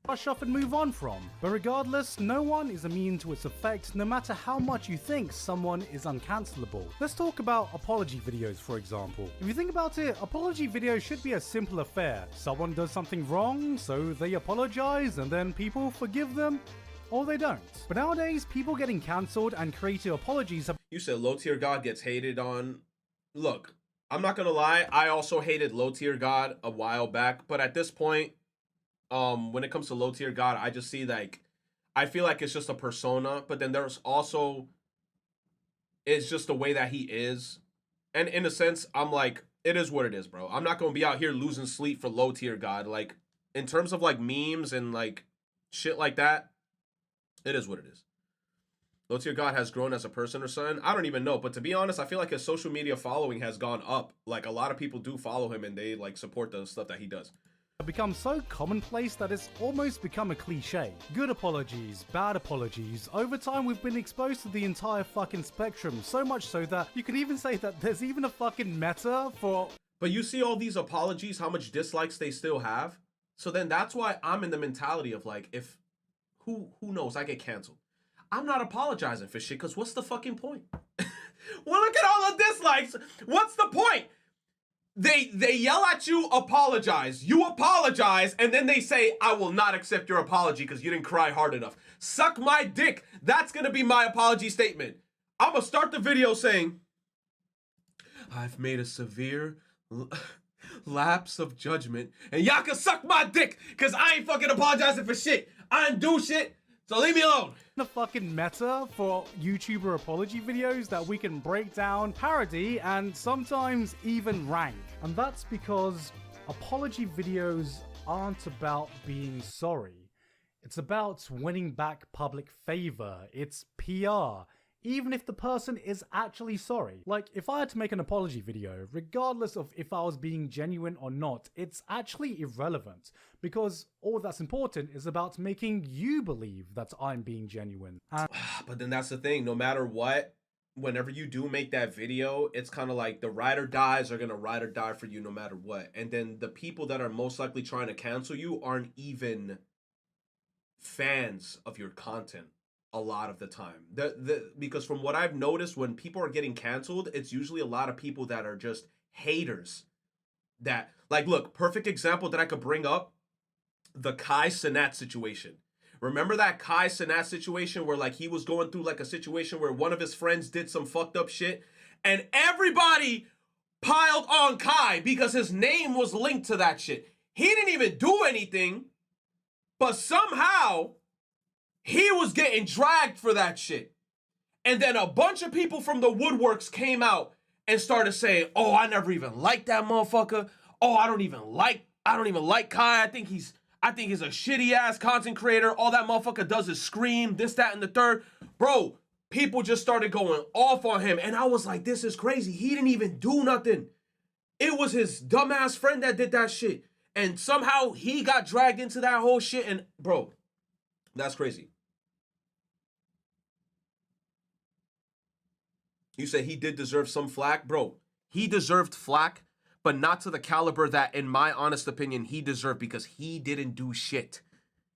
Brush off and move on from. But regardless, no one is immune to its effects, no matter how much you think someone is uncancelable. Let's talk about apology videos, for example. If you think about it, apology videos should be a simple affair. Someone does something wrong, so they apologize, and then people forgive them, or they don't. But nowadays, people getting cancelled and creative apologies have— You said low tier God gets hated on. Look, I'm not gonna lie, I also hated low tier God a while back, but at this point, when it comes to low tier God, I just see like, I feel like it's just a persona, but then there's also, it's just the way that he is. And in a sense, I'm like, it is what it is, bro. I'm not going to be out here losing sleep for low tier God. Like, in terms of like memes and like shit like that, it is what it is. Low tier God has grown as a person or something. I don't even know. But to be honest, I feel like his social media following has gone up. Like, a lot of people do follow him and they like support the stuff that he does. become so commonplace that it's almost become a cliche. Good apologies, bad apologies. Over time, we've been exposed to the entire fucking spectrum, so much so that you could even say that there's even a fucking meta for— But you see all these apologies, how much dislikes they still have. So then that's why I'm in the mentality of like, if who knows, I get canceled. I'm not apologizing for shit, because what's the fucking point? Well, look at all the dislikes. What's the point? They yell at you, apologize. You apologize, and then they say, I will not accept your apology because you didn't cry hard enough. Suck my dick. That's going to be my apology statement. I'm going to start the video saying, I've made a severe lapse of judgment, and y'all can suck my dick because I ain't fucking apologizing for shit. I didn't do shit, so leave me alone. The fucking meta for YouTuber apology videos that we can break down, parody, and sometimes even rank. And that's because apology videos aren't about being sorry. It's about winning back public favor. It's PR. Even if the person is actually sorry. Like, if I had to make an apology video, regardless of if I was being genuine or not, it's actually irrelevant. Because all that's important is about making you believe that I'm being genuine. And But then that's the thing, no matter what, whenever you do make that video, it's kind of like the ride or dies are gonna ride or die for you no matter what. And then the people that are most likely trying to cancel you aren't even fans of your content a lot of the time. Because from what I've noticed, when people are getting canceled, it's usually a lot of people that are just haters. That, like, look, perfect example that I could bring up, the Kai Cenat situation. Remember that Kai Cenat situation where, like, he was going through, like, a situation where one of his friends did some fucked up shit, and everybody piled on Kai because his name was linked to that shit. He didn't even do anything, but somehow he was getting dragged for that shit. And then a bunch of people from the woodworks came out and started saying, oh, I never even liked that motherfucker. Oh, I don't even like Kai. I think he's a shitty ass content creator. All that motherfucker does is scream, this, that, and the third. Bro, people just started going off on him. And I was like, this is crazy. He didn't even do nothing. It was his dumbass friend that did that shit. And somehow he got dragged into that whole shit. And bro, that's crazy. You say he did deserve some flack? Bro, he deserved flack, but not to the caliber that, in my honest opinion, he deserved, because he didn't do shit.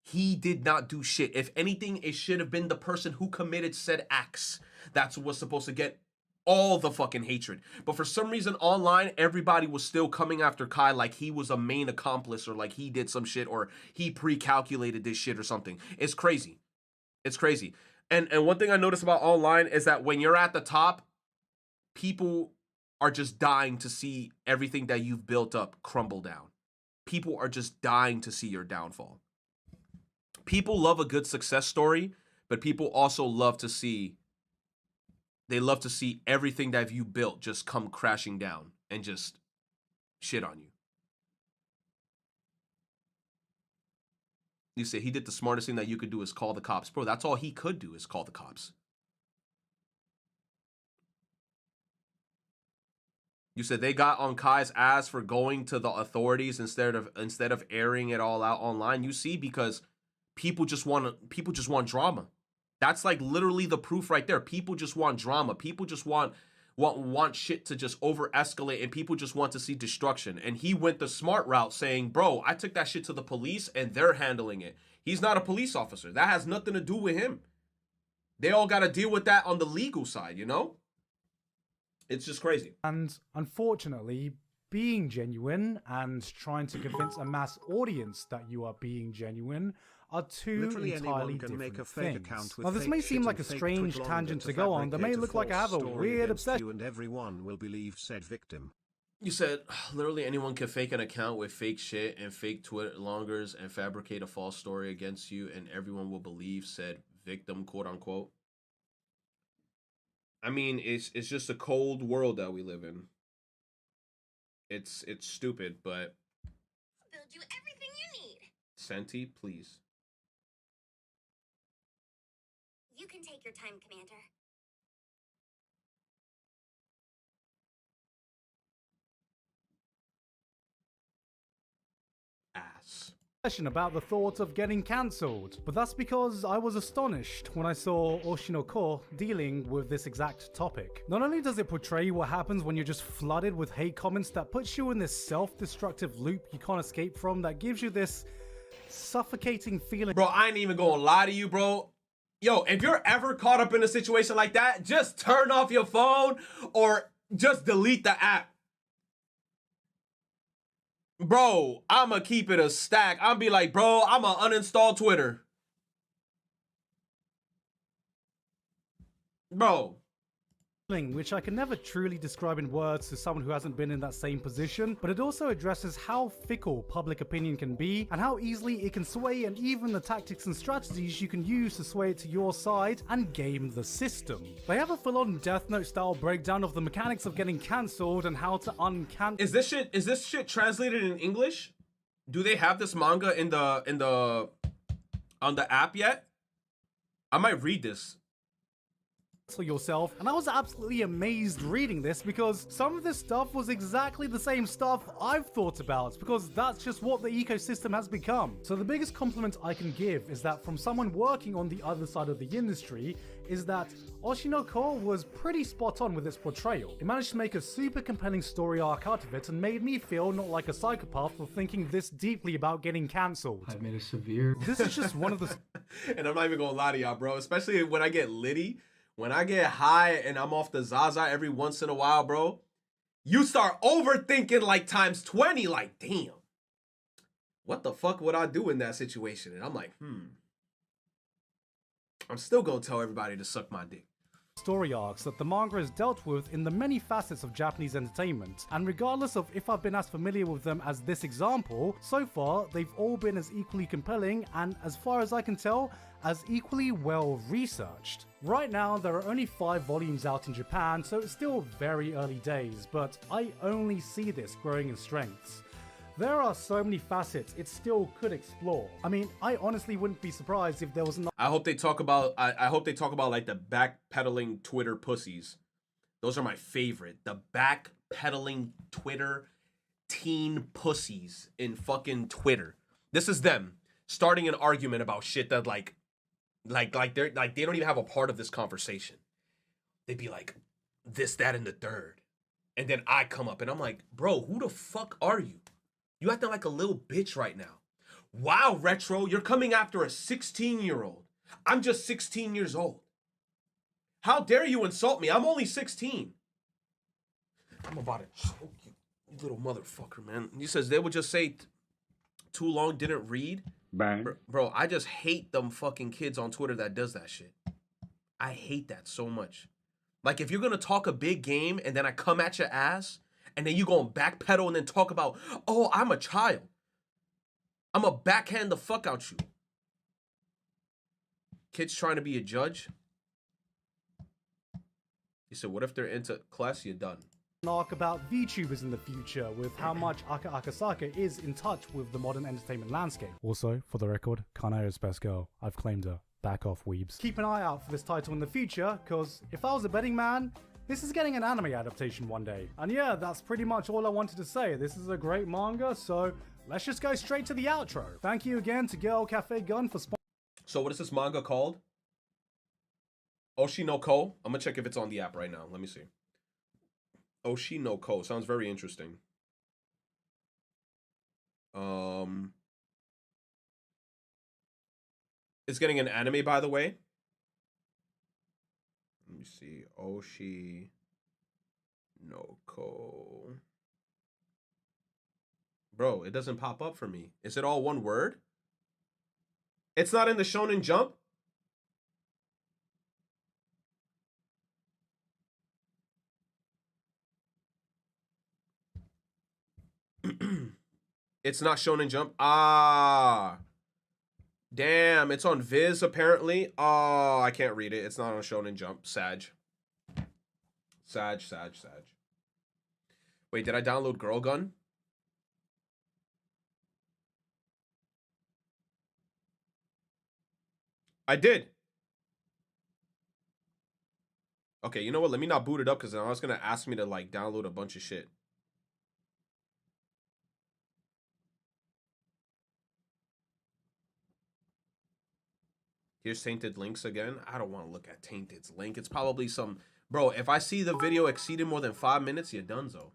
He did not do shit. If anything, it should have been the person who committed said acts. That's what was supposed to get all the fucking hatred. But for some reason online, everybody was still coming after Kai like he was a main accomplice, or like he did some shit, or he pre-calculated this shit or something. It's crazy. It's crazy. And one thing I noticed about online is that when you're at the top, people are just dying to see everything that you've built up crumble down. People are just dying to see your downfall. People love a good success story, but people also love to see everything that you built just come crashing down and just shit on you. You say he did the smartest thing that you could do is call the cops. Bro, that's all he could do is call the cops. You said they got on Kai's ass for going to the authorities instead of airing it all out online. You see, because people just want drama. That's like literally the proof right there. People just want drama. People just want shit to just over escalate, and people just want to see destruction. And he went the smart route, saying, bro, I took that shit to the police and they're handling it. He's not a police officer. That has nothing to do with him. They all got to deal with that on the legal side, you know? It's just crazy. And unfortunately, being genuine and trying to convince a mass audience that you are being genuine are two Literally entirely anyone can different make a fake things. account with Now, this fake may seem shit like a and fake strange Twitter tangent to to go on. That may fabricate look like I have a false weird story against obsession. you, and everyone will believe said victim. You said literally anyone can fake an account with fake shit and fake Twitter longers and fabricate a false story against you, and everyone will believe said victim, quote unquote. I mean, it's just a cold world that we live in. It's stupid, but Build you everything you need. Senti, please. You can take your time, Commander. Ass. About the thought of getting cancelled, but that's because I was astonished when I saw Oshi no Ko dealing with this exact topic. Not only does it portray what happens when you're just flooded with hate comments that puts you in this self-destructive loop you can't escape from, that gives you this suffocating feeling. Bro, I ain't even gonna lie to you, bro. Yo, if you're ever caught up in a situation like that, just turn off your phone or just delete the app. Bro, I'ma keep it a stack. I'll be like, bro, I'ma uninstall Twitter. Bro, which I can never truly describe in words to someone who hasn't been in that same position, but it also addresses how fickle public opinion can be and how easily it can sway, and even the tactics and strategies you can use to sway it to your side and game the system. They have a full-on Death Note style breakdown of the mechanics of getting cancelled and how to uncancel. Is this shit translated in English? Do they have this manga on the app yet? I might read this. For yourself, and I was absolutely amazed reading this because some of this stuff was exactly the same stuff I've thought about, because that's just what the ecosystem has become. So the biggest compliment I can give is that from someone working on the other side of the industry is that Oshi no Ko was pretty spot on with its portrayal. It managed to make a super compelling story arc out of it and made me feel not like a psychopath for thinking this deeply about getting cancelled. I've made a severe... This is just one of the... And I'm not even gonna lie to y'all, bro, especially when I get litty. When I get high and I'm off the Zaza every once in a while, bro, you start overthinking like times 20, like, damn, what the fuck would I do in that situation? And I'm like, I'm still gonna tell everybody to suck my dick. Story arcs that the manga has dealt with in the many facets of Japanese entertainment, and regardless of if I've been as familiar with them as this example, so far they've all been as equally compelling and, as far as I can tell, as equally well researched. Right now there are only 5 volumes out in Japan, so it's still very early days, but I only see this growing in strengths. There are so many facets it still could explore. I mean, I honestly wouldn't be surprised if there was an... I hope they talk about like the backpedaling Twitter pussies. Those are my favorite. The backpedaling Twitter teen pussies in fucking Twitter. This is them starting an argument about shit that like they don't even have a part of this conversation. They'd be like, this, that, and the third. And then I come up and I'm like, bro, who the fuck are you? You acting like a little bitch right now. Wow, Retro, you're coming after a 16-year-old. I'm just 16 years old. How dare you insult me? I'm only 16. I'm about to choke you, you little motherfucker, man. He says they would just say too long, didn't read. Bang. Bro, I just hate them fucking kids on Twitter that does that shit. I hate that so much. Like, if you're gonna talk a big game and then I come at your ass, and then you go and backpedal and then talk about, oh, I'm a child. I'm gonna backhand the fuck out you. Kids trying to be a judge. He said, what if they're into class? You're done. Arc about VTubers in the future, with how much Aka Akasaka is in touch with the modern entertainment landscape. Also, for the record, Kanayo's best girl. I've claimed her. Back off, weebs. Keep an eye out for this title in the future, because if I was a betting man, this is getting an anime adaptation one day. And yeah, that's pretty much all I wanted to say. This is a great manga, so let's just go straight to the outro. Thank you again to Girl Cafe Gun for sponsoring. So what is this manga called? Oshi no Ko. I'm gonna check if it's on the app right now. Let me see. Oshi no Ko. Sounds very interesting. It's getting an anime, by the way. Let me see. Oshi no Ko. Bro, it doesn't pop up for me. Is it all one word? It's not in the Shonen Jump? It's not Shonen Jump. Ah. Damn, it's on Viz apparently. Oh, I can't read it. It's not on Shonen Jump. Sag. Wait, did I download Girl Gun? I did. Okay, you know what? Let me not boot it up because now it's going to ask me to like download a bunch of shit. Here's Tainted Links again. I don't want to look at Tainted's link. It's probably some... Bro, if I see the video exceeding more than 5 minutes, you're donezo.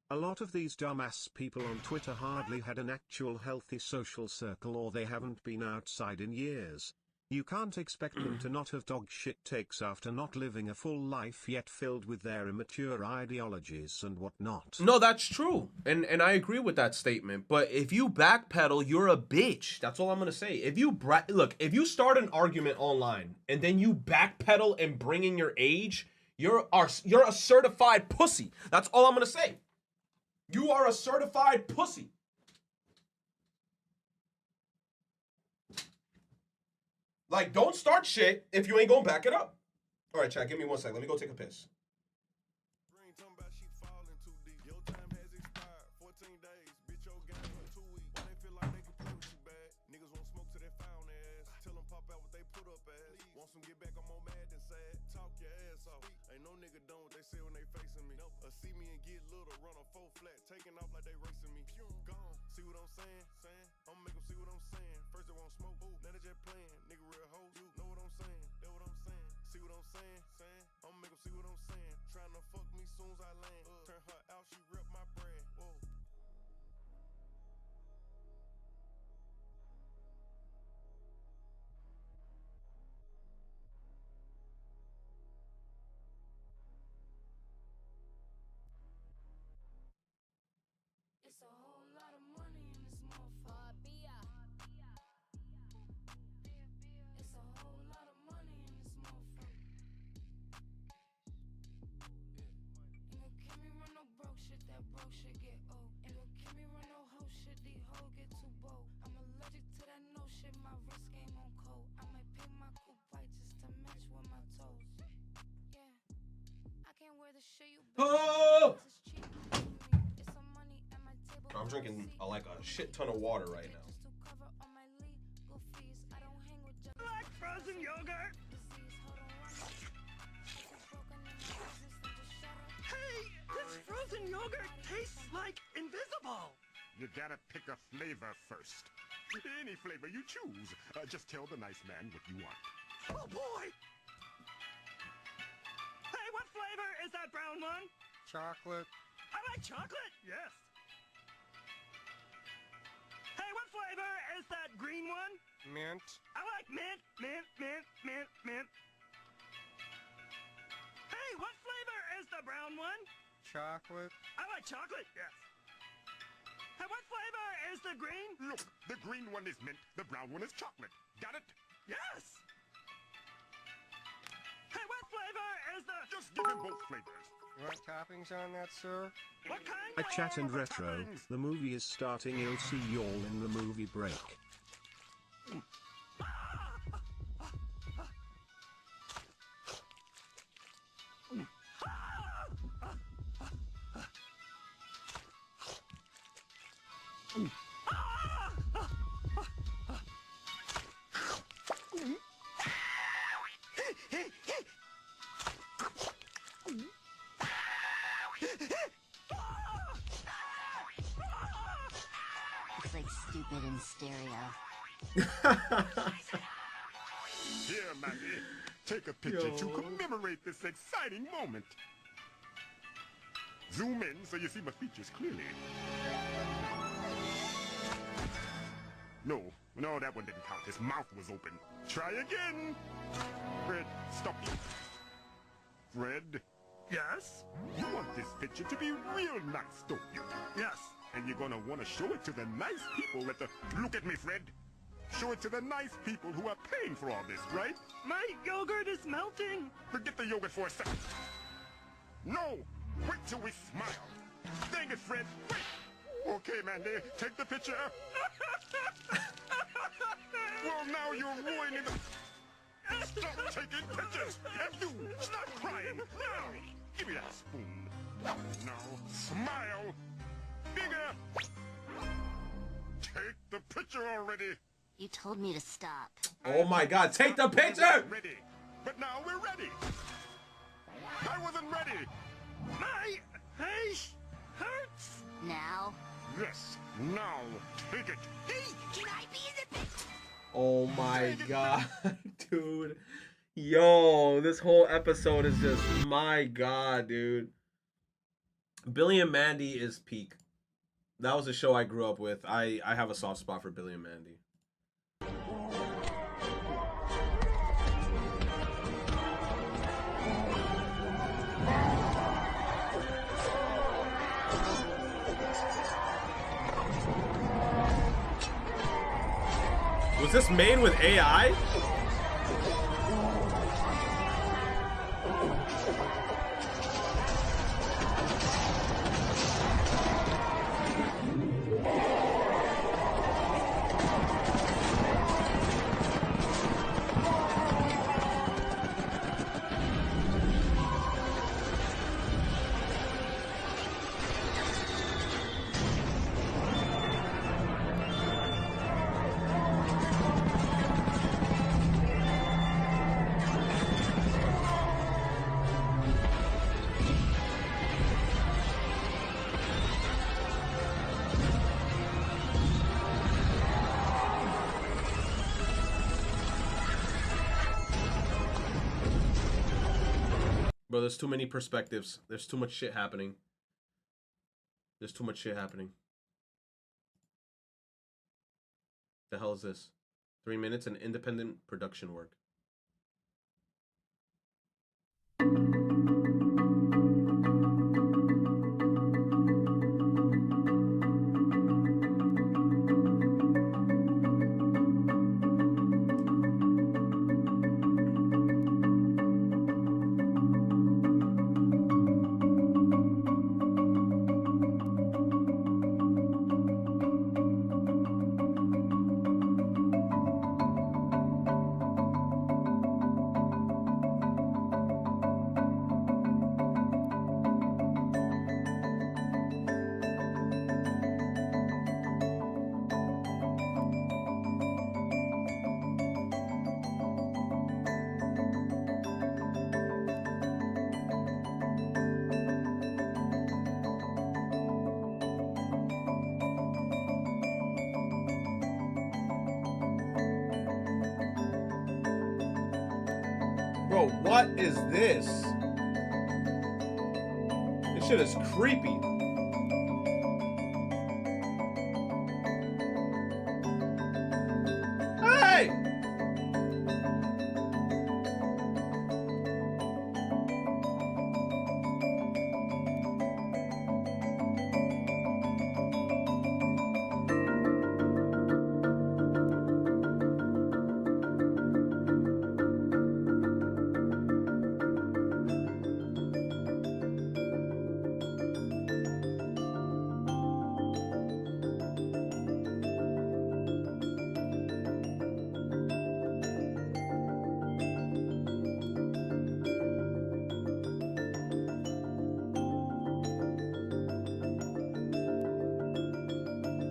A lot of these dumbass people on Twitter hardly had an actual healthy social circle, or they haven't been outside in years. You can't expect them to not have dog shit takes after not living a full life yet filled with their immature ideologies and whatnot. No, that's true. And I agree with that statement. But if you backpedal, you're a bitch. That's all I'm going to say. If you look, if you start an argument online and then you backpedal and bring in your age, You're a certified pussy. That's all I'm gonna say. You are a certified pussy. Like, don't start shit if you ain't gonna back it up. All right, chat, give me 1 second. Let me go take a piss. Oh! I'm drinking like a shit ton of water right now. Like frozen yogurt. Hey, this frozen yogurt tastes like invisible. You gotta pick a flavor first. Any flavor you choose. Just tell the nice man what you want. Oh boy! Hey, what flavor is that brown one? Chocolate. I like chocolate, yes. Hey, what flavor is that green one? Mint. I like mint, mint, mint, mint, mint. Hey, what flavor is the brown one? Chocolate. I like chocolate, yes. Hey, what flavor is the green? Look, the green one is mint, the brown one is chocolate. Got it? Yes! Hey, what flavor is the... Just give him both flavors. You want toppings on that, sir? What kind? Hi chat and retro, the movie is starting, you'll see y'all in the movie break. Looks like stupid in stereo. Here, Maggie, take a picture to commemorate this exciting moment. Zoom in so you see my features clearly. No, that one didn't count. His mouth was open. Try again. Fred, stop you. Fred? Yes? You want this picture to be real nice, don't you? Yes. And you're gonna want to show it to the nice people at the... Look at me, Fred. Show it to the nice people who are paying for all this, right? My yogurt is melting. Forget the yogurt for a second. No! Wait till we smile. Dang it, Fred. Wait! Okay, Mandy, take the picture. Well, now you're ruining the... Stop taking pictures! And you, stop crying! Now! Give me that spoon. Now, smile! Bigger! Take the picture already! You told me to stop. Oh my god, take the picture! Ready. But now we're ready! I wasn't ready! My face hurts! Now? Yes, now, take it! Hey, can I be in the picture? Oh my god, dude. Yo, this whole episode is just, my god, dude. Billy and Mandy is peak. That was a show I grew up with. I have a soft spot for Billy and Mandy. Was this made with AI? Bro, there's too many perspectives. There's too much shit happening. There's too much shit happening. The hell is this? 3 minutes and independent production work. Bro, what is this? This shit is creepy. Hey!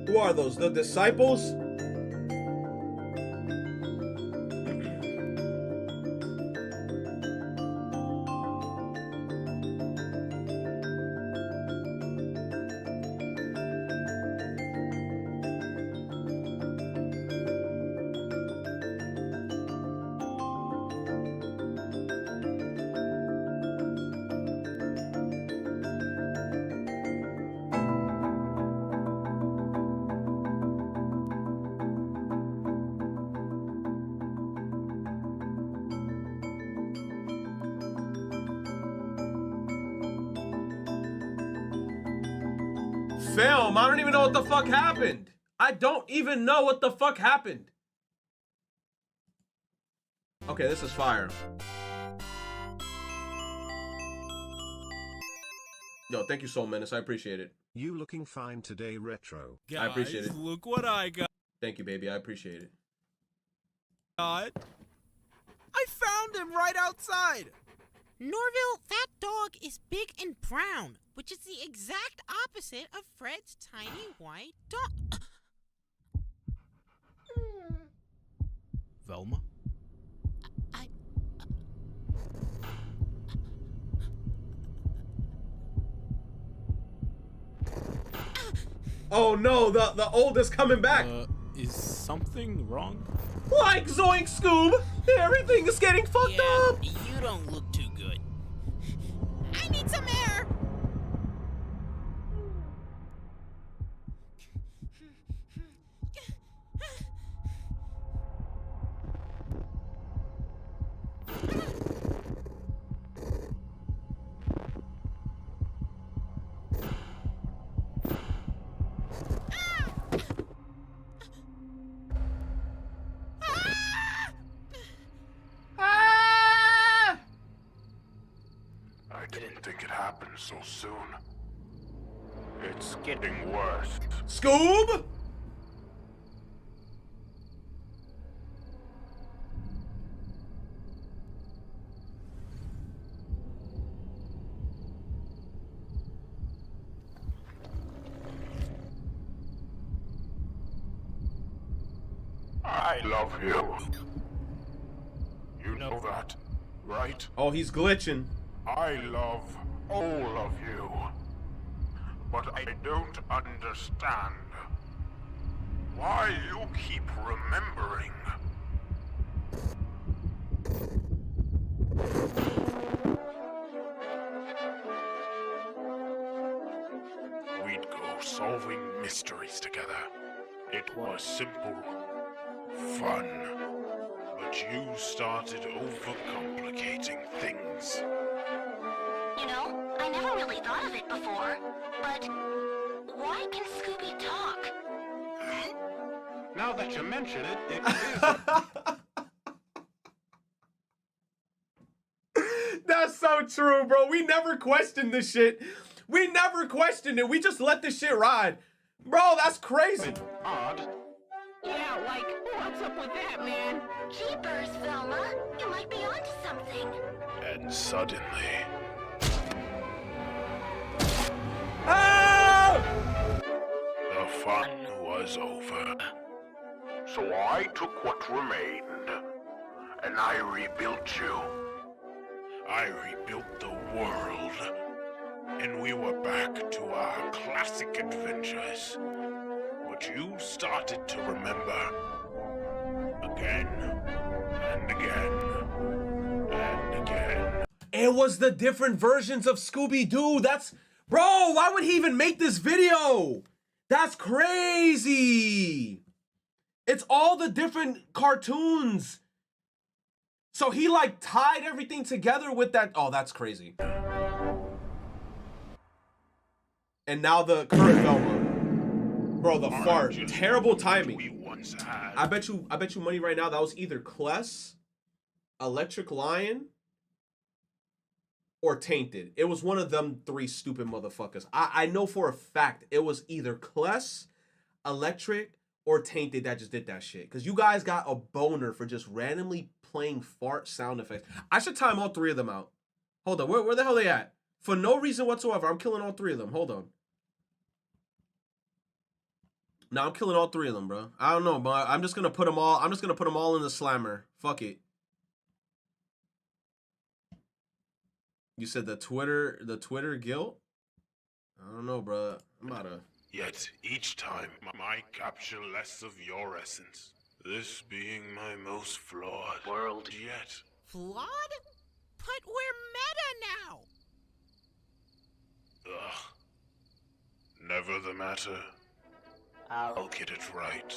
Who are those? The disciples? Film, I don't even know what the fuck happened. I don't even know what the fuck happened. Okay, this is fire. Yo, thank you, Soul Menace. I appreciate it. You looking fine today, Retro. I appreciate it. Look what I got. Thank you, baby. I appreciate it. I found him right outside. Norville, that dog is big and brown, which is the exact opposite of Fred's tiny white dog. Velma? Oh no, the oldest coming back. Is something wrong? Like Zoink Scoob, everything is getting fucked up. You don't look too good. I need some air. I didn't think it happened so soon. It's getting worse. Scoob? I love you. You know that, right? Oh, he's glitching. I love all of you. But I don't understand why you keep remembering. solving mysteries together. It was simple, fun, but you started overcomplicating things. You know, I never really thought of it before, but why can Scooby talk? Now that you mention it, it is. That's so true, bro. We never questioned this shit. We never questioned it. We just let this shit ride. Bro, that's crazy. Odd. Yeah, like, what's up with that, man? Jeepers, Velma. You might be onto something. And suddenly... Ah! The fun was over. So I took what remained, and I rebuilt you. I rebuilt the world, and we were back to our classic adventures. But you started to remember. Again, and again, and again. It was the different versions of Scooby-Doo. That's... Bro, why would he even make this video? That's crazy. It's all the different cartoons. So he like tied everything together with that. Oh, that's crazy. And now the current Velma. Bro, the fart. Terrible timing. I bet you money right now that was either Kless, Electric Lion, or Tainted. It was one of them three stupid motherfuckers. I know for a fact it was either Kless, Electric, or Tainted that just did that shit. Because you guys got a boner for just randomly playing fart sound effects. I should time all three of them out. Hold on, where the hell they at? For no reason whatsoever, I'm killing all three of them. Hold on. No, I'm killing all three of them, bro. I don't know, but I'm just gonna put them all. I'm just gonna put them all in the slammer. Fuck it. You said the Twitter guilt? I don't know, bro. I'm about to... Yet each time I capture less of your essence. This being my most flawed world yet. Flawed? But we're meta now! Ugh. Never the matter. I'll get it right.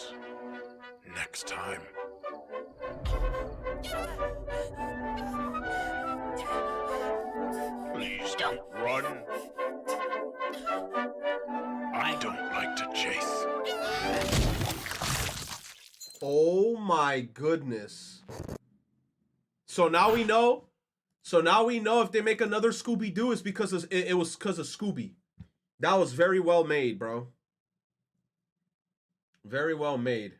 Next time. Please don't run. I don't like to chase. Oh my goodness. So now we know. So now we know if they make another Scooby-Doo, it's because it was because of Scooby. That was very well made, bro. Very well made.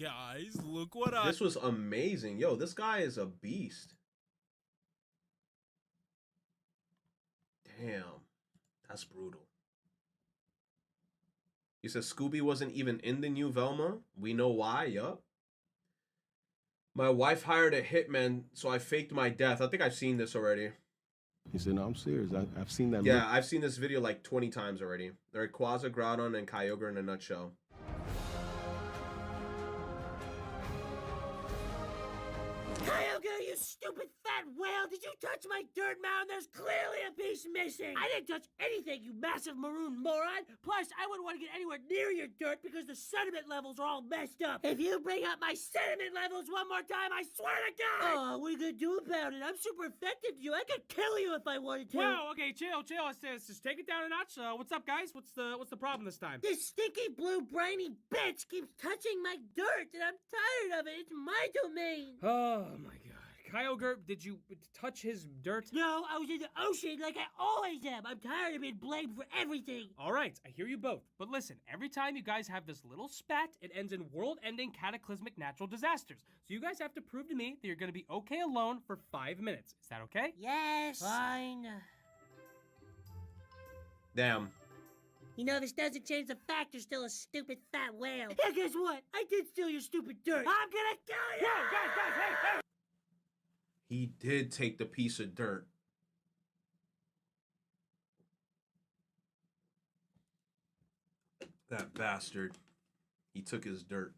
Guys, look what I... This was amazing. Yo, this guy is a beast. Damn. That's brutal. You said Scooby wasn't even in the new Velma? We know why, yup. My wife hired a hitman, so I faked my death. I think I've seen this already. He said, no, I'm serious. I've seen that. Yeah, I've seen this video like 20 times already. Rayquaza, Groudon, and Kyogre in a nutshell. Kyogre, you stupid fat whale! Did you touch my dirt mound? There's clearly a piece missing! I didn't touch anything, you massive maroon moron! Plus, I wouldn't want to get anywhere near your dirt because the sediment levels are all messed up. If you bring up my sediment levels one more time, I swear to God! Oh, what are you gonna do about it? I'm super effective to you. I could kill you if I wanted to. Whoa, okay, chill. Let's just take it down a notch. What's up, guys? What's the problem this time? This stinky blue brainy bitch keeps touching my dirt, and I'm tired of it. It's my domain. Oh my god. Kyogre, did you touch his dirt? No, I was in the ocean like I always am. I'm tired of being blamed for everything. All right, I hear you both. But listen, every time you guys have this little spat, it ends in world-ending cataclysmic natural disasters. So you guys have to prove to me that you're gonna be okay alone for 5 minutes. Is that okay? Yes. Fine. Damn. You know, this doesn't change the fact you're still a stupid fat whale. Yeah, guess what? I did steal your stupid dirt. I'm gonna kill you! Whoa, guys, hey! He did take the piece of dirt. That bastard. He took his dirt.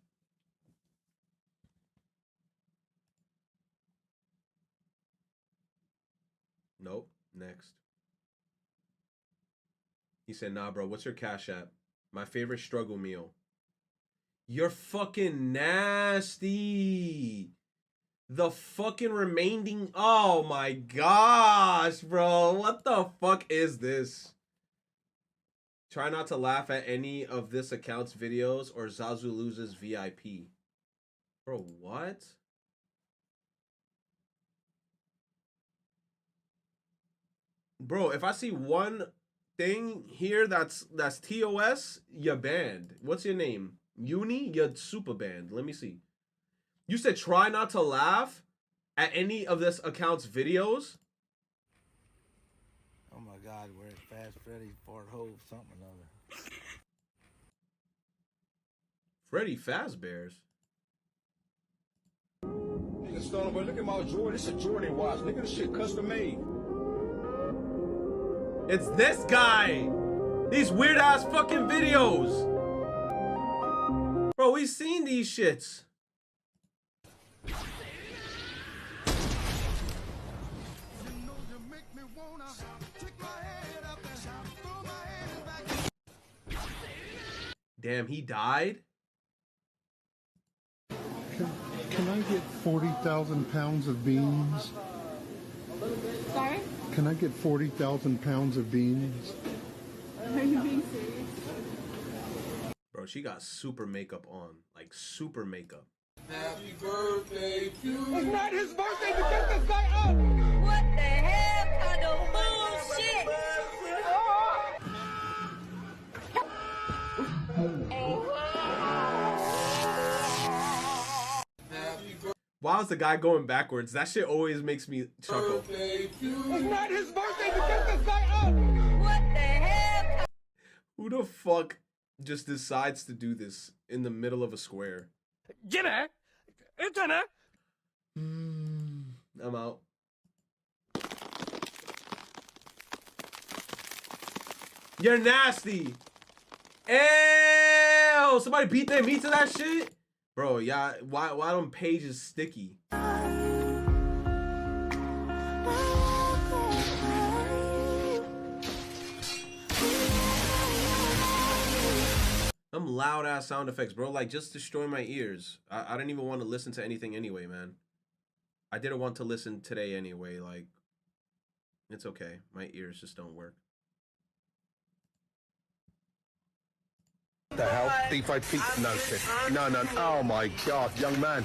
Nope. Next. He said, nah, bro, what's your Cash App? My favorite struggle meal. You're fucking nasty. The fucking remaining... Oh my gosh, bro. What the fuck is this? Try not to laugh at any of this account's videos or Zazu loses VIP. Bro, what? Bro, if I see one thing here that's TOS, you're banned. What's your name? Uni? You're super banned. Let me see. You said try not to laugh at any of this account's videos? Oh my God, we're at Fast Freddy's, Fort Hove, something or other. Freddy Fazbear's? Nigga, Stoner, but look at my Jordan. This a Jordan watch. Nigga, this shit custom made. It's this guy! These weird ass fucking videos! Bro, we've seen these shits. Damn, he died? Can I get 40,000 pounds of beans? Sorry? Can I get 40,000 pounds of beans? Are you being serious? Bro, she got super makeup on. Like, super makeup. Happy birthday to you. It's not his birthday to get this guy up! What the hell kind of bullshit? Why was the guy going backwards? That shit always makes me chuckle. It's not his birthday to get this guy up! What the hell? Who the fuck just decides to do this in the middle of a square? Jimmy! Internet! I'm out. You're nasty! Ew! Somebody beat their meat to that shit? Bro, yeah, why them pages sticky? Them loud ass sound effects, bro, like just destroy my ears. I didn't even want to listen to anything anyway, man. I didn't want to listen today anyway, like, it's okay. My ears just don't work. What the hell? D5P? No shit. No. Oh my God, young man.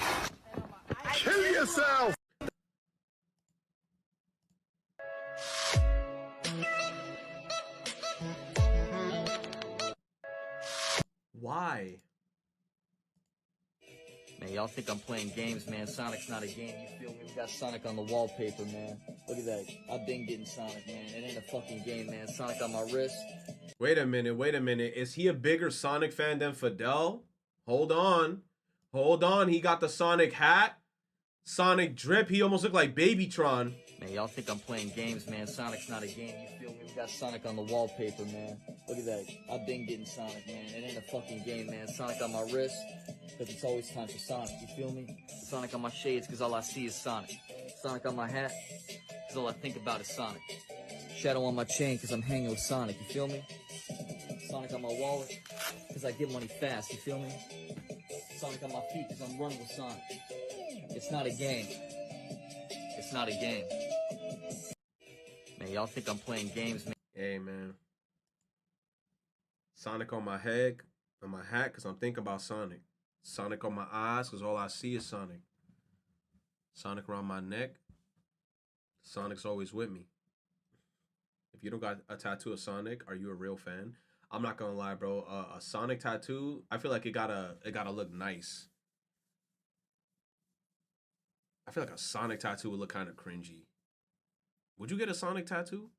Kill yourself! Why? Man, y'all think I'm playing games, man. Sonic's not a game, you feel me? We got Sonic on the wallpaper, man. Look at that. I've been getting Sonic, man. It ain't a fucking game, man. Sonic on my wrist. Wait a minute. Is he a bigger Sonic fan than Fidel? Hold on. He got the Sonic hat, Sonic drip. He almost looked like Babytron. Man, y'all think I'm playing games, man. Sonic's not a game, you feel me? We got Sonic on the wallpaper, man. Look at that. I've been getting Sonic, man. It ain't a fucking game, man. Sonic on my wrist, because it's always time for Sonic, you feel me? Sonic on my shades, because all I see is Sonic. Sonic on my hat, because all I think about is Sonic. Shadow on my chain, because I'm hanging with Sonic, you feel me? Sonic on my wallet, because I get money fast, you feel me? Sonic on my feet, because I'm running with Sonic. It's not a game. It's not a game. Man, y'all think I'm playing games, man. Hey, man. Sonic on my head, on my hat, because I'm thinking about Sonic. Sonic on my eyes, because all I see is Sonic. Sonic around my neck. Sonic's always with me. If you don't got a tattoo of Sonic, are you a real fan? I'm not gonna lie, bro. A Sonic tattoo, I feel like it gotta look nice. I feel like a Sonic tattoo would look kind of cringy. Would you get a Sonic tattoo?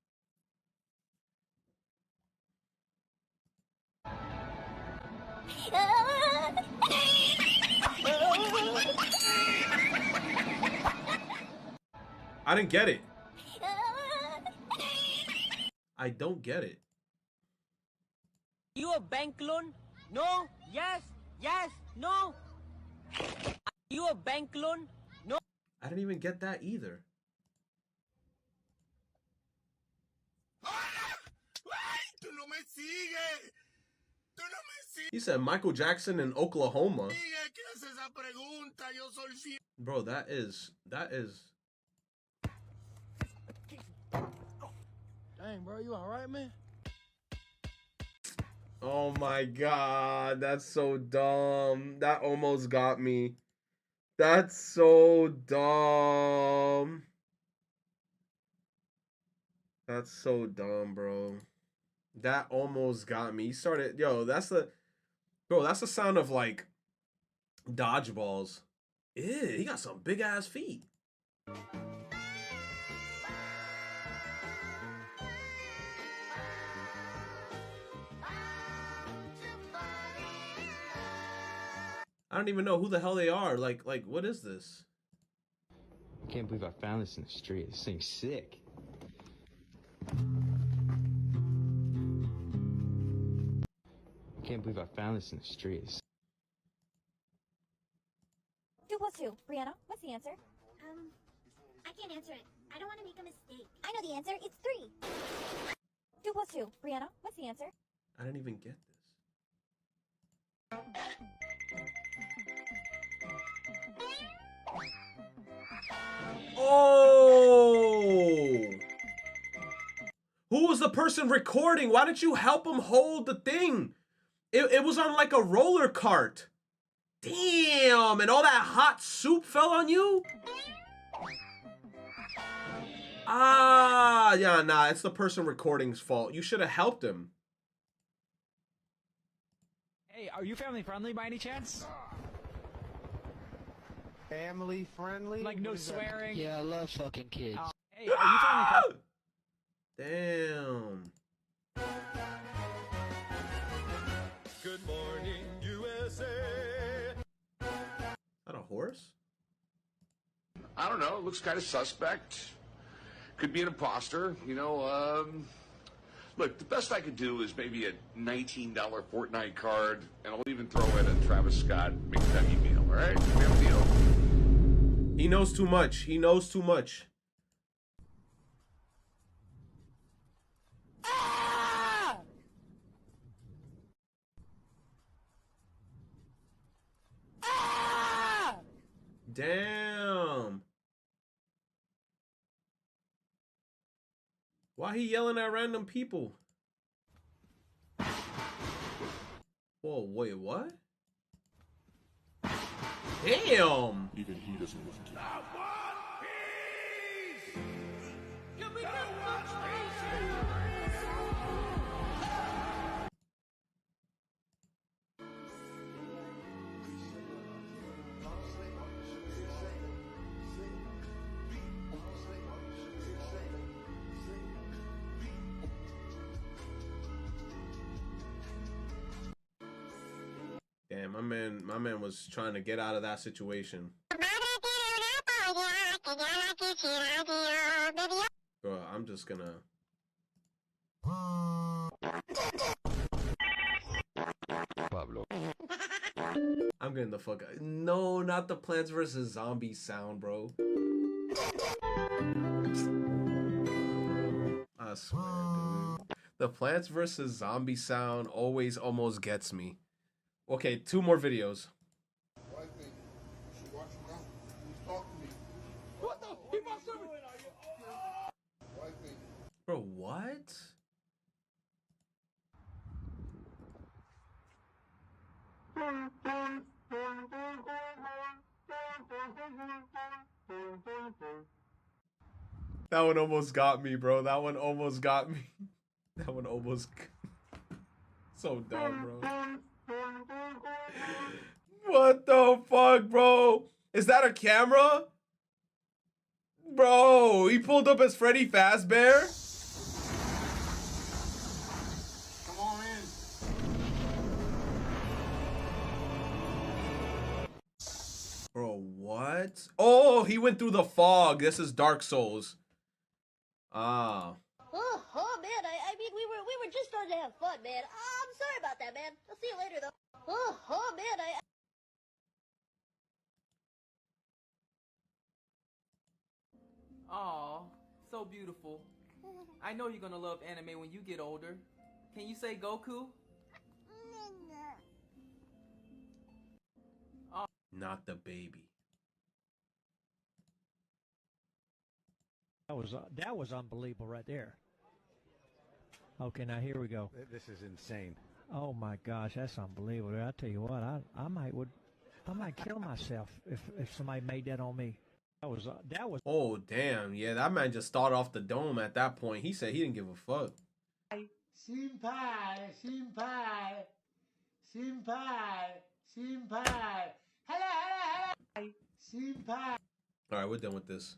I didn't get it. I don't get it. You a bank loan? No? Yes? Yes? No? You a bank loan? No? I didn't even get that either. He said Michael Jackson in Oklahoma. Bro, that is. Dang, bro, you alright, man? Oh my God, that's so dumb. That almost got me. That's so dumb. That's so dumb, bro. That almost got me. He started, yo, that's the sound of like dodgeballs. Yeah, he got some big ass feet. I don't even know who the hell they are. Like, what is this? I can't believe I found this in the street. This thing's sick. I can't believe I found this in the street. 2 plus 2. Brianna, what's the answer? I can't answer it. I don't want to make a mistake. I know the answer. It's 3. 2 plus 2. Brianna, what's the answer? I didn't even get this. Oh! Who was the person recording? Why didn't you help him hold the thing? It was on like a roller cart. Damn, and all that hot soup fell on you? Ah, yeah, nah, it's the person recording's fault. You should have helped him. Hey, are you family friendly by any chance? Family friendly? Like no swearing? Yeah, I love fucking kids. Hey, are you family friendly? Damn. Good morning, USA. Is that a horse? I don't know. It looks kind of suspect. Could be an imposter. You know, look, the best I could do is maybe a $19 Fortnite card, and I'll even throw in a Travis Scott McDougie meal, all right? We have a deal. He knows too much. He knows too much. Damn. Why he yelling at random people? Whoa, wait, what? Damn. Even he doesn't want to. Damn, my man was trying to get out of that situation. Bro, I'm just gonna. Pablo. I'm getting the fuck out. No, not the Plants vs. Zombies sound, bro. I swear, dude. The Plants vs. Zombies sound always almost gets me. Okay, 2 more videos. What I think you should watch him now. He's talking to me. What the? He must have it. What I think. Bro, what? That one almost got me, bro. That one almost got me. That one almost... So dumb, bro. What the fuck, bro? Is that a camera? Bro, he pulled up as Freddy Fazbear? Come on in. Bro, what? Oh, he went through the fog. This is Dark Souls. Ah. Oh man, I mean we were just starting to have fun, man. I'm sorry about that, man. I'll see you later though. Oh man, Aw, so beautiful. I know you're gonna love anime when you get older. Can you say Goku? Not the baby. That was unbelievable right there. Okay, now here we go. This is insane. Oh my gosh, that's unbelievable. I tell you what, I might kill myself if somebody made that on me. That was. Oh damn, yeah, that man just started off the dome at that point. He said he didn't give a fuck. Senpai, senpai, senpai, senpai. Hello. Senpai. All right, we're done with this.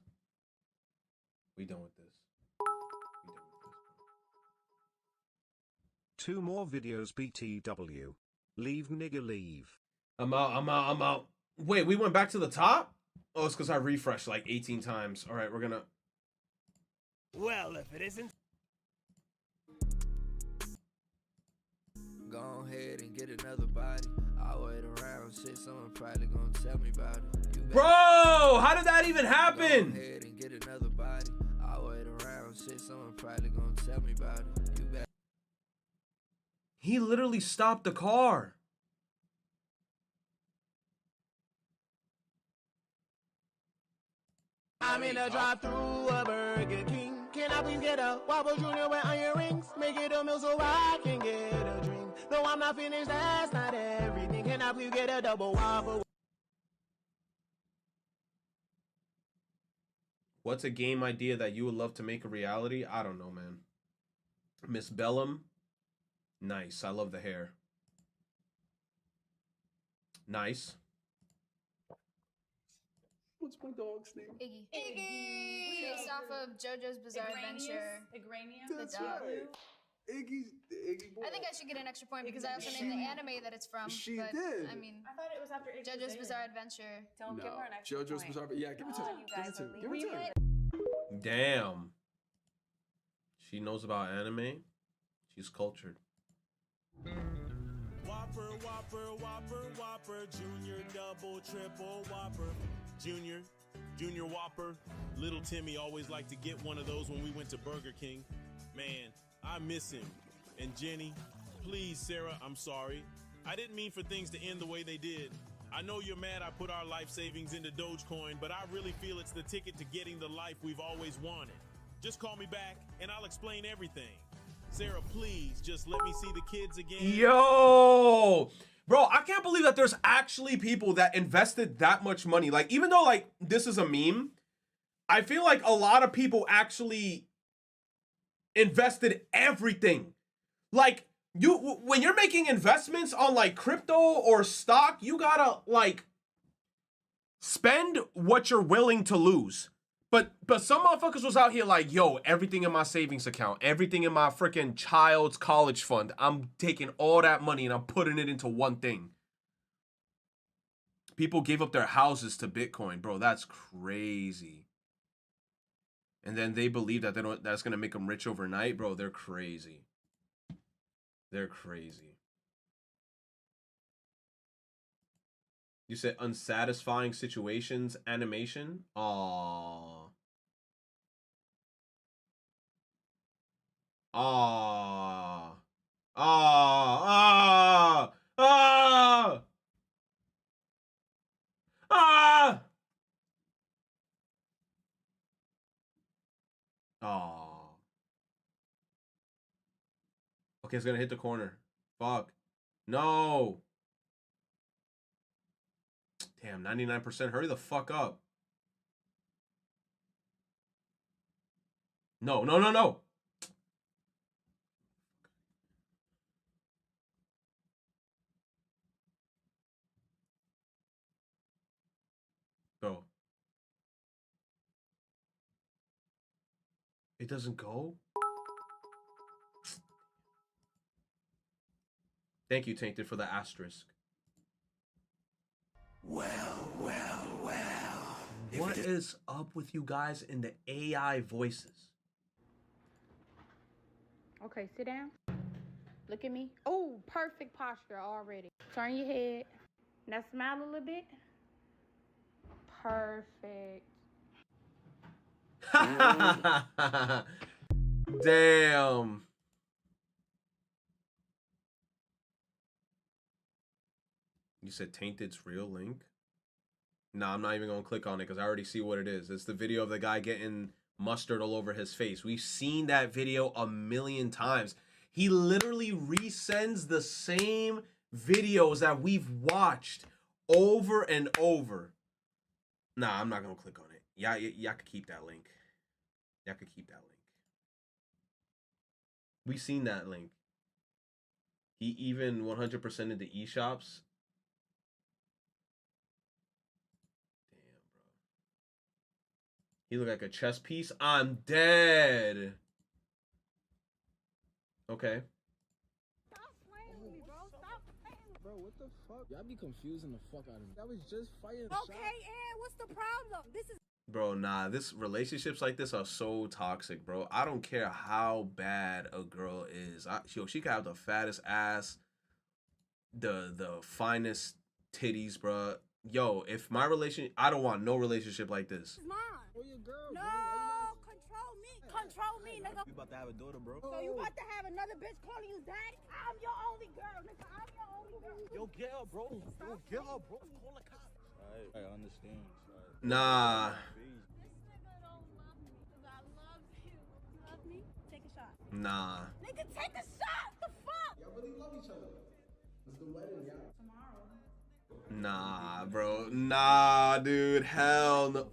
We done with this. 2 more videos BTW. Leave nigga leave. I'm out. Wait, we went back to the top? Oh, it's because I refreshed like 18 times. All right, we're gonna... Well, if it isn't... Go ahead and get another body. I'll wait around, shit, someone probably gonna tell me about it. Bro, how did that even happen? Go ahead and get another body. I'll wait around, shit, someone probably gonna tell me about it. You better. He literally stopped the car. I'm in a drive-through a Burger King. Can I please get a Whopper Jr. with onion rings? Make it a meal so I can get a drink. No, I'm not finished, that's not everything. Can I please get a double Whopper? What's a game idea that you would love to make a reality? I don't know, man. Miss Bellum. Nice. I love the hair. Nice. What's my dog's name? Iggy. Based off of JoJo's Bizarre Adventure. That's right. Iggy boy. I think I should get an extra point because I also named the anime that it's from. She but, did. I mean, I thought it was after JoJo's Bizarre Adventure. Don't give her an extra JoJo's point. Bizarre, yeah, give it to her. You guys are Give it to her. Damn. She knows about anime. She's cultured. Whopper, Whopper, Whopper, Whopper, Junior, double, triple, Whopper, Junior Whopper. Little Timmy always liked to get one of those when we went to Burger King. Man, I miss him. And Jenny, please, Sarah, I'm sorry. I didn't mean for things to end the way they did. I know you're mad I put our life savings into Dogecoin, but I really feel it's the ticket to getting the life we've always wanted. Just call me back and I'll explain everything. Sarah, please, just let me see the kids again. Yo! Bro, I can't believe that there's actually people that invested that much money. Like, even though, like, this is a meme, I feel like a lot of people actually invested everything. Like, when you're making investments on, like, crypto or stock, you gotta, like, spend what you're willing to lose. But some motherfuckers was out here like, yo, everything in my savings account, everything in my freaking child's college fund, I'm taking all that money and I'm putting it into one thing. People gave up their houses to Bitcoin, bro. That's crazy. And then they believe that that's gonna make them rich overnight, bro. They're crazy. They're crazy. You said unsatisfying situations, animation. Aww. Ah, ah, ah, ah, ah, ah. Okay, it's gonna hit the corner. Fuck. No. Damn, 99%. Hurry the fuck up. No, no, no, no. Bro. It doesn't go? Thank you, Tainted, for the asterisk. Well. What is up with you guys in the AI voices? Okay, sit down. Look at me. Oh, perfect posture already. Turn your head. Now smile a little bit. Perfect. Damn. You said Tainted's real link? Nah, I'm not even gonna click on it because I already see what it is. It's the video of the guy getting mustard all over his face. We've seen that video a million times. He literally resends the same videos that we've watched over and over. Nah, I'm not gonna click on it. Y'all could keep that link. Y'all could keep that link. We seen that link. He even 100% of the eShops. Damn, bro. He look like a chess piece. I'm dead. Okay. Bro, what the fuck? Y'all be confusing the fuck out of me. That was just fighting. Okay, Aaron, what's the problem? This is Bro, nah, relationships like this are so toxic, bro. I don't care how bad a girl is. Yo, she could have the fattest ass, the finest titties, bro. Yo, if my I don't want no relationship like this. mine. Oh, your girl, No, bro. control me. Control me, nigga. You about to have a daughter, bro. So you about to have another bitch calling you daddy? I'm your only girl, nigga. I'm your only girl. Yo, get her, bro. Yo, get her, bro. Call the cops. Alright, I understand. Nah. This nigga don't love me because I love you. Love me? Take a shot. Nah. Nigga, take a shot. The fuck? Y'all really love each other. It's the wedding, y'all. Nah, bro. Nah, dude. Hell no.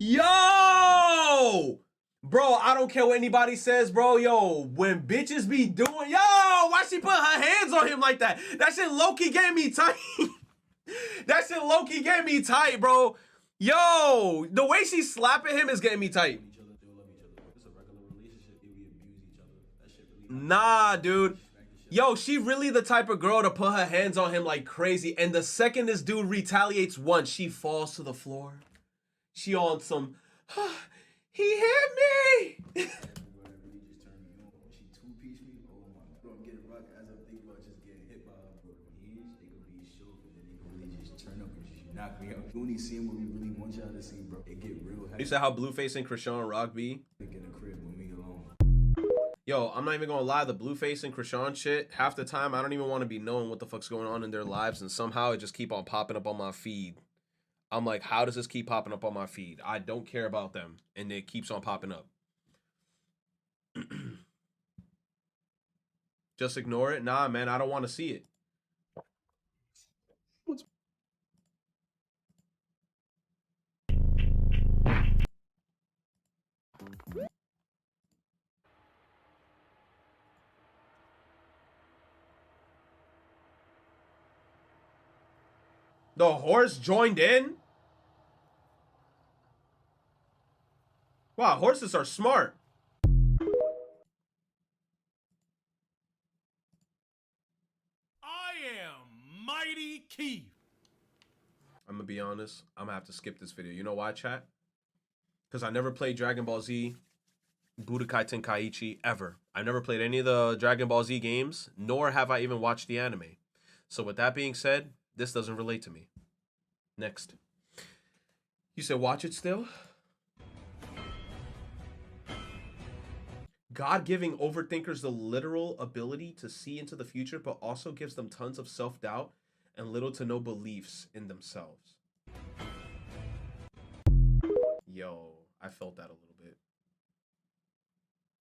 Yo! Bro, I don't care what anybody says, bro. Yo, when bitches be doing... Yo, why she put her hands on him like that? That shit low-key gave me tight. That shit low-key gave me tight, bro. Yo, the way she's slapping him is getting me tight. Nah, dude. Yo, she really the type of girl to put her hands on him like crazy. And the second this dude retaliates once, she falls to the floor. She on some, he hit me. Knock me out. You only see what we really want y'all to see, bro. It get real. You said how Blueface and Krishan Rock be? In the crib when we alone. Yo, I'm not even gonna lie, the Blueface and Krishan shit, half the time I don't even want to be knowing what the fuck's going on in their lives, and somehow it just keep on popping up on my feed. I'm like, how does this keep popping up on my feed? I don't care about them, and it keeps on popping up. Just ignore it? Nah, man, I don't want to see it. The horse joined in? Wow, horses are smart. I am Mighty Keith. I'm gonna be honest, I'm gonna have to skip this video. You know why, chat? Because I never played Dragon Ball Z Budokai Tenkaichi ever. I never played any of the Dragon Ball Z games, nor have I even watched the anime. So with that being said, this doesn't relate to me. Next. You said watch it still? God giving overthinkers the literal ability to see into the future, but also gives them tons of self-doubt and little to no beliefs in themselves. Yo, I felt that a little bit.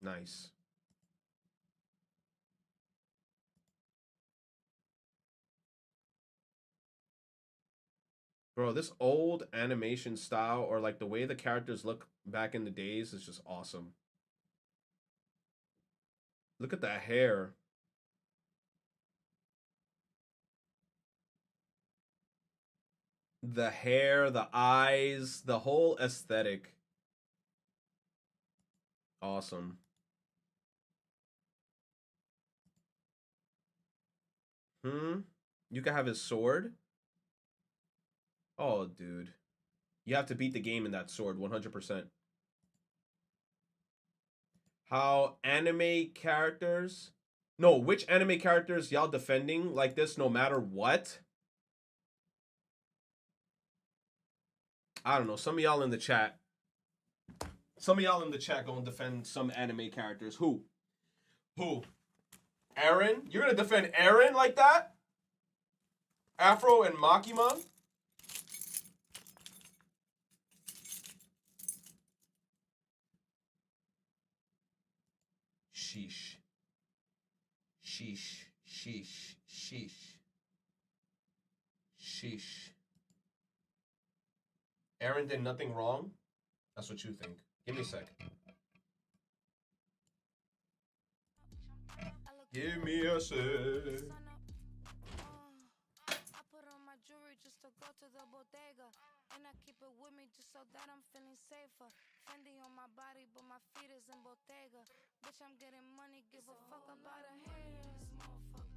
Nice. Bro, this old animation style, or like the way the characters look back in the days, is just awesome. Look at the hair. The hair, the eyes, the whole aesthetic. Awesome. You can have his sword. Oh, dude. You have to beat the game in that sword, 100%. How anime characters... No, which anime characters y'all defending like this no matter what? I don't know. Some of y'all in the chat. Some of y'all in the chat gonna defend some anime characters. Who? Who? Eren? You're gonna defend Eren like that? Afro and Makima. Sheesh. Sheesh. Sheesh. Sheesh. Sheesh. Aaron did nothing wrong? That's what you think. Give me a sec. Give me a sec. I put on my jewelry just to go to the bodega. And I keep it with me just so that I'm feeling safer. Fendi on my body, but my feet is in Bottega. Bitch, I'm getting money, give a fuck about a haters, motherfucker.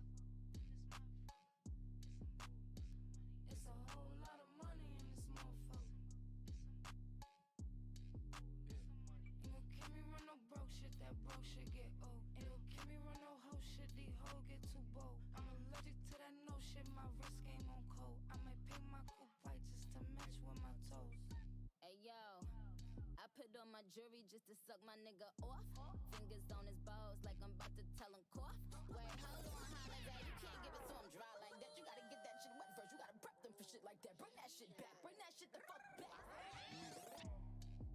It's a whole lot of money in this motherfucker. Ain't gon' keep me run no broke shit, that broke shit get old. Ain't gon' keep me run no hoe shit, these hoes get too bold. I'm allergic to that no shit, my wrist game on cold. I might paint my coupe white just to match with my toes. Hey yo, I put on my jewelry just to suck my nigga off. Fingers on his balls like I'm about to tell him cough. Wait, hold on, holiday, you can't give it to him dry like that. You gotta get that shit wet first, you gotta prep them for shit like that. Bring that shit back, bring that shit the fuck back.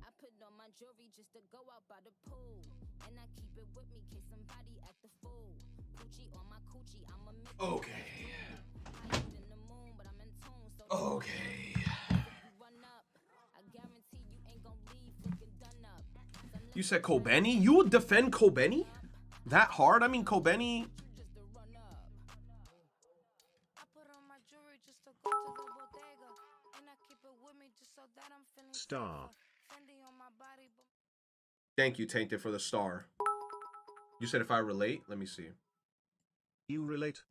I put on my jewelry just to go out by the pool. And I keep it with me in case somebody act the fool. Gucci on my coochie, I'm a mix. Okay. I ain't in the moon, but I'm in tune, so Okay. run up. I guarantee you ain't gon' leave looking done up. You said Kobeni? You would defend Kobeni? That hard? I mean, Kobeni. Star. Thank you, Tainted, for the star. You said if I relate? Let me see. You relate?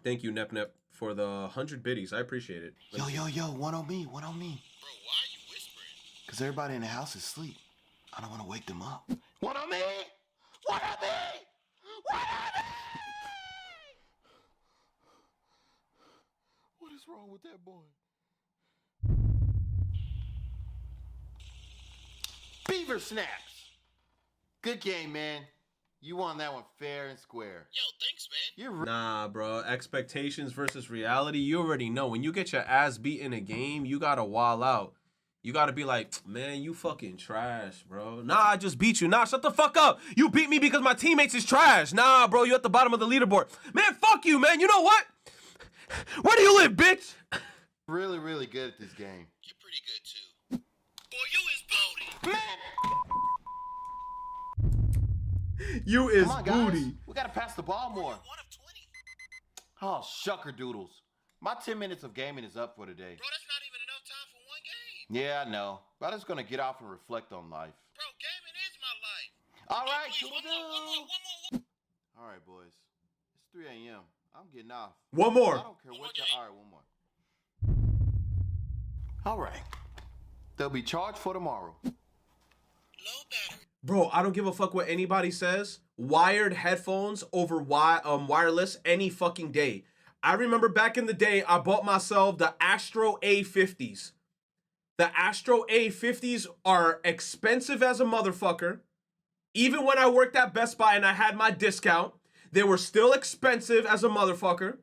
Thank you, Nep Nep, for the 100 biddies. I appreciate it. Yo, one on me, one on me. Bro, why are you whispering? Because everybody in the house is asleep. I don't want to wake them up. One on me! One on me! One on me! What is wrong with that boy? Beaver snaps! Good game, man. You won that one fair and square. Yo, thanks, man. Nah, bro. Expectations versus reality. You already know. When you get your ass beat in a game, you gotta wall out. You gotta be like, man, you fucking trash, bro. Nah, I just beat you. Nah, shut the fuck up. You beat me because my teammates is trash. Nah, bro, you at the bottom of the leaderboard. Man, fuck you, man. You know what? Where do you live, bitch? Really, really good at this game. You're pretty good, too. Boy, you is booty. Man! You is Come on, guys. booty. We gotta pass the ball more. 1 of 20. Oh, shucker doodles. My 10 minutes of gaming is up for today. Bro, that's not even enough time for one game. Yeah, I know. But I'm just gonna get off and reflect on life. Bro, gaming is my life. All right, one more. All right, boys. It's 3 a.m. I'm getting off. One more. I don't care what you... All right, one more. All right. They'll be charged for tomorrow. Bro, I don't give a fuck what anybody says. Wired headphones over wireless any fucking day. I remember back in the day, I bought myself the Astro A50s. The Astro A50s are expensive as a motherfucker. Even when I worked at Best Buy and I had my discount, they were still expensive as a motherfucker.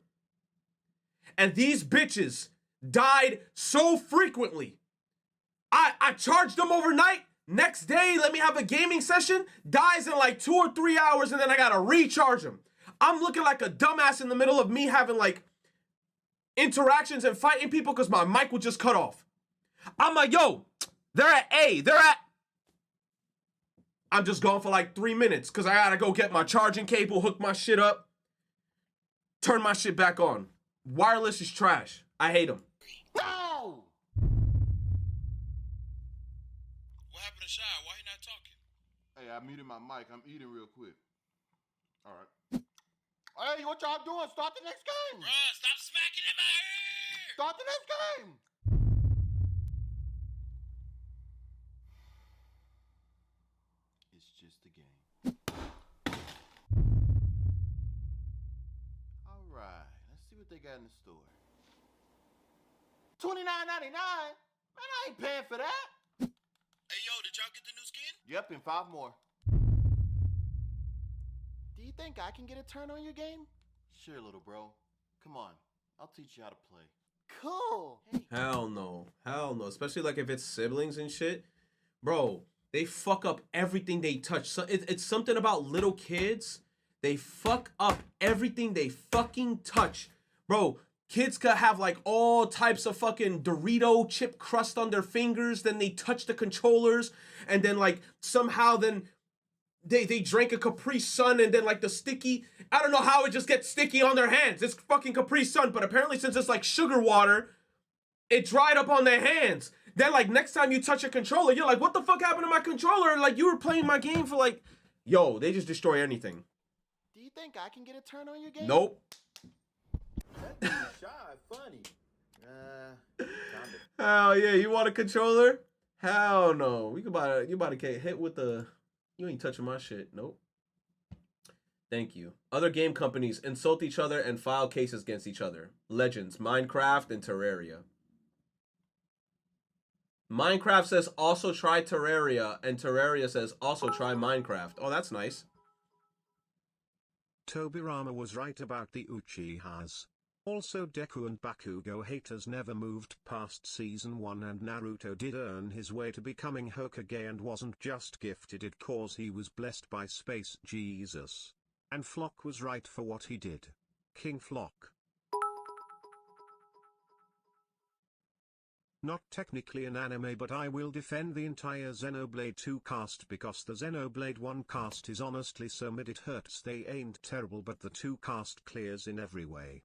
And these bitches died so frequently. I charged them overnight. Next day, let me have a gaming session, dies in like 2 or 3 hours, and then I gotta recharge them. I'm looking like a dumbass in the middle of me having like interactions and fighting people because my mic would just cut off. I'm like, yo, they're at A, I'm just gone for like 3 minutes because I gotta go get my charging cable, hook my shit up, turn my shit back on. Wireless is trash. I hate them. No! What happened to Shy? Why he not talking? Hey, I muted my mic. I'm eating real quick. All right. Hey, what y'all doing? Start the next game. Bruh, stop smacking in my ear. Start the next game. It's just a game. All right. Let's see what they got in the store. $29.99? Man, I ain't paying for that. Hey, yo, did y'all get the new skin? Yep, and 5 more. Do you think I can get a turn on your game? Sure, little bro. Come on. I'll teach you how to play. Cool. Hell no. Hell no. Especially like if it's siblings and shit. Bro, they fuck up everything they touch. So it's something about little kids. They fuck up everything they fucking touch. Bro, kids could have like all types of fucking Dorito chip crust on their fingers. Then they touch the controllers. And then like somehow then they drank a Capri Sun and then like the sticky. I don't know how it just gets sticky on their hands. It's fucking Capri Sun. But apparently since it's like sugar water, it dried up on their hands. Then like next time you touch a controller, you're like, what the fuck happened to my controller? Like you were playing my game for like, yo, they just destroy anything. Do you think I can get a turn on your game? Nope. That dude's shy, funny. Hell yeah, you want a controller? Hell no. You about to get hit with the, you ain't touching my shit. Nope. Thank you. Other game companies insult each other and file cases against each other. Legends, Minecraft, and Terraria. Minecraft says also try Terraria, and Terraria says also try Minecraft. Oh, that's nice. Tobirama was right about the Uchihas. Also Deku and Bakugo haters never moved past season 1, and Naruto did earn his way to becoming Hokage and wasn't just gifted it cause he was blessed by Space Jesus. And Flock was right for what he did. King Flock. Not technically an anime, but I will defend the entire Xenoblade 2 cast because the Xenoblade 1 cast is honestly so mid it hurts. They ain't terrible, but the 2 cast clears in every way.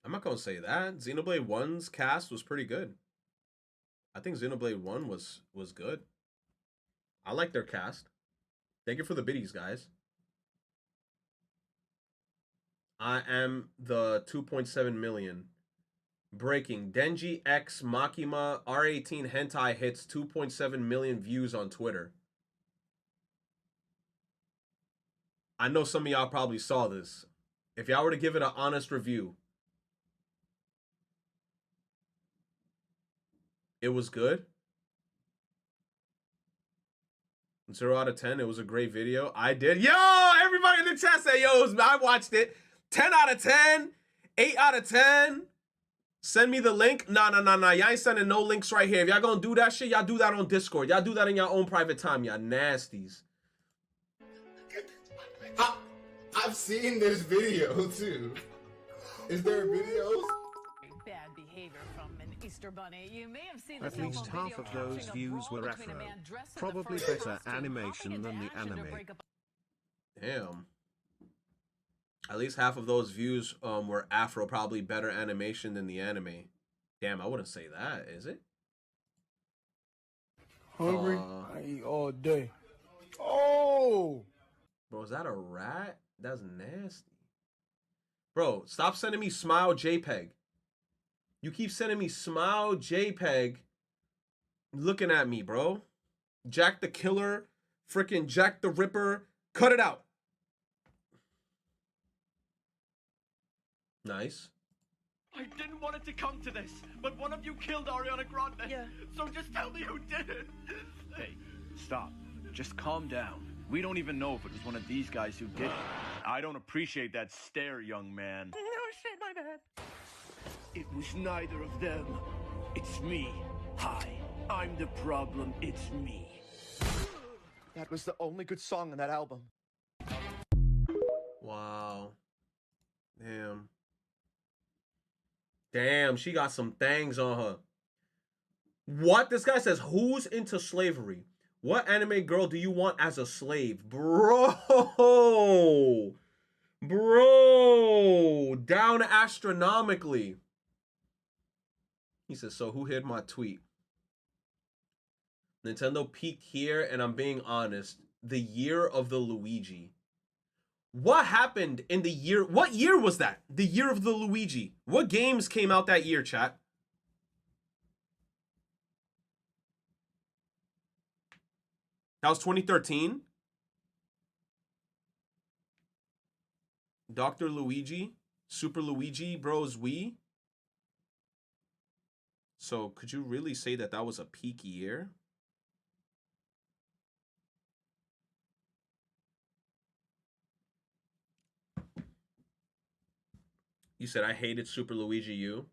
I'm not gonna say that. Xenoblade 1's cast was pretty good. I think Xenoblade 1 was good. I like their cast. Thank you for the biddies, guys. I am the 2.7 million. Breaking. Denji X Makima R18 hentai hits 2.7 million views on Twitter. I know some of y'all probably saw this. If y'all were to give it an honest review, it was good. 0 out of 10. It was a great video. I did. Yo, everybody in the chat said, yo, I watched it. 10 out of 10. 8 out of 10. Send me the link. Nah. Y'all ain't sending no links right here. If y'all gonna do that shit, y'all do that on Discord. Y'all do that in your own private time. Y'all nasties. I've seen this video too. Is there videos? Bad behavior from an Easter bunny. You may have seen At least half of those views were Afro. Probably better animation than the anime. Damn. At least half of those views were Afro, probably better animation than the anime. Damn, I wouldn't say that, is it? Hungry? I eat all day. Oh! Bro, is that a rat? That's nasty. Bro, stop sending me smile JPEG. You keep sending me smile JPEG looking at me, bro. Jack the Killer, freaking Jack the Ripper. Cut it out. Nice. I didn't want it to come to this, but one of you killed Ariana Grande. Yeah. So just tell me who did it. Hey, stop. Just calm down. We don't even know if it was one of these guys who did it. I don't appreciate that stare, young man. No shit, my bad. It was neither of them. It's me. Hi, I'm the problem. It's me. That was the only good song on that album. Wow. Damn. Damn, she got some things on her. What? This guy says, who's into slavery? What anime girl do you want as a slave? Bro. Bro. Down astronomically. He says, so who hid my tweet? Nintendo peaked here, and I'm being honest. The year of the Luigi. What happened in the year? What year was that? The year of the Luigi. What games came out that year, chat? That was 2013. Dr. Luigi. Super Luigi Bros. Wii. So could you really say that that was a peak year? You said I hated Super Luigi U.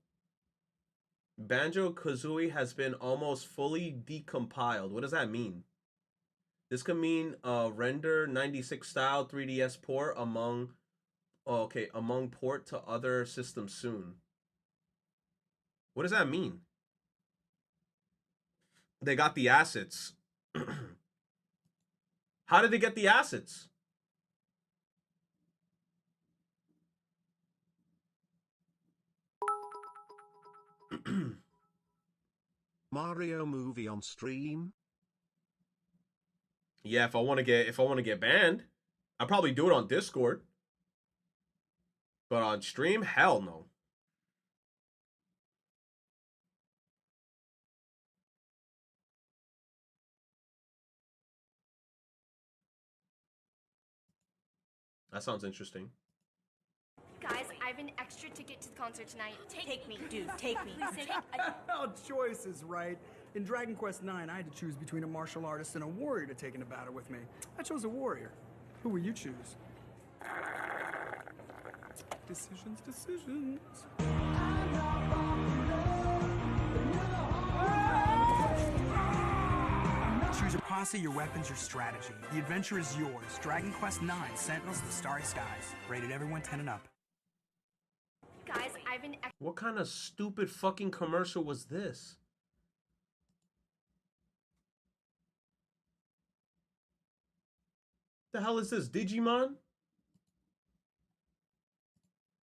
Banjo-Kazooie has been almost fully decompiled. What does that mean? This could mean render 96 style 3DS port among port to other systems soon. What does that mean? They got the assets. How did they get the assets? Mario movie on stream? Yeah, if I want to get banned, I'll probably do it on Discord. But on stream, hell no. That sounds interesting. Guys, I have an extra ticket to the concert tonight. Take me, dude. Take me. Oh, choices, right? In Dragon Quest IX, I had to choose between a martial artist and a warrior to take into battle with me. I chose a warrior. Who will you choose? Decisions. Choose your posse, your weapons, your strategy. The adventure is yours. Dragon Quest IX, Sentinels of the Starry Skies. Rated everyone 10 and up. Guys, I have an What kind of stupid fucking commercial was this? The hell is this, Digimon?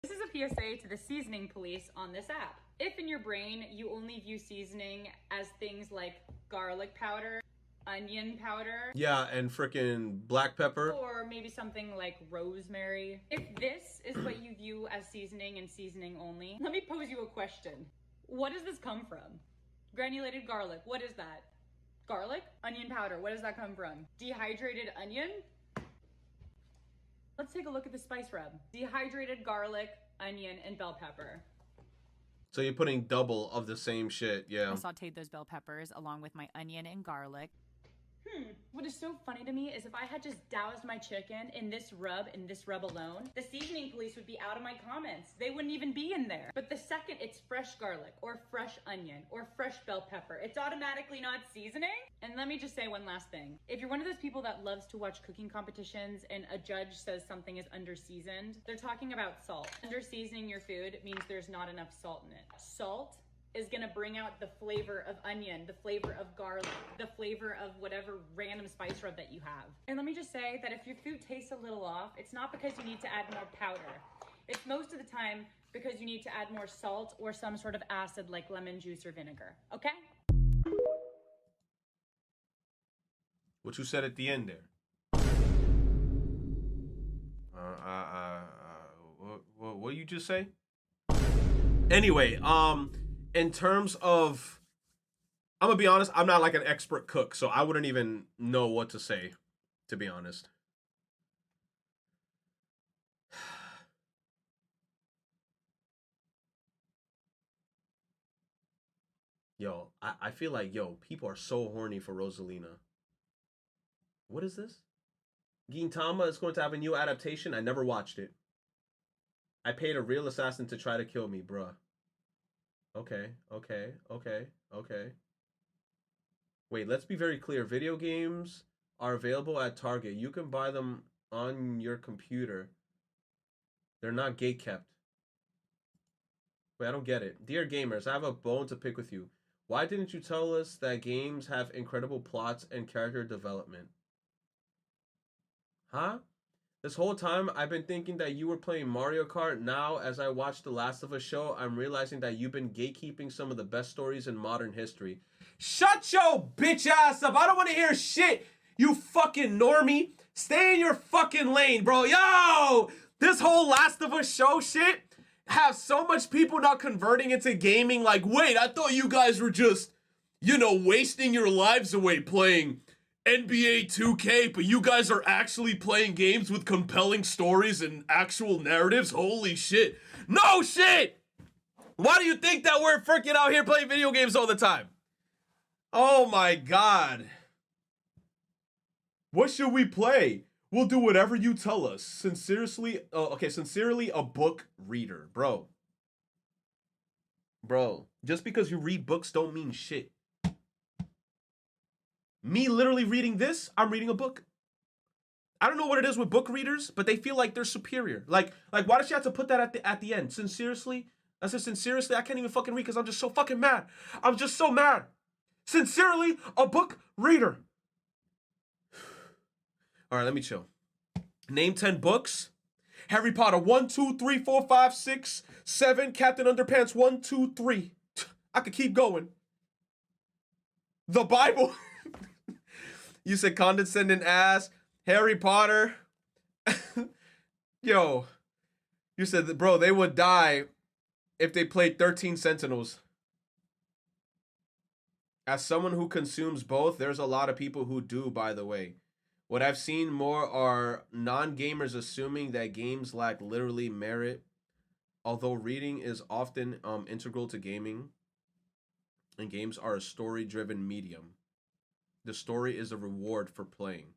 This is a PSA to the seasoning police on this app. If in your brain you only view seasoning as things like garlic powder, onion powder, Yeah, and frickin' black pepper. or maybe something like rosemary, if this is what you view as seasoning and seasoning only, let me pose you a question. What does this come from? Granulated garlic, what is that? Garlic? Onion powder, what does that come from? Dehydrated onion? Let's take a look at the spice rub. Dehydrated garlic, onion, and bell pepper. So you're putting double of the same shit, yeah. I sauteed those bell peppers along with my onion and garlic. What is so funny to me is if I had just doused my chicken in this rub alone, the seasoning police would be out of my comments. They wouldn't even be in there. But the second it's fresh garlic or fresh onion or fresh bell pepper, it's automatically not seasoning. And let me just say one last thing. If you're one of those people that loves to watch cooking competitions and a judge says something is under-seasoned, they're talking about salt. Under-seasoning your food means there's not enough salt in it. Salt is gonna bring out the flavor of onion, the flavor of garlic, the flavor of whatever random spice rub that you have. And let me just say that if your food tastes a little off, it's not because you need to add more powder. It's most of the time because you need to add more salt or some sort of acid like lemon juice or vinegar, okay? What you said at the end there. What you just say? Anyway, in terms of, I'm gonna be honest, I'm not like an expert cook, so I wouldn't even know what to say, to be honest. Yo, I feel like, yo, people are so horny for Rosalina. What is this? Gintama is going to have a new adaptation. I never watched it. I paid a real assassin to try to kill me, bruh. Okay. Wait, let's be very clear. Video games are available at Target. You can buy them on your computer. They're not gate-kept. Wait, I don't get it. Dear gamers, I have a bone to pick with you. Why didn't you tell us that games have incredible plots and character development? Huh? This whole time, I've been thinking that you were playing Mario Kart. Now, as I watch The Last of Us show, I'm realizing that you've been gatekeeping some of the best stories in modern history. Shut your bitch ass up. I don't want to hear shit, you fucking normie. Stay in your fucking lane, bro. Yo! This whole Last of Us show shit have so much people not converting into gaming. Like, wait, I thought you guys were just, you know, wasting your lives away playing NBA 2K, but you guys are actually playing games with compelling stories and actual narratives? Holy shit. No shit! Why do you think that we're freaking out here playing video games all the time? Oh my god. What should we play? We'll do whatever you tell us. Sincerely, sincerely, a book reader, bro. Bro, just because you read books don't mean shit. Me literally reading this, I'm reading a book. I don't know what it is with book readers, but they feel like they're superior. Like why does she have to put that at the end? Sincerely? I said sincerely, I can't even fucking read because I'm just so fucking mad. I'm just so mad. Sincerely, a book reader. All right, let me chill. Name 10 books. Harry Potter, 1, 2, 3, 4, 5, 6, 7. Captain Underpants, 1, 2, 3. I could keep going. The Bible. You said condescending ass. Harry Potter. Yo. You said, bro, they would die if they played 13 Sentinels. As someone who consumes both, there's a lot of people who do, by the way. What I've seen more are non-gamers assuming that games lack literally merit, although reading is often integral to gaming, and games are a story-driven medium. The story is a reward for playing.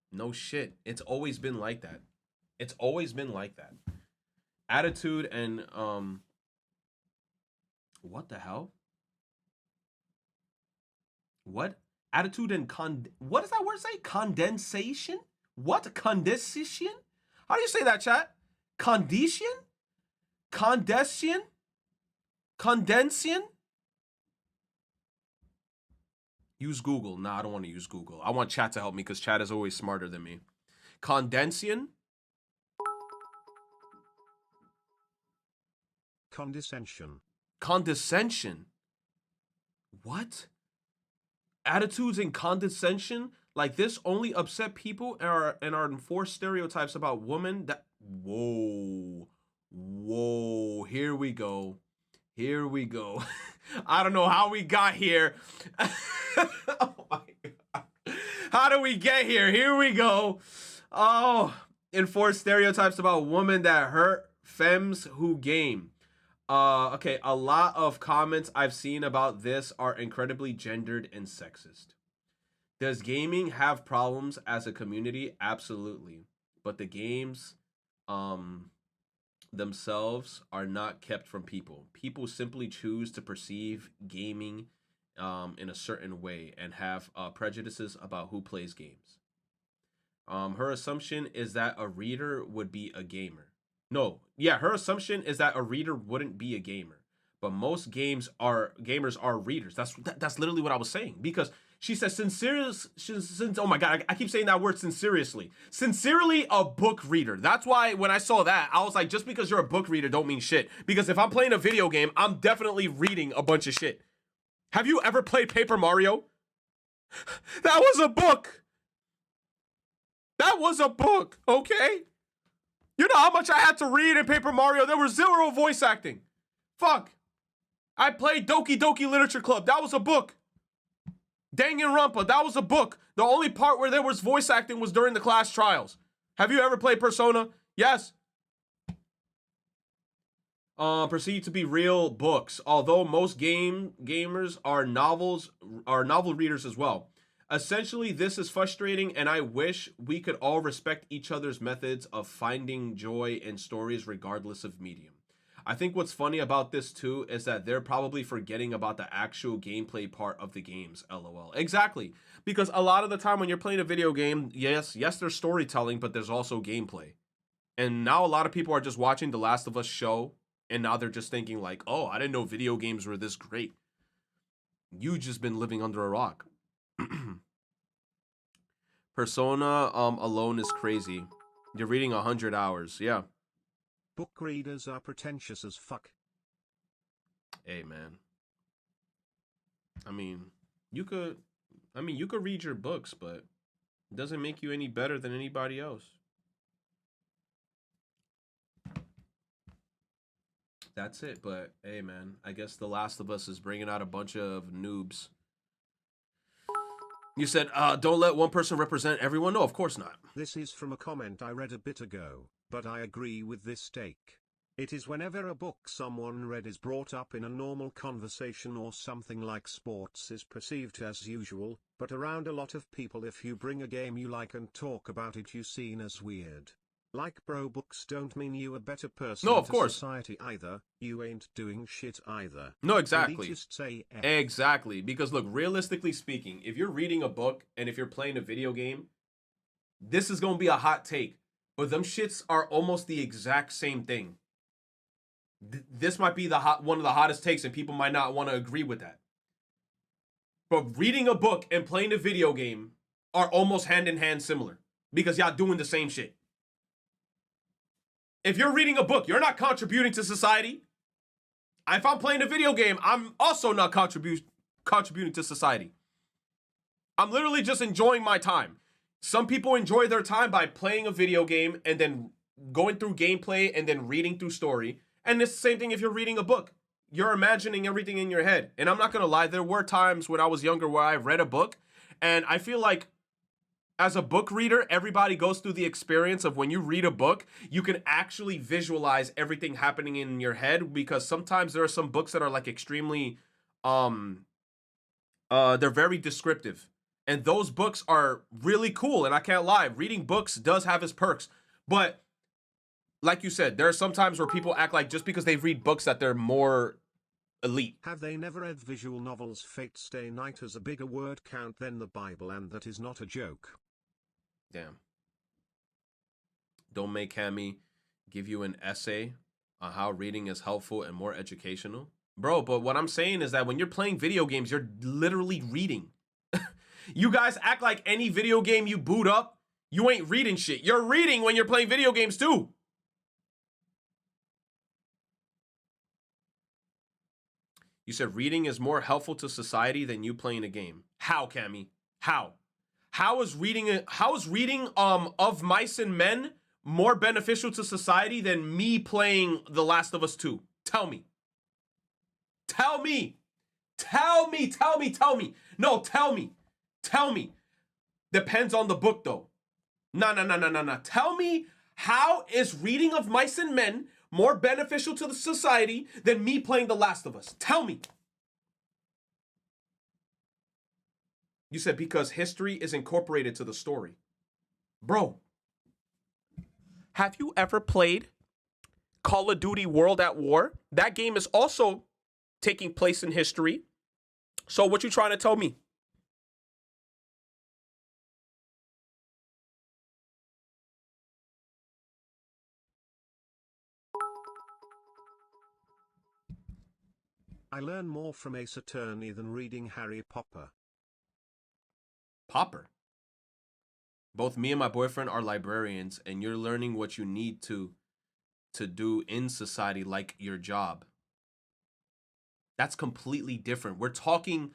No shit. It's always been like that. It's always been like that. Attitude and what the hell? What? Attitude and what does that word say? Condensation? What? Condensation? How do you say that, chat? Condition? Condension? Condension? Use Google. Nah, I don't want to use Google. I want chat to help me because chat is always smarter than me. Condension? Condescension. Condescension? What? Attitudes and condescension like this only upset people and are enforced stereotypes about women that... Whoa. Here we go. I don't know how we got here. Oh my God. How do we get here? Here we go. Oh, enforced stereotypes about women that hurt femmes who game. Okay, a lot of comments I've seen about this are incredibly gendered and sexist. Does gaming have problems as a community? Absolutely. But the games themselves are not kept from people. People simply choose to perceive gaming in a certain way and have prejudices about who plays games. Her assumption is that a reader would be a gamer. No, yeah, her assumption is that a reader wouldn't be a gamer, but most gamers are readers. That's literally what I was saying, because she says oh my God, I keep saying that word sincerely. Sincerely a book reader. That's why when I saw that, I was like, just because you're a book reader don't mean shit. Because if I'm playing a video game, I'm definitely reading a bunch of shit. Have you ever played Paper Mario? That was a book. That was a book, okay? You know how much I had to read in Paper Mario? There was 0 voice acting. Fuck. I played Doki Doki Literature Club. That was a book. Danganronpa. That was a book. The only part where there was voice acting was during the class trials. Have you ever played Persona? Yes. Perceived to be real books, although most gamers are novel readers as well. Essentially, this is frustrating, and I wish we could all respect each other's methods of finding joy in stories regardless of medium. I think what's funny about this too is that they're probably forgetting about the actual gameplay part of the games, lol. Exactly, because a lot of the time when you're playing a video game, yes, there's storytelling, but there's also gameplay. And now a lot of people are just watching The Last of Us show, and now they're just thinking like, oh, I didn't know video games were this great. You just been living under a rock. Persona alone is crazy. You're reading 100 hours. Yeah. Book readers are pretentious as fuck. Hey, man. I mean, you could read your books, but it doesn't make you any better than anybody else. That's it. But hey, man, I guess The Last of Us is bringing out a bunch of noobs. You said, don't let one person represent everyone. No, of course not. This is from a comment I read a bit ago, but I agree with this take. It is whenever a book someone read is brought up in a normal conversation or something like sports is perceived as usual, but around a lot of people if you bring a game you like and talk about it you seen as weird. Like bro, books don't mean you a better person No, of to course. society either, you ain't doing shit either. No, exactly. Elitists say F. Exactly. Because look, realistically speaking, if you're reading a book and if you're playing a video game, this is going to be a hot take. But them shits are almost the exact same thing. This might be one of the hottest takes and people might not want to agree with that. But reading a book and playing a video game are almost hand in hand similar. Because y'all doing the same shit. If you're reading a book, you're not contributing to society. If I'm playing a video game, I'm also not contributing to society. I'm literally just enjoying my time. Some people enjoy their time by playing a video game and then going through gameplay and then reading through story. And it's the same thing if you're reading a book. You're imagining everything in your head. And I'm not going to lie, there were times when I was younger where I read a book. And I feel like as a book reader, everybody goes through the experience of when you read a book, you can actually visualize everything happening in your head. Because sometimes there are some books that are like extremely, they're very descriptive. And those books are really cool. And I can't lie, reading books does have its perks. But like you said, there are some times where people act like just because they read books that they're more elite. Have they never read visual novels? Fate Stay Night has a bigger word count than the Bible, and that is not a joke. Damn. Don't make Cammy give you an essay on how reading is helpful and more educational. Bro, but what I'm saying is that when you're playing video games, you're literally reading. You guys act like any video game you boot up, you ain't reading shit. You're reading when you're playing video games too. You said reading is more helpful to society than you playing a game. How, Cammy? How? How is reading of Mice and Men more beneficial to society than me playing The Last of Us 2? Tell me. Tell me. Tell me. Tell me. Tell me. No, tell me. Tell me. Depends on the book though. No. Tell me, how is reading of Mice and Men more beneficial to the society than me playing The Last of Us? Tell me. You said because history is incorporated to the story. Bro, have you ever played Call of Duty World at War? That game is also taking place in history. So what you trying to tell me? I learn more from Ace Attorney than reading Harry Potter. Popper. Both me and my boyfriend are librarians, and you're learning what you need to do in society, like your job. That's completely different. We're talking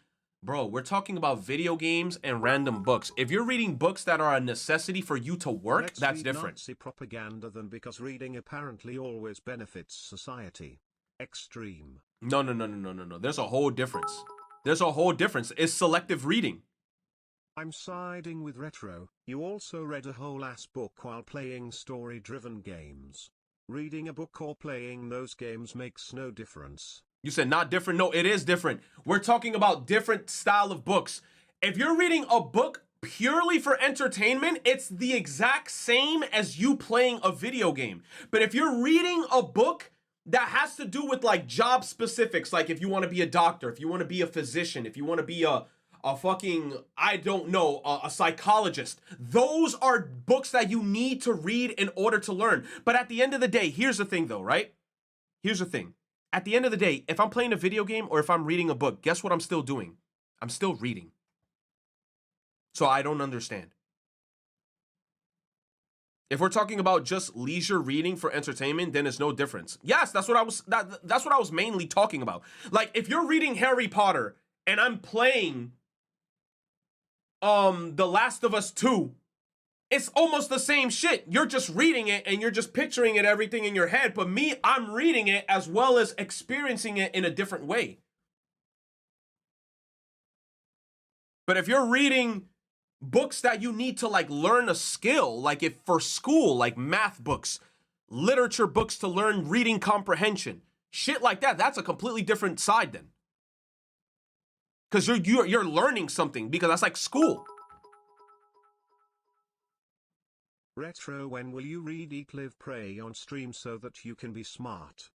about video games and random books. If you're reading books that are a necessity for you to work, Let's that's read different. Nazi propaganda than because reading apparently always benefits society. Extreme. No. There's a whole difference. It's selective reading. I'm siding with Retro. You also read a whole ass book while playing story-driven games. Reading a book or playing those games makes no difference. You said not different. No, it is different. We're talking about different style of books. If you're reading a book purely for entertainment, it's the exact same as you playing a video game. But if you're reading a book that has to do with like job specifics, like if you want to be a doctor, if you want to be a physician, if you want to be a fucking, I don't know, a psychologist. Those are books that you need to read in order to learn. But at the end of the day, here's the thing though, right? Here's the thing. At the end of the day, if I'm playing a video game or if I'm reading a book, guess what I'm still doing? I'm still reading. So I don't understand. If we're talking about just leisure reading for entertainment, then it's no difference. Yes, that's what I was mainly talking about. Like if you're reading Harry Potter and I'm playing The Last of Us 2, it's almost the same shit. You're just reading it and you're just picturing it, everything in your head. But me, I'm reading it as well as experiencing it in a different way. But if you're reading books that you need to like learn a skill, like if for school, like math books, literature books to learn reading comprehension. Shit like that, that's a completely different side then. Because you're learning something, because that's like school. Retro, when will you read Eat, Live, Pray on stream so that you can be smart?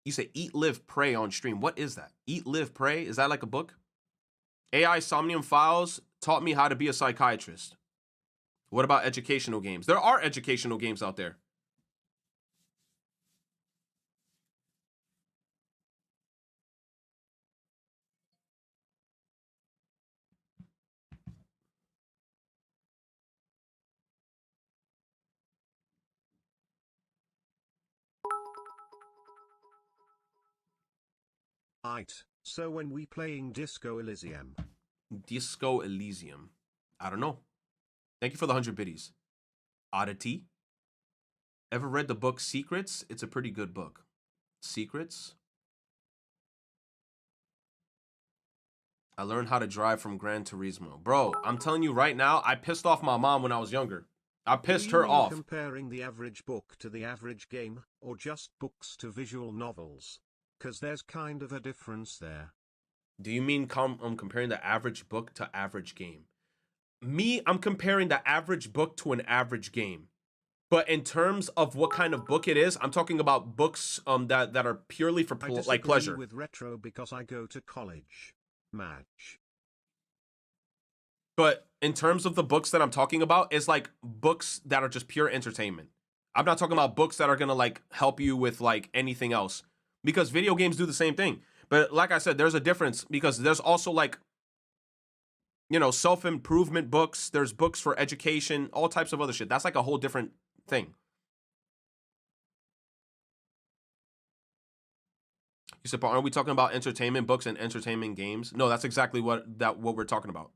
You say Eat, Live, Pray on stream. What is that? Eat, Live, Pray? Is that like a book? AI Somnium Files taught me how to be a psychiatrist. What about educational games? There are educational games out there. Aight, so when we playing Disco Elysium? Disco Elysium. I don't know. Thank you for the 100 biddies. Oddity. Ever read the book Secrets? It's a pretty good book. Secrets. I learned how to drive from Gran Turismo. Bro, I'm telling you right now, I pissed off my mom when I was younger. I pissed her off. Comparing the average book to the average game, or just books to visual novels? Because there's kind of a difference there. Do you mean I'm comparing the average book to average game? Me, I'm comparing the average book to an average game. But in terms of what kind of book it is, I'm talking about books that are purely for like pleasure. With retro because I go to college. Match. But in terms of the books that I'm talking about, it's like books that are just pure entertainment. I'm not talking about books that are gonna like help you with like anything else, because video games do the same thing. But like I said, there's a difference, because there's also like, you know, self-improvement books. There's books for education, all types of other shit. That's like a whole different thing. You said, but aren't we talking about entertainment books and entertainment games? No, that's exactly what we're talking about.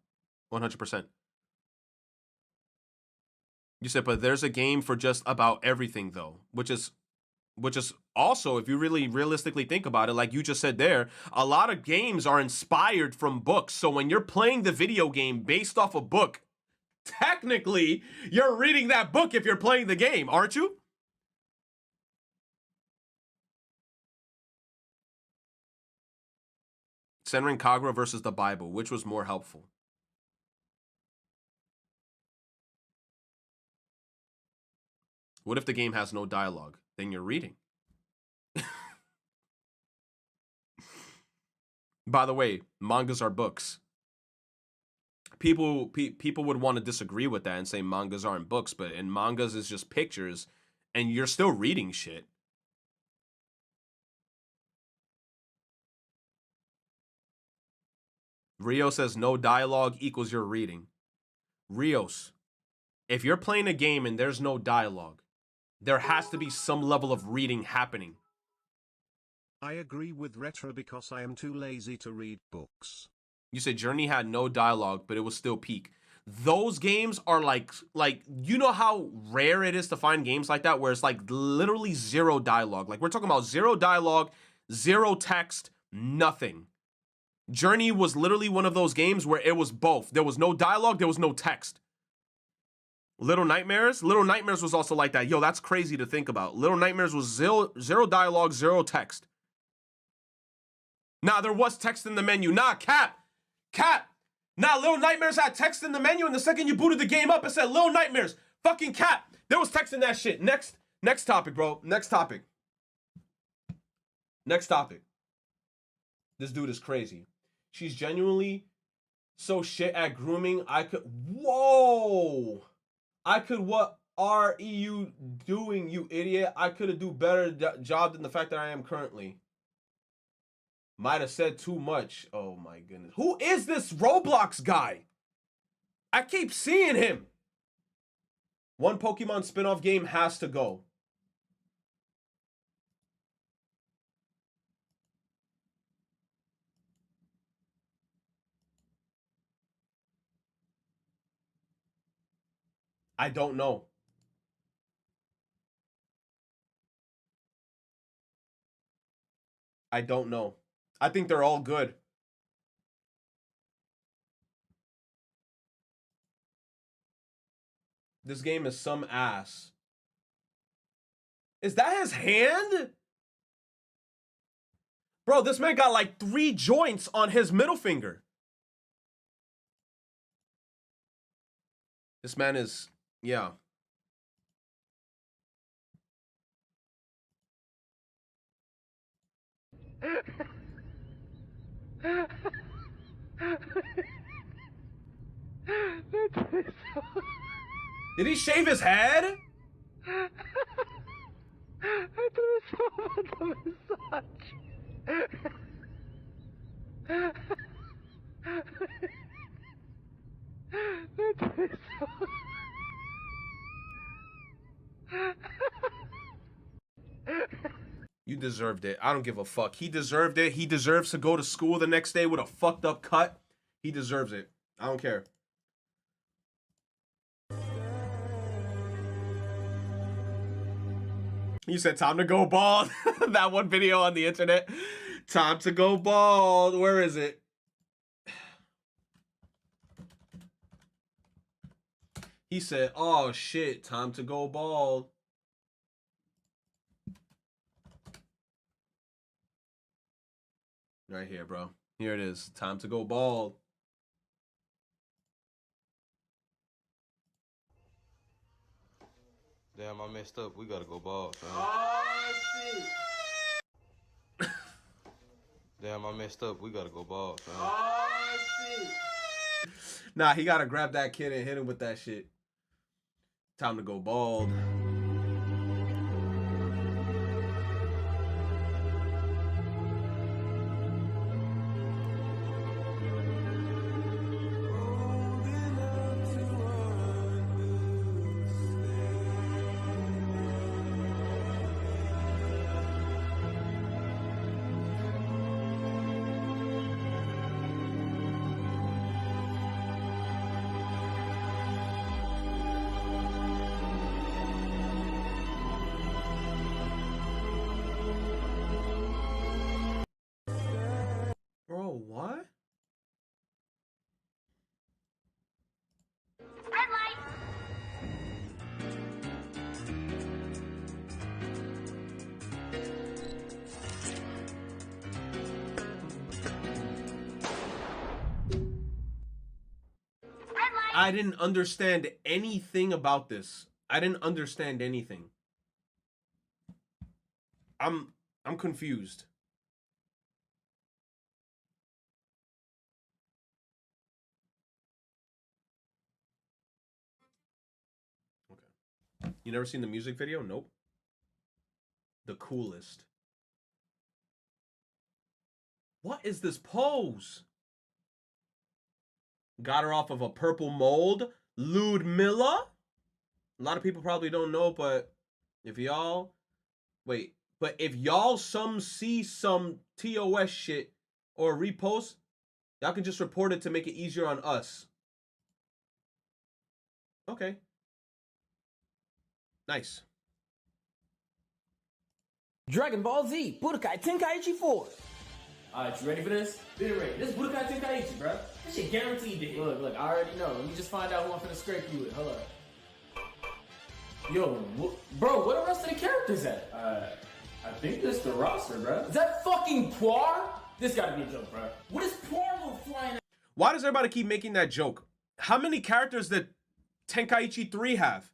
100%. You said, but there's a game for just about everything though, which is also, if you really realistically think about it, like you just said there, a lot of games are inspired from books. So when you're playing the video game based off a book, technically you're reading that book if you're playing the game, aren't you? Senran Kagura versus the Bible, which was more helpful? What if the game has no dialogue? Then you're reading. By the way, mangas are books. People would want to disagree with that and say mangas aren't books, but in mangas is just pictures and you're still reading shit. Rio says no dialogue equals you're reading. Rios, if you're playing a game and there's no dialogue, there has to be some level of reading happening. I agree with retro because I am too lazy to read books. You said Journey had no dialogue, but it was still peak. Those games are like you know how rare it is to find games like that where it's like literally zero dialogue. Like we're talking about zero dialogue, zero text, nothing. Journey was literally one of those games where it was both. There was no dialogue, there was no text. Little Nightmares was also like that. Yo, that's crazy to think about. Little Nightmares was zero dialogue, zero text. Nah, there was text in the menu. Nah, Cap. Nah, Little Nightmares had text in the menu, and the second you booted the game up, it said Little Nightmares. Fucking Cap. There was text in that shit. Next topic, bro. Next topic. This dude is crazy. She's genuinely so shit at grooming. What are you doing, you idiot? I could have do better job than the fact that I am currently. Might have said too much. Oh my goodness. Who is this Roblox guy? I keep seeing him. One Pokemon spin-off game has to go. I don't know. I think they're all good. This game is some ass. Is that his hand? Bro, this man got like 3 joints on his middle finger. This man is, yeah. Did he shave his head? You deserved it. I don't give a fuck. He deserved it. He deserves to go to school the next day with a fucked up cut. He deserves it. I don't care. You said time to go bald. That one video on the internet. Time to go bald. Where is it? He said, oh shit, time to go bald. Right here, bro. Here it is. Time to go bald. Damn, I messed up. We gotta go bald, fam. Oh, shit. Damn, I messed up. We gotta go bald, fam. Oh, shit. Nah, he gotta grab that kid and hit him with that shit. Time to go bald. Bro, what? Red light. I didn't understand anything about this. I didn't understand anything. I'm confused. Okay. You never seen the music video? Nope. The coolest. What is this pose? Got her off of a purple mold. Ludmilla? A lot of people probably don't know, but if y'all... Wait, but if y'all see some TOS shit or repost, y'all can just report it to make it easier on us. Okay. Nice. Dragon Ball Z, Budokai Tenkaichi 4. Alright, you ready for this? Been ready. This is Budokai Tenkaichi, bro. This shit guaranteed to hit. Look, I already know. Let me just find out who I'm finna scrape you with. Hold up. Yo, bro, where the rest of the characters at? I think this is the roster, bro. Is that fucking Poir? This gotta be a joke, bro. What is Poir little flying? Why does everybody keep making that joke? How many characters did Tenkaichi 3 have?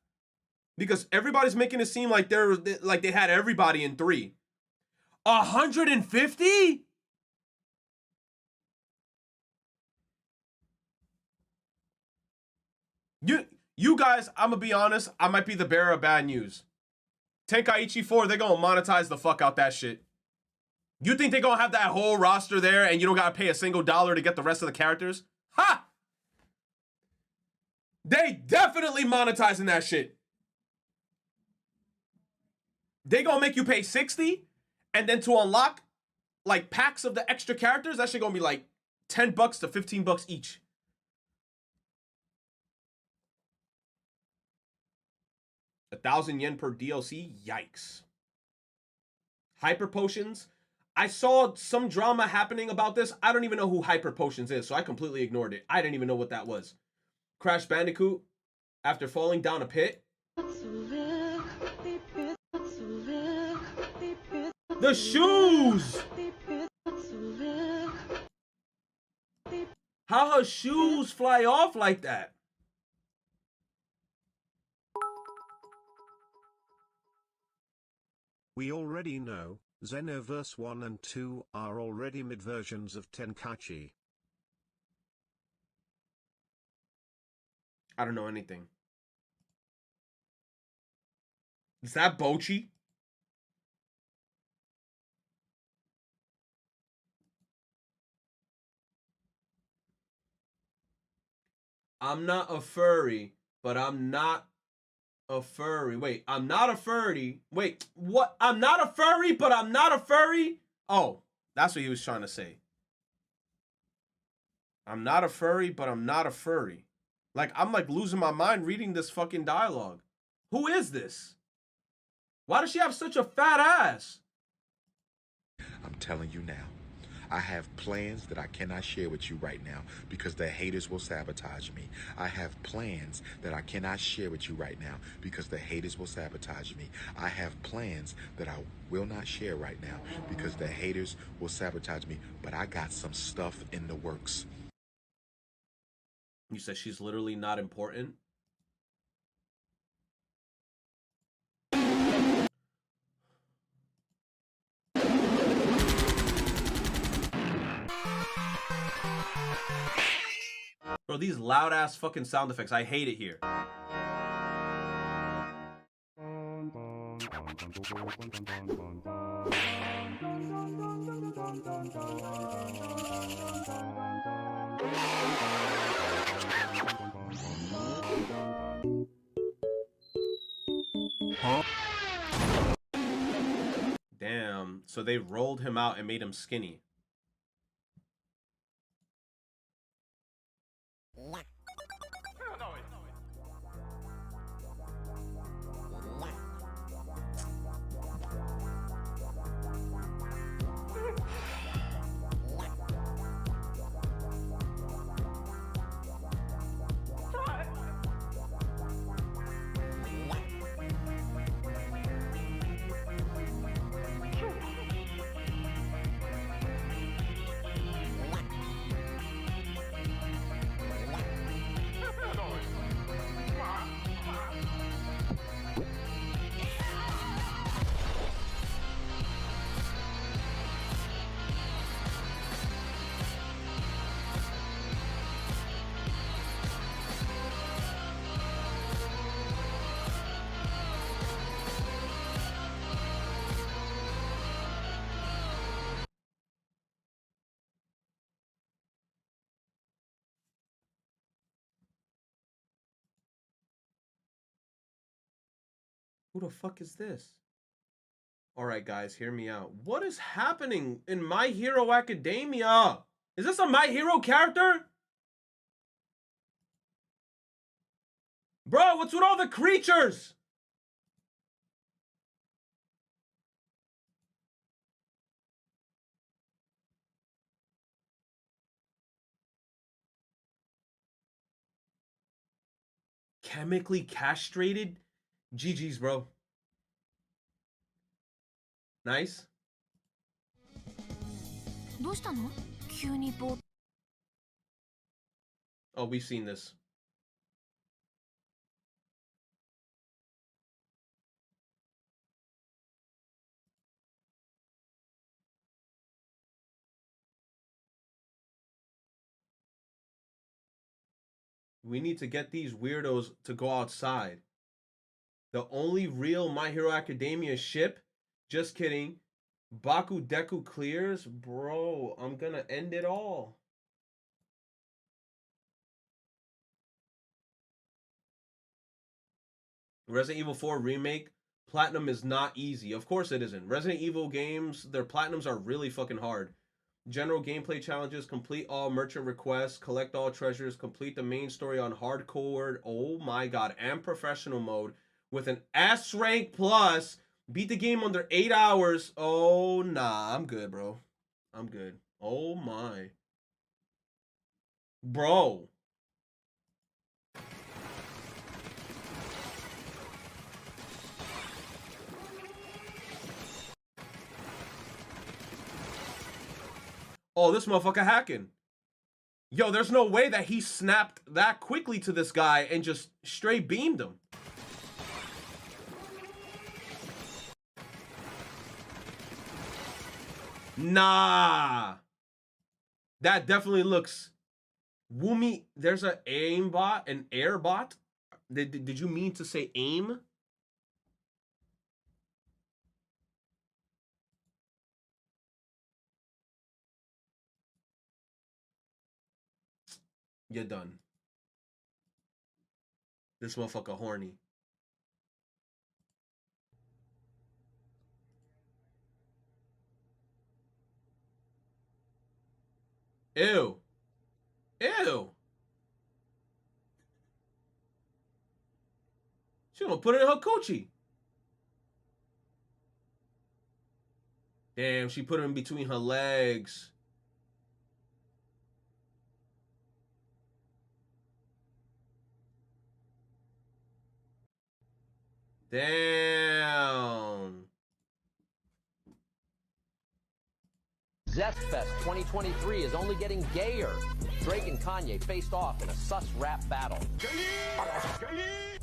Because everybody's making it seem like they had everybody in 3. 150? You guys, I'm gonna be honest, I might be the bearer of bad news. Tenkaichi 4, they're gonna monetize the fuck out that shit. You think they're gonna have that whole roster there and you don't gotta pay a single dollar to get the rest of the characters? Ha! They definitely monetizing that shit. They gonna make you pay 60, and then to unlock like packs of the extra characters, that shit gonna be like $10 to $15 each. $1,000 per DLC? Yikes. Hyper Potions? I saw some drama happening about this. I don't even know who Hyper Potions is, so I completely ignored it. I didn't even know what that was. Crash Bandicoot, after falling down a pit. The shoes! How her shoes fly off like that? We already know, Xenoverse 1 and 2 are already mid-versions of Tenkaichi. I don't know anything. Is that Bochi? I'm not a furry, but I'm not a furry. Wait, I'm not a furry. Wait, what? I'm not a furry, but I'm not a furry? Oh, that's what he was trying to say. I'm not a furry, but I'm not a furry. Like, I'm like losing my mind reading this fucking dialogue. Who is this? Why does she have such a fat ass? I'm telling you now, I have plans that I cannot share with you right now because the haters will sabotage me. I have plans that I cannot share with you right now because the haters will sabotage me. I have plans that I will not share right now because the haters will sabotage me. But I got some stuff in the works. You said she's literally not important? Bro, these loud ass fucking sound effects. I hate it here. Damn, so they rolled him out and made him skinny. Who the fuck is this? Alright guys, hear me out. What is happening in My Hero Academia? Is this a My Hero character? Bro, what's with all the creatures? Chemically castrated? GG's, bro. Nice. Oh, we've seen this. We need to get these weirdos to go outside. The only real My Hero Academia ship? Just kidding. Baku Deku clears? Bro, I'm gonna end it all. Resident Evil 4 Remake. Platinum is not easy. Of course it isn't. Resident Evil games, their platinums are really fucking hard. General gameplay challenges, complete all merchant requests, collect all treasures, complete the main story on hardcore, oh my god, and professional mode with an S rank plus, beat the game under 8 hours. Oh nah, I'm good, bro. I'm good. Oh my. Bro. Oh, this motherfucker hacking. Yo, there's no way that he snapped that quickly to this guy and just straight beamed him. Nah. That definitely looks... Woomy, there's an aim bot, an air bot? Did you mean to say aim? You're done. This motherfucker horny. Ew. Ew. She gonna put it in her coochie. Damn, she put it in between her legs. Damn. Zestfest 2023 is only getting gayer. Drake and Kanye faced off in a sus rap battle.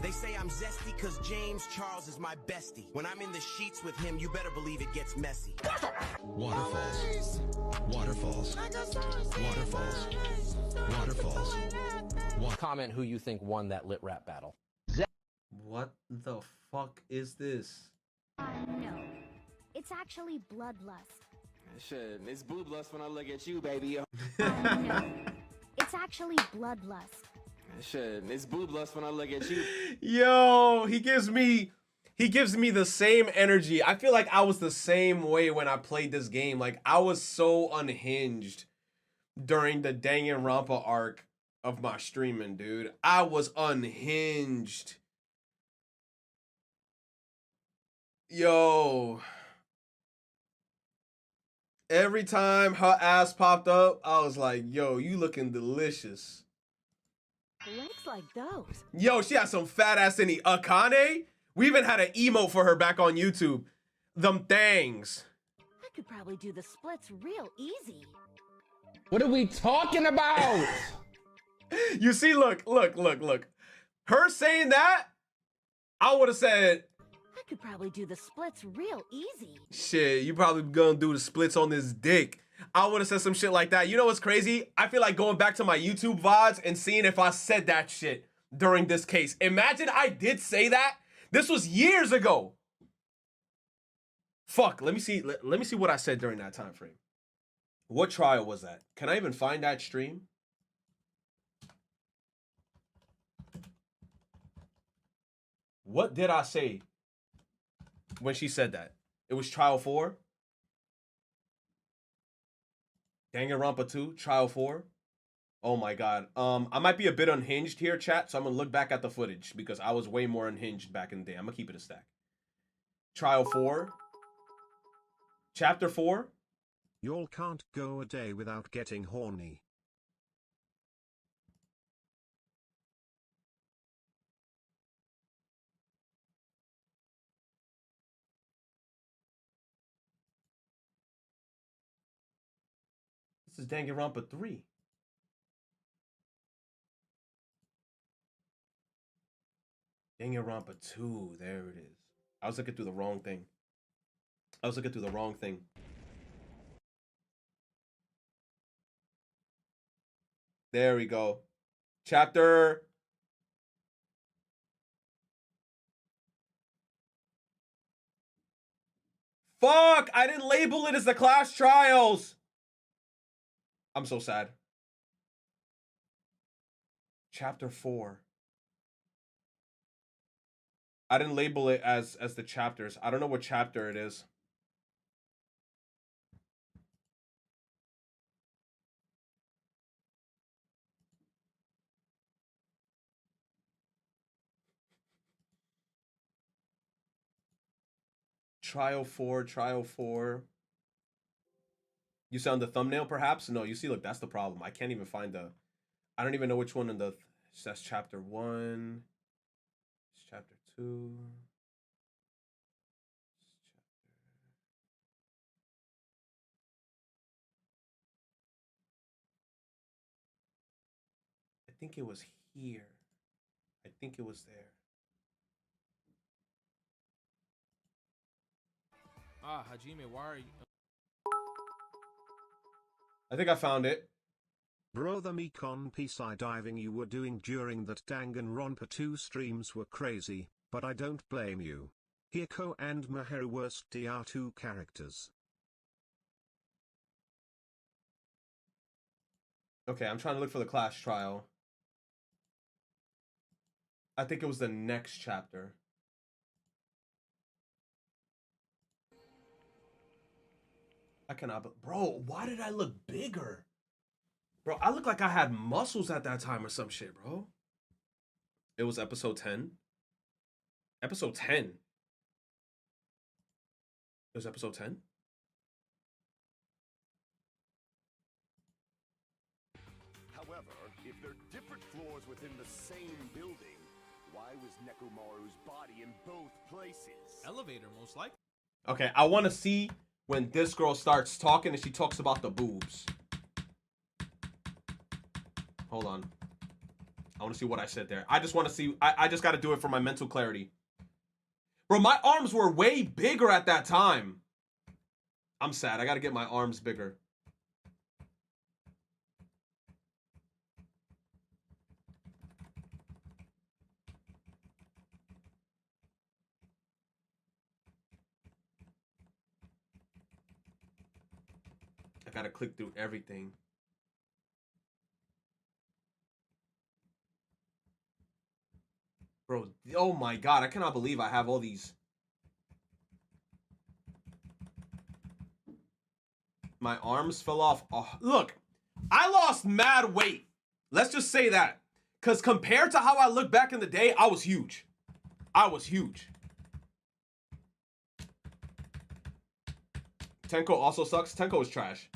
They say I'm zesty cause James Charles is my bestie. When I'm in the sheets with him, you better believe it gets messy. Waterfalls. Waterfalls. Waterfalls. Waterfalls. Comment who you think won that lit rap battle. What the fuck is this? No. It's actually bloodlust. Shit, it's boob lust when I look at you, baby. No. It's actually bloodlust. Shit, it's boob lust when I look at you. Yo, he gives me the same energy. I feel like I was the same way when I played this game. Like, I was so unhinged during the Danganronpa arc of my streaming, dude. I was unhinged. Yo. Every time her ass popped up, I was like, yo, you looking delicious. Legs like those. Yo, she has some fat ass in the Akane. We even had an emote for her back on YouTube. Them things. I could probably do the splits real easy. What are we talking about? You see, look. Her saying that, I would have said, I could probably do the splits real easy. shit, you probably gonna do the splits on this dick. I would have said some shit like that. You know what's crazy? I feel like going back to my YouTube VODs and seeing if I said that shit during this case. Imagine I did say that. This was years ago. Fuck, let me see what I said during that time frame. What trial was that? Can I even find that stream? What did I say when she said that? It was trial 4? Danganronpa 2, trial 4? Oh my god. I might be a bit unhinged here, chat, so I'm gonna look back at the footage because I was way more unhinged back in the day. I'm gonna keep it a stack. Trial 4. Chapter 4. Y'all can't go a day without getting horny. This is Danganronpa 3. Danganronpa 2. There it is. I was looking through the wrong thing. There we go. Chapter. Fuck! I didn't label it as the class trials. I'm so sad. Chapter 4. I didn't label it as the chapters. I don't know what chapter it is. Trial 4, trial 4. You see on the thumbnail, perhaps? No, you see, look, that's the problem. I can't even find the... I don't even know which one in the... That's chapter 1. It's chapter 2. think it was here. I think it was there. Ah, Hajime, why are you? I think I found it. Bro, the Mekon P-side diving you were doing during that Danganronpa 2 streams were crazy, but I don't blame you. Hiko and Maharu worst DR2 characters. Okay, I'm trying to look for the class trial. I think it was the next chapter. I cannot, bro, why did I look bigger? Bro, I look like I had muscles at that time or some shit, bro. It was episode 10. Episode 10. It was episode 10. However, if they're different floors within the same building, why was Nekomaru's body in both places? Elevator, most likely. Okay, I want to see when this girl starts talking and she talks about the boobs. Hold on. I want to see what I said there. I just want to see. I just got to do it for my mental clarity. Bro, my arms were way bigger at that time. I'm sad. I got to get my arms bigger. I got to click through everything. Bro, oh my God, I cannot believe I have all these. My arms fell off. Oh, look, I lost mad weight. Let's just say that. Because compared to how I looked back in the day, I was huge. I was huge. Tenko also sucks. Tenko is trash.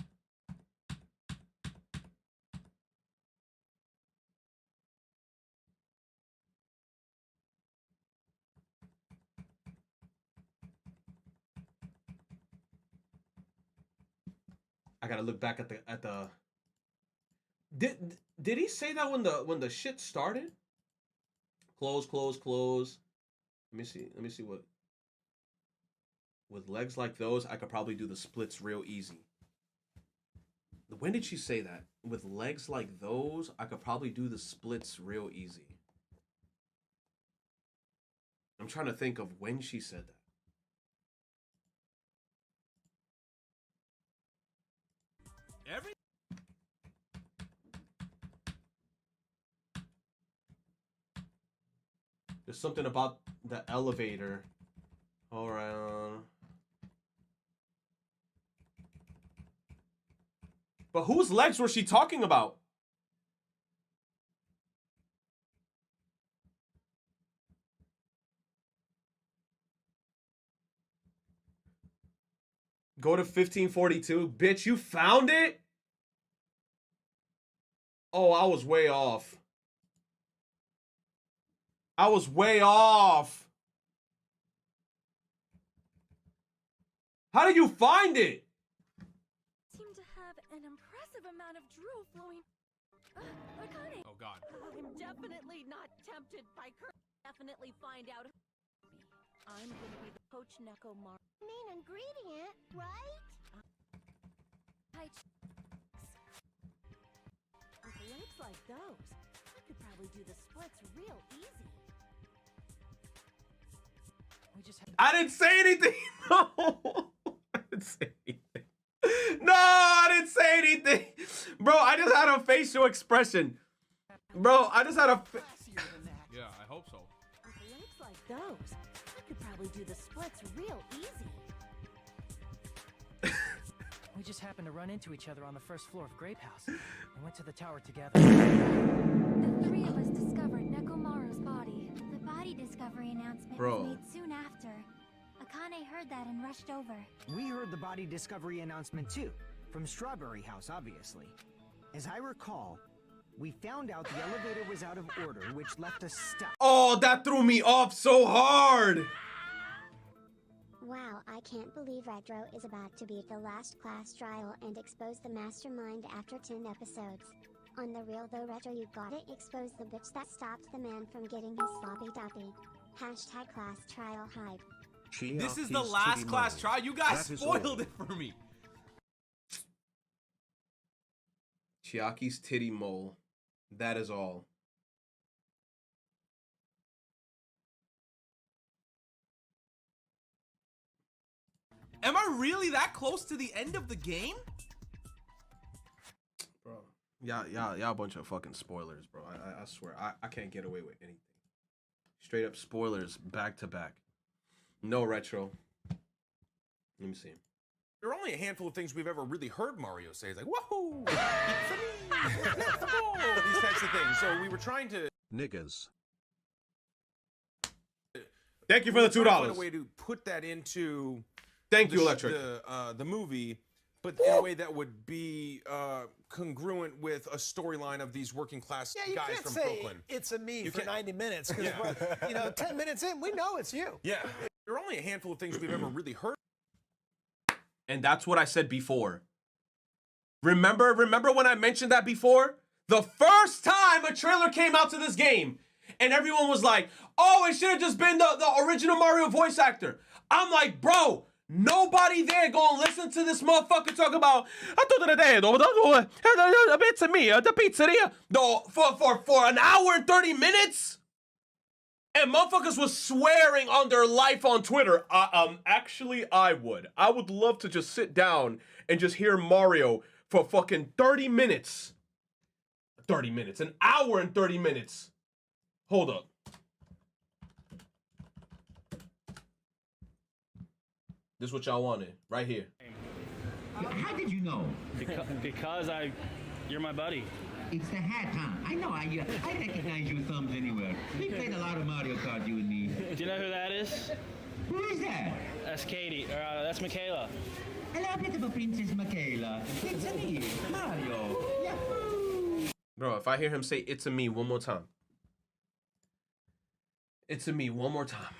I gotta look back at the. Did he say that when the shit started? Close. Let me see what. With legs like those, I could probably do the splits real easy. When did she say that? With legs like those, I could probably do the splits real easy. I'm trying to think of when she said that. There's something about the elevator. All right. But whose legs was she talking about? Go to 1542. Bitch, you found it? Oh, I was way off. I was way off. How did you find it? Seem to have an impressive amount of drool flowing. Akane. Oh God. I'm definitely not tempted by definitely find out. I'm gonna be the Coach Nekomaru. Main ingredient, right? With legs like those, I could probably do the splits real easy. I didn't say anything. No. I didn't say anything. No, I didn't say anything. Bro, I just had a facial expression. Bro, I just had a... Yeah, I hope so. With legs like those, I could probably do the splits real easy. We just happened to run into each other on the first floor of Grape House. We went to the tower together. The three of us discovered Nekomaru's body. The body discovery announcement was made soon after. Akane heard that and rushed over. We heard the body discovery announcement too, from Strawberry House, obviously. As I recall, we found out the elevator was out of order, which left us stuck. Oh, that threw me off so hard. Wow, I can't believe Retro is about to beat the last class trial and expose the mastermind after 10 episodes. On the real though, Retro, you gotta expose the bitch that stopped the man from getting his sloppy toppy. Hashtag class trial hype. This is the last class trial. You guys spoiled it for me. Chiaki's titty mole. That is all. Am I really that close to the end of the game? Bro, y'all a bunch of fucking spoilers, bro. I swear, I can't get away with anything. Straight up spoilers, back to back. No retro. Let me see. There are only a handful of things we've ever really heard Mario say. It's like, woohoo! It's me! It's the ball! These types of things. So we were trying to... Niggers. Thank you for the $2. Find a way to put that into... Thank you, Electric. The movie, but in a way that would be congruent with a storyline of these working class guys from Brooklyn. It's a me for 90 minutes, because you know, 10 minutes in, we know it's you. Yeah. There are only a handful of things we've ever really heard. And that's what I said before. Remember when I mentioned that before? The first time a trailer came out to this game, and everyone was like, oh, it should have just been the original Mario voice actor. I'm like, bro, nobody there gonna listen to this motherfucker talk about it's me, the pizzeria. No, for an hour and 30 minutes? And motherfuckers was swearing on their life on Twitter. Actually, I would love to just sit down and just hear Mario for fucking 30 minutes. 30 minutes, an hour and 30 minutes. Hold up. This is what y'all wanted, right here. How did you know? Because you're my buddy. It's the hat, huh? I know, I recognize your thumbs anywhere. We played a lot of Mario Kart, you and me. Do you know who that is? Who is that? That's Katie, or that's Michaela. Hello, beautiful Princess Michaela. It's a me, Mario. Yahoo! Bro, if I hear him say it's a me one more time. It's a me one more time.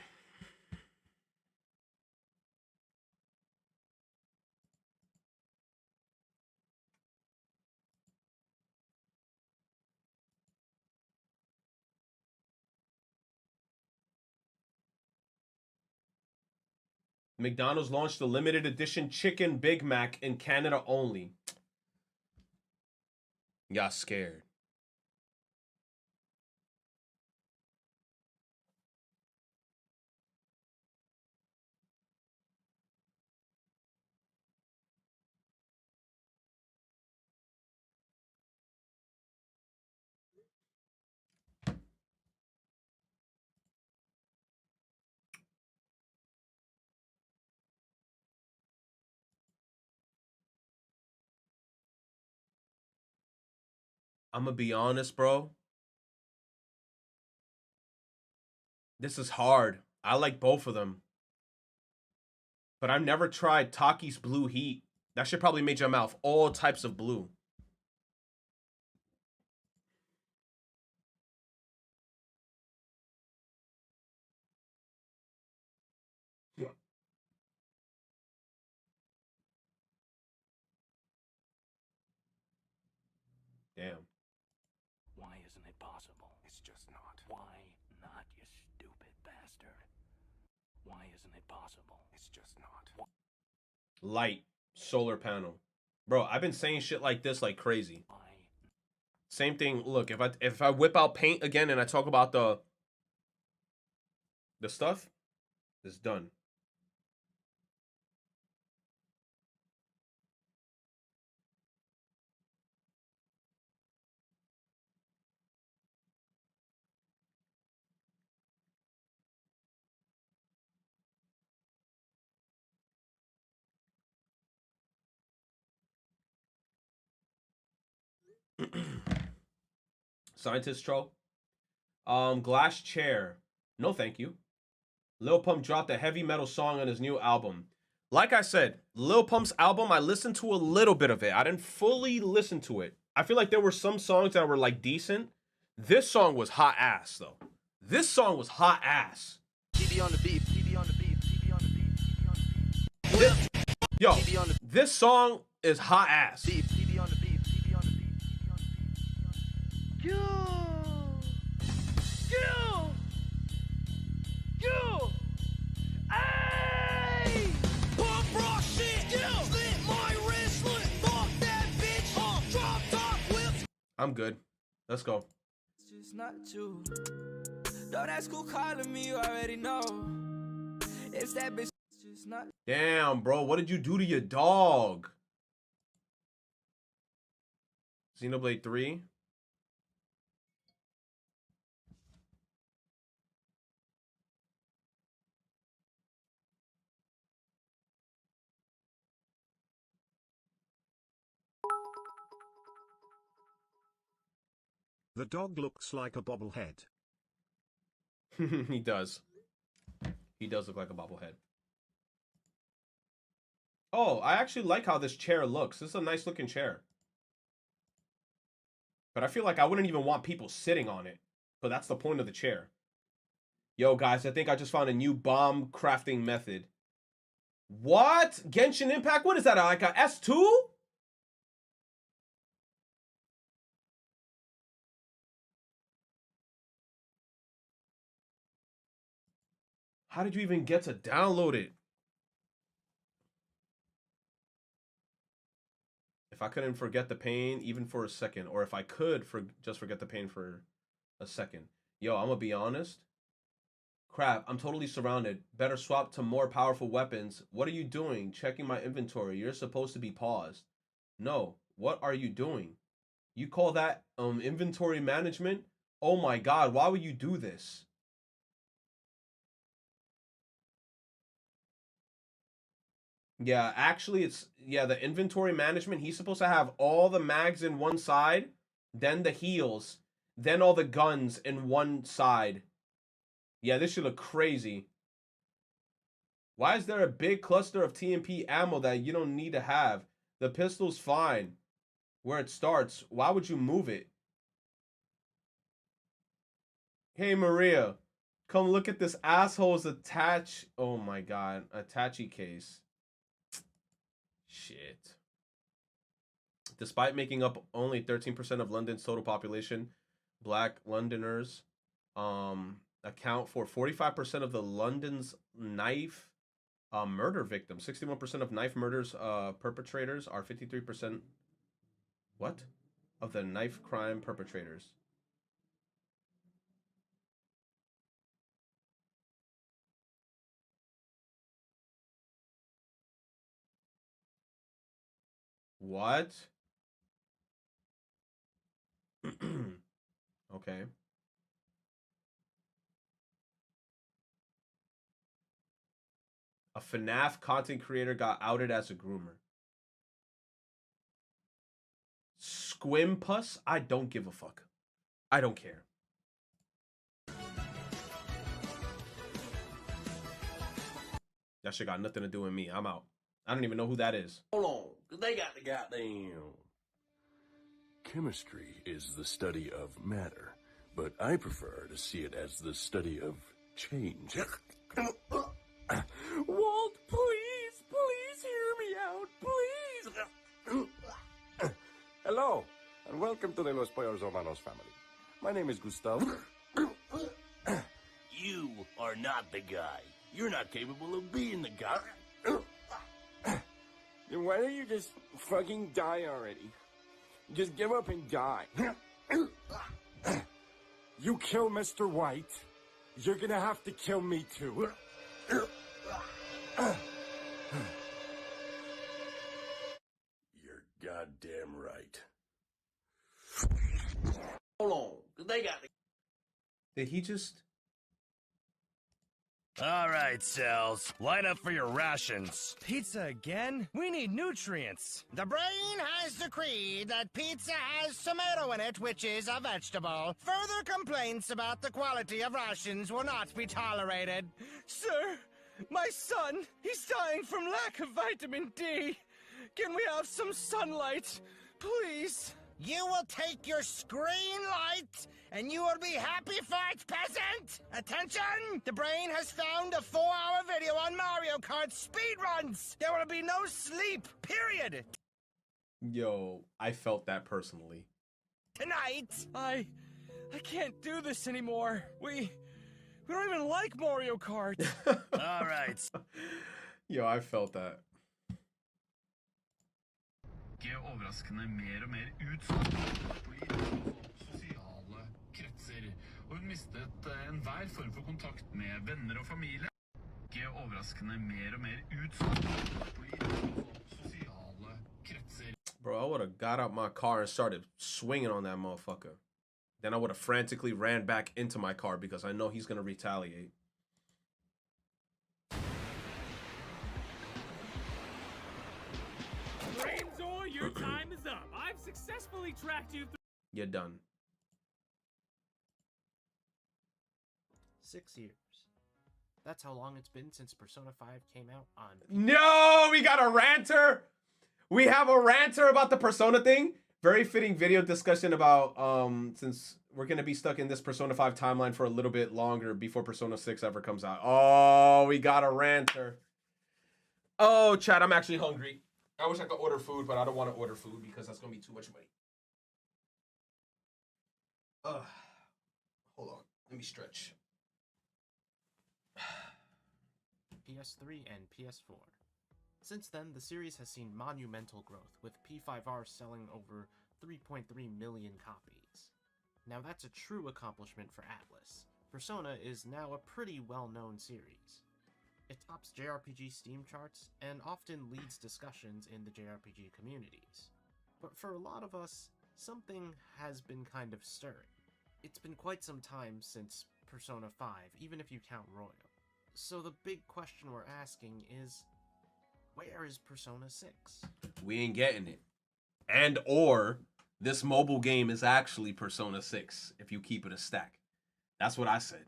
McDonald's launched the limited edition chicken Big Mac in Canada only. Got scared. I'm gonna be honest, bro. This is hard. I like both of them. But I've never tried Taki's Blue Heat. That shit probably made your mouth all types of blue. Damn. Why isn't it possible? It's just not. Why not, you stupid bastard? Why isn't it possible? It's just not. Light. Solar panel. Bro, I've been saying shit like this like crazy. Why? Same thing. Look, if I whip out paint again and I talk about the stuff, it's done. Scientist troll. Glass chair. No, thank you. Lil Pump dropped a heavy metal song on his new album. Like I said, Lil Pump's album, I listened to a little bit of it. I didn't fully listen to it. I feel like there were some songs that were like decent. This song was hot ass though. This song was hot ass. TV on the beat. TV on the beat. TV on the beat. TV on the beat. Yo, this song is hot ass. TV on the beat. TV on the beat. TV on the beat. I'm good. Let's go. It's just not you. Don't ask who calling me, you already know. It's that bitch. It's just not. Damn, bro. What did you do to your dog? Xenoblade 3. The dog looks like a bobblehead. He does. He does look like a bobblehead. Oh, I actually like how this chair looks. This is a nice looking chair. But I feel like I wouldn't even want people sitting on it. But that's the point of the chair. Yo, guys, I think I just found a new bomb crafting method. What? Genshin Impact? What is that? Like a S2? How did you even get to download it? If I couldn't forget the pain even for a second, or if I could just forget the pain for a second. Yo, I'm gonna be honest. Crap, I'm totally surrounded. Better swap to more powerful weapons. What are you doing? Checking my inventory. You're supposed to be paused. No, what are you doing? You call that inventory management? Oh my god, why would you do this? Yeah, actually, the inventory management. He's supposed to have all the mags in one side, then the heals, then all the guns in one side. Yeah, this should look crazy. Why is there a big cluster of TMP ammo that you don't need to have? The pistol's fine where it starts. Why would you move it? Hey, Maria, come look at this asshole's attach. Oh my god, attache case. Shit. Despite making up only 13% of London's total population, Black Londoners account for 45% of the London's knife murder victims. 61% of knife murders perpetrators are 53%. What? Of the knife crime perpetrators. What? Okay. A FNAF content creator got outed as a groomer. Squimpus? I don't give a fuck. I don't care. That shit got nothing to do with me. I'm out. I don't even know who that is. Hold on, cause they got the goddamn... Chemistry is the study of matter, but I prefer to see it as the study of change. Walt, please hear me out, please. Hello, and welcome to the Los Pollos Hermanos family. My name is Gustavo. You are not the guy. You're not capable of being the guy. Then why don't you just fucking die already? Just give up and die. You kill Mr. White, you're gonna have to kill me too. You're goddamn right. Hold on, cause they got the... Did he just... All right, Cells. Line up for your rations. Pizza again? We need nutrients. The brain has decreed that pizza has tomato in it, which is a vegetable. Further complaints about the quality of rations will not be tolerated. Sir, my son, he's dying from lack of vitamin D. Can we have some sunlight, please? You will take your screen light, and you will be happy for it, peasant! Attention! The brain has found a 4-hour video on Mario Kart speedruns! There will be no sleep, period! Yo, I felt that personally. Tonight! I can't do this anymore. We don't even like Mario Kart. All right. Yo, I felt that. Ikke overraskende mer og mer utsatt i sosiale kretser, og hun mistet enhver form for kontakt med venner og familie. Ikke overraskende mer og mer utsatt i sosiale kretser. Bro, I would have got out my car and started swinging on that motherfucker. Then I would have frantically ran back into my car because I know he's going to retaliate. Rainzor, your time is up. I've successfully tracked you through. You're done. 6 years. That's how long it's been since Persona 5 came out on... No, we got a ranter. We have a ranter about the Persona thing. Very fitting video discussion about, since we're going to be stuck in this Persona 5 timeline for a little bit longer before Persona 6 ever comes out. Oh, we got a ranter. Oh, chat, I'm actually hungry. I wish I could order food, but I don't want to order food because that's going to be too much money. Hold on. Let me stretch. PS3 and PS4. Since then, the series has seen monumental growth, with P5R selling over 3.3 million copies. Now that's a true accomplishment for Atlus. Persona is now a pretty well-known series. It tops JRPG Steam charts, and often leads discussions in the JRPG communities. But for a lot of us, something has been kind of stirring. It's been quite some time since Persona 5, even if you count Royal. So the big question we're asking is, where is Persona 6? We ain't getting it. And or this mobile game is actually Persona 6 if you keep it a stack. That's what I said.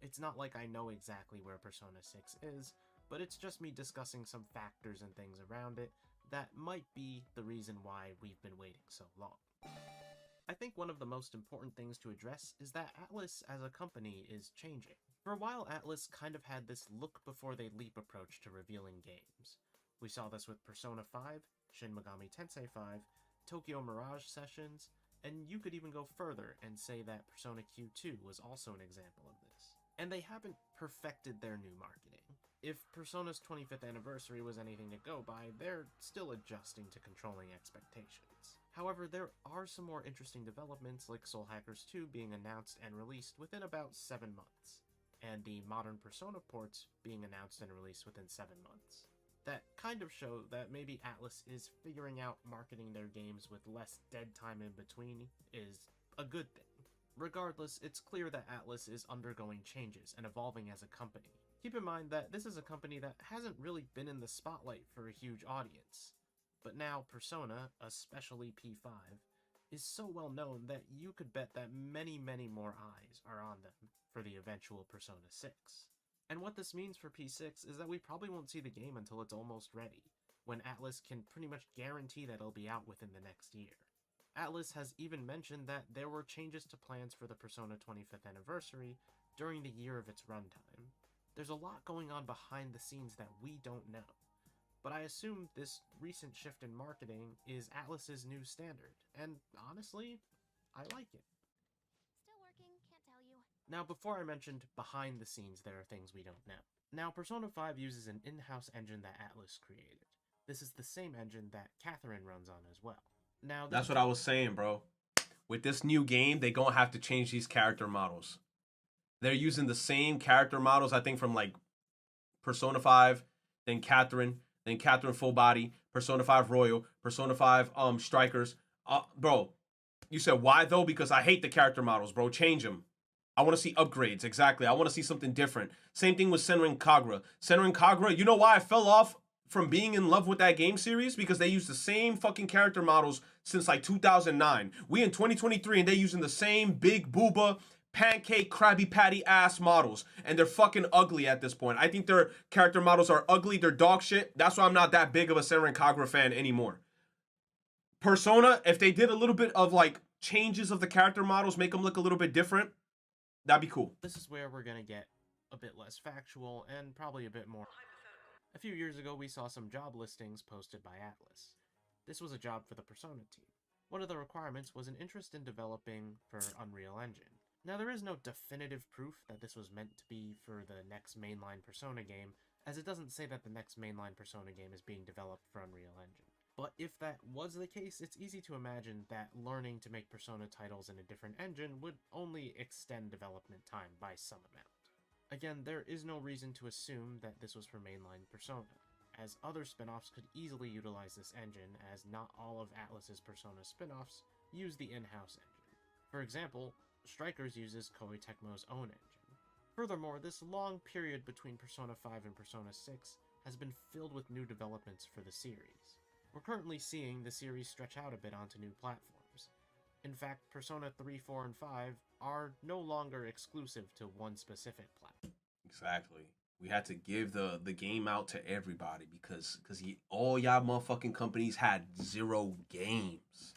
It's not like I know exactly where Persona 6 is, but it's just me discussing some factors and things around it that might be the reason why we've been waiting so long. I think one of the most important things to address is that Atlus as a company is changing. For a while, Atlus kind of had this look-before-they-leap approach to revealing games. We saw this with Persona 5, Shin Megami Tensei 5, Tokyo Mirage Sessions, and you could even go further and say that Persona Q2 was also an example of this. And they haven't perfected their new marketing. If Persona's 25th anniversary was anything to go by, they're still adjusting to controlling expectations. However, there are some more interesting developments like Soul Hackers 2 being announced and released within about 7 months, and the modern Persona ports being announced and released within 7 months. That kind of show that maybe Atlus is figuring out marketing their games with less dead time in between is a good thing. Regardless, it's clear that Atlus is undergoing changes and evolving as a company. Keep in mind that this is a company that hasn't really been in the spotlight for a huge audience. But now Persona, especially P5, is so well known that you could bet that many, many more eyes are on them for the eventual Persona 6. And what this means for P6 is that we probably won't see the game until it's almost ready, when Atlus can pretty much guarantee that it'll be out within the next year. Atlus has even mentioned that there were changes to plans for the Persona 25th anniversary during the year of its runtime. There's a lot going on behind the scenes that we don't know, but I assume this recent shift in marketing is Atlus's new standard, and honestly, I like it. Still working, can't tell you. Now, before I mentioned behind the scenes, there are things we don't know. Now, Persona 5 uses an in-house engine that Atlus created. This is the same engine that Catherine runs on as well. Now, that's what I was saying, bro. With this new game, they gonna have to change these character models. They're using the same character models, I think, from like Persona 5, then Catherine Full Body, Persona 5 Royal, Persona 5 Strikers. Bro, you said why though? Because I hate the character models, bro. Change them. I want to see upgrades. Exactly. I want to see something different. Same thing with Senran Kagura. Senran Kagura, you know why I fell off from being in love with that game series? Because they use the same fucking character models since like 2009. We in 2023 and they using the same big booba, pancake, Krabby Patty ass models. And they're fucking ugly at this point. I think their character models are ugly. They're dog shit. That's why I'm not that big of a Senran Kagura fan anymore. Persona, if they did a little bit of like changes of the character models, make them look a little bit different, that'd be cool. This is where we're gonna get a bit less factual and probably a bit more. A few years ago, we saw some job listings posted by Atlus. This was a job for the Persona team. One of the requirements was an interest in developing for Unreal Engine. Now, there is no definitive proof that this was meant to be for the next mainline Persona game, as it doesn't say that the next mainline Persona game is being developed for Unreal Engine. But if that was the case, it's easy to imagine that learning to make Persona titles in a different engine would only extend development time by some amount. Again, there is no reason to assume that this was for mainline Persona, as other spin-offs could easily utilize this engine, as not all of Atlus's Persona spin-offs use the in-house engine. For example, Strikers uses Koei Tecmo's own engine. Furthermore, this long period between Persona 5 and Persona 6 has been filled with new developments for the series. We're currently seeing the series stretch out a bit onto new platforms. In fact, Persona 3, 4, and 5 are no longer exclusive to one specific platform. Exactly. We had to give the game out to everybody because all y'all motherfucking companies had 0 games.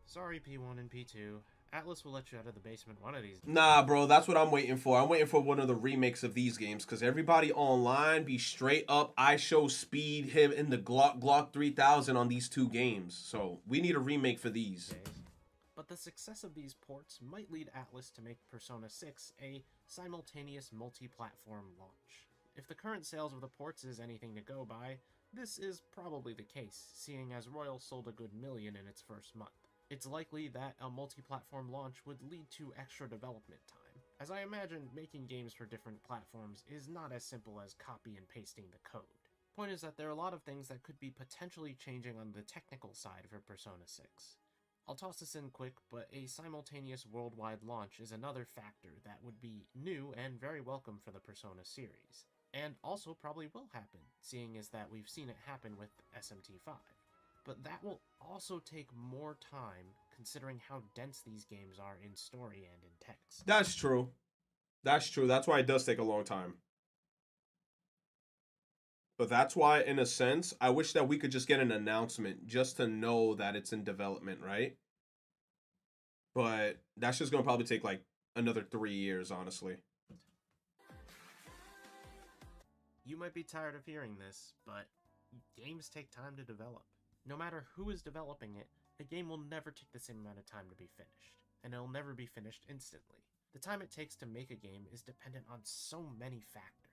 Sorry, P1 and P2. Atlus will let you out of the basement one of these days. Nah, bro, that's what I'm waiting for. I'm waiting for one of the remakes of these games because everybody online be straight up I show speed him in the Glock 3000 on these 2 games. So we need a remake for these. But the success of these ports might lead Atlus to make Persona 6 a simultaneous multi-platform launch. If the current sales of the ports is anything to go by, this is probably the case, seeing as Royal sold a good million in its first month. It's likely that a multi-platform launch would lead to extra development time, as I imagine making games for different platforms is not as simple as copy and pasting the code. Point is that there are a lot of things that could be potentially changing on the technical side for Persona 6. I'll toss this in quick, but a simultaneous worldwide launch is another factor that would be new and very welcome for the Persona series, and also probably will happen, seeing as that we've seen it happen with SMT5. But that will also take more time, considering how dense these games are in story and in text. That's true. That's true. That's why it does take a long time. But that's why, in a sense, I wish that we could just get an announcement just to know that it's in development, right? But that's just going to probably take like another 3 years, honestly. You might be tired of hearing this, but games take time to develop. No matter who is developing it, a game will never take the same amount of time to be finished, and it'll never be finished instantly. The time it takes to make a game is dependent on so many factors.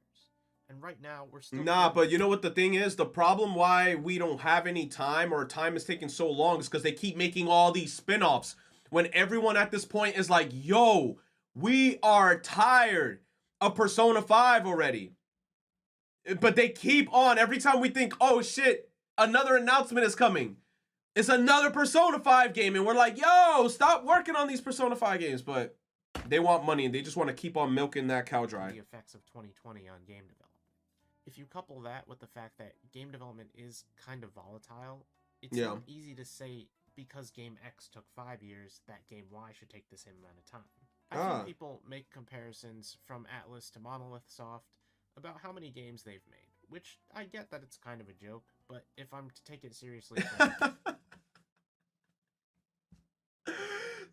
And right now, we're still... Nah, but you know what the thing is? The problem why we don't have any time or time is taking so long is because they keep making all these spin-offs when everyone at this point is like, yo, we are tired of Persona 5 already. But they keep on. Every time we think, oh shit, another announcement is coming, it's another Persona 5 game. And we're like, yo, stop working on these Persona 5 games. But they want money and they just want to keep on milking that cow dry. The effects of 2020 on game development. If you couple that with the fact that game development is kind of volatile, it's not easy to say because game X took 5 years, that game Y should take the same amount of time. I've seen people make comparisons from Atlus to Monolith Soft about how many games they've made, which I get that it's kind of a joke, but if I'm to take it seriously...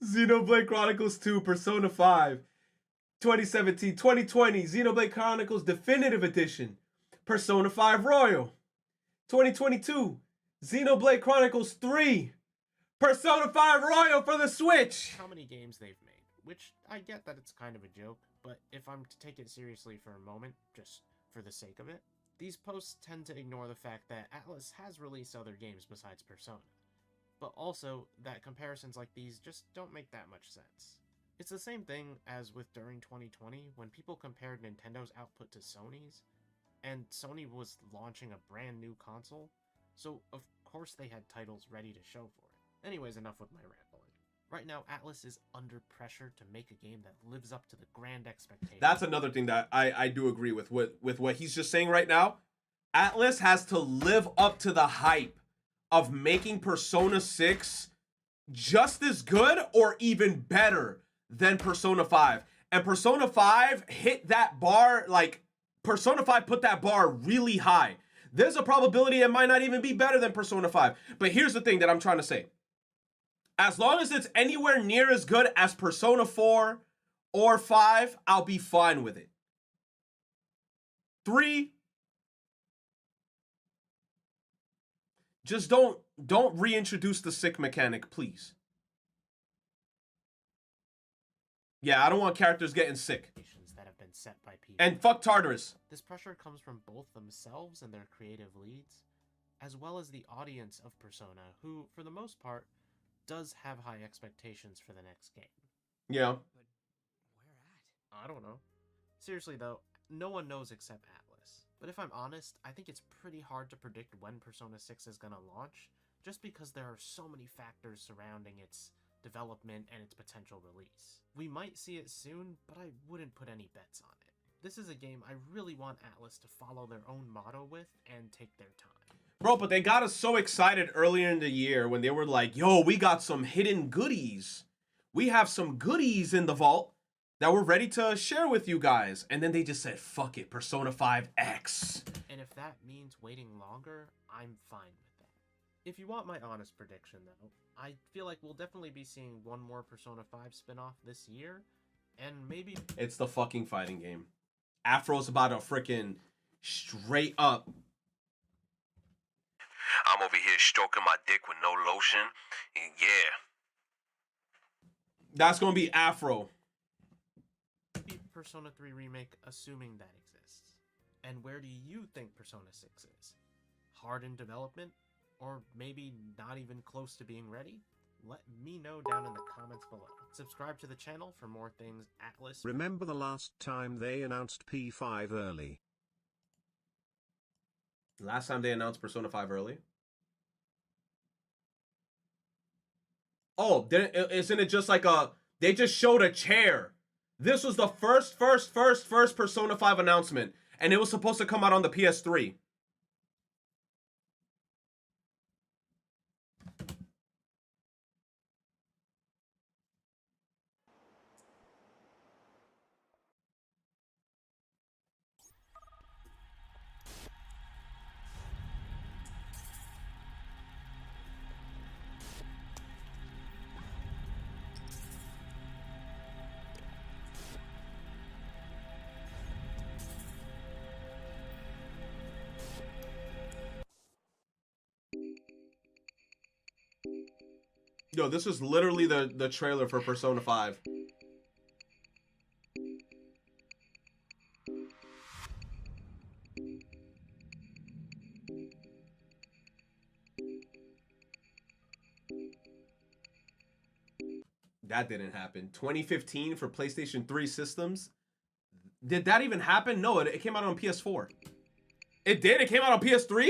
Xenoblade Chronicles 2, Persona 5, 2017, 2020, Xenoblade Chronicles Definitive Edition, Persona 5 Royal, 2022, Xenoblade Chronicles 3, Persona 5 Royal for the Switch. How many games they've made, which I get that it's kind of a joke, but if I'm to take it seriously for a moment, just for the sake of it, these posts tend to ignore the fact that Atlus has released other games besides Persona. But also that comparisons like these just don't make that much sense. It's the same thing as with during 2020 when people compared Nintendo's output to Sony's, and Sony was launching a brand new console, so of course they had titles ready to show for it. Anyways, enough with my rambling. Right now, Atlus is under pressure to make a game that lives up to the grand expectations. That's another thing that I do agree with what he's just saying right now. Atlus has to live up to the hype of making Persona 6 just as good or even better than Persona 5. And Persona 5 hit that bar, like, Persona 5 put that bar really high. There's a probability it might not even be better than Persona 5. But here's the thing that I'm trying to say. As long as it's anywhere near as good as Persona 4 or 5, I'll be fine with it. 3, just don't reintroduce the sick mechanic, please. Yeah, I don't want characters getting sick. That have been been set by people. And fuck Tartarus. This pressure comes from both themselves and their creative leads, as well as the audience of Persona, who, for the most part, does have high expectations for the next game. Yeah. But where at? I don't know. Seriously though, no one knows except Atlas. But if I'm honest, I think it's pretty hard to predict when Persona 6 is gonna launch, just because there are so many factors surrounding its development and its potential release. We might see it soon, but I wouldn't put any bets on it. This is a game I really want Atlas to follow their own motto with and take their time. Bro, but they got us so excited earlier in the year when they were like, yo, we got some hidden goodies. We have some goodies in the vault that we're ready to share with you guys. And then they just said, fuck it, Persona 5 X. And if that means waiting longer, I'm fine with that. If you want my honest prediction, though, I feel like we'll definitely be seeing one more Persona 5 spin-off this year, and maybe... It's the fucking fighting game. Afro's about to freaking straight up. I'm over here stroking my dick with no lotion, and yeah. That's gonna be Afro. Persona 3 Remake, assuming that exists. And where do you think Persona 6 is? Hard in development? Or maybe not even close to being ready? Let me know down in the comments below. Subscribe to the channel for more things Atlas. Remember the last time they announced P5 early? Last time they announced Persona 5 early? Oh, isn't it just like a... They just showed a chair. This was the first Persona 5 announcement. And it was supposed to come out on the PS3. Yo, this is literally the trailer for Persona 5. That didn't happen. 2015 for PlayStation 3 systems. Did that even happen? No, it came out on PS4. It did? It came out on PS3?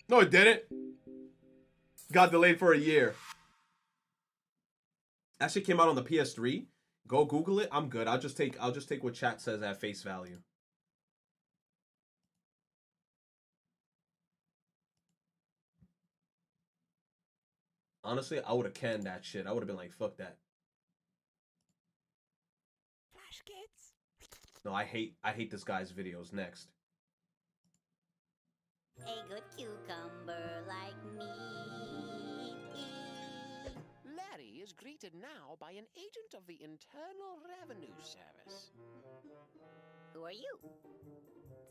No, it didn't. Got delayed for a year. That shit came out on the PS3. Go Google it. I'm good. I'll just take what chat says at face value. Honestly, I would have canned that shit. I would have been like, fuck that. Flash kids. No, I hate this guy's videos. Next. A good cucumber like me. Larry is greeted now by an agent of the Internal Revenue Service. Who are you?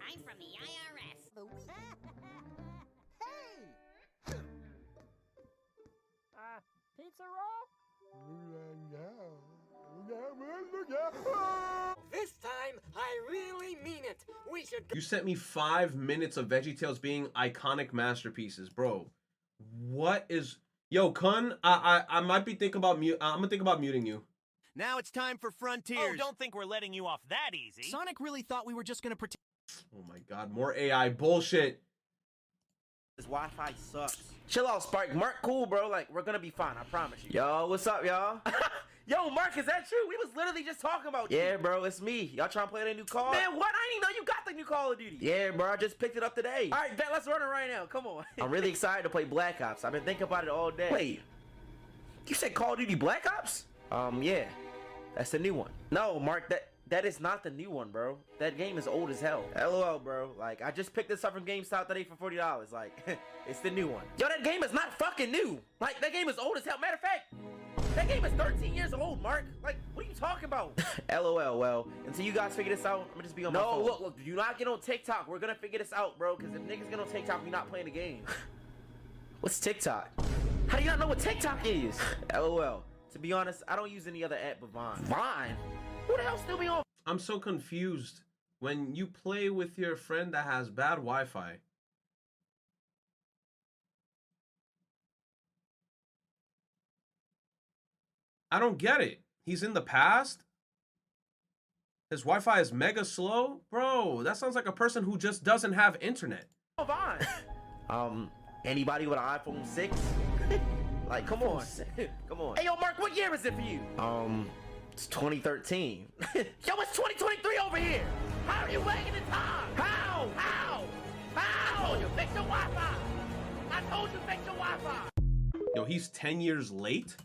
I'm from the IRS. Hey! Pizza roll? This time, I really mean it. We should. You sent me 5 minutes of VeggieTales being iconic masterpieces, bro. What is... Yo, Kun, I might be thinking about I'm gonna think about muting you. Now it's time for Frontiers. Oh, don't think we're letting you off that easy. Sonic really thought we were just gonna pretend. Oh my god, more AI bullshit. This Wi-Fi sucks. Chill out, Spark. Mark, cool, bro. Like, we're gonna be fine. I promise you. Yo, what's up, y'all? Yo, Mark, is that you? We was literally just talking about you. Yeah, bro, it's me. Y'all trying to play that new Call? Man, what? I didn't even know you got the new Call of Duty. Yeah, bro, I just picked it up today. All right, bet, let's run it right now. Come on. I'm really excited to play Black Ops. I've been thinking about it all day. Wait, you said Call of Duty Black Ops? Yeah, that's the new one. No, Mark, that is not the new one, bro. That game is old as hell. LOL, bro. Like, I just picked this up from GameStop today for $40. Like, it's the new one. Yo, that game is not fucking new. Like, that game is old as hell. Matter of fact, that game is 13 years old, Mark. Like, what are you talking about? LOL, well, until you guys figure this out, I'm gonna just be on my phone. No, look, do not get on TikTok. We're gonna figure this out, bro, because if niggas get on TikTok, we're not playing the game. What's TikTok? How do you not know what TikTok is? LOL. To be honest, I don't use any other app but Vine. Vine? Who the hell still be on? I'm so confused. When you play with your friend that has bad Wi-Fi, I don't get it. He's in the past? His Wi-Fi is mega slow? Bro, that sounds like a person who just doesn't have internet. Oh, Vine. Anybody with an iPhone 6? Like, come on. Come on. Hey, yo, Mark, what year is it for you? It's 2013. Yo, it's 2023 over here. How are you wasting the time? How? I told you, fix your Wi-Fi. I told you, fix your Wi-Fi. Yo, he's 10 years late?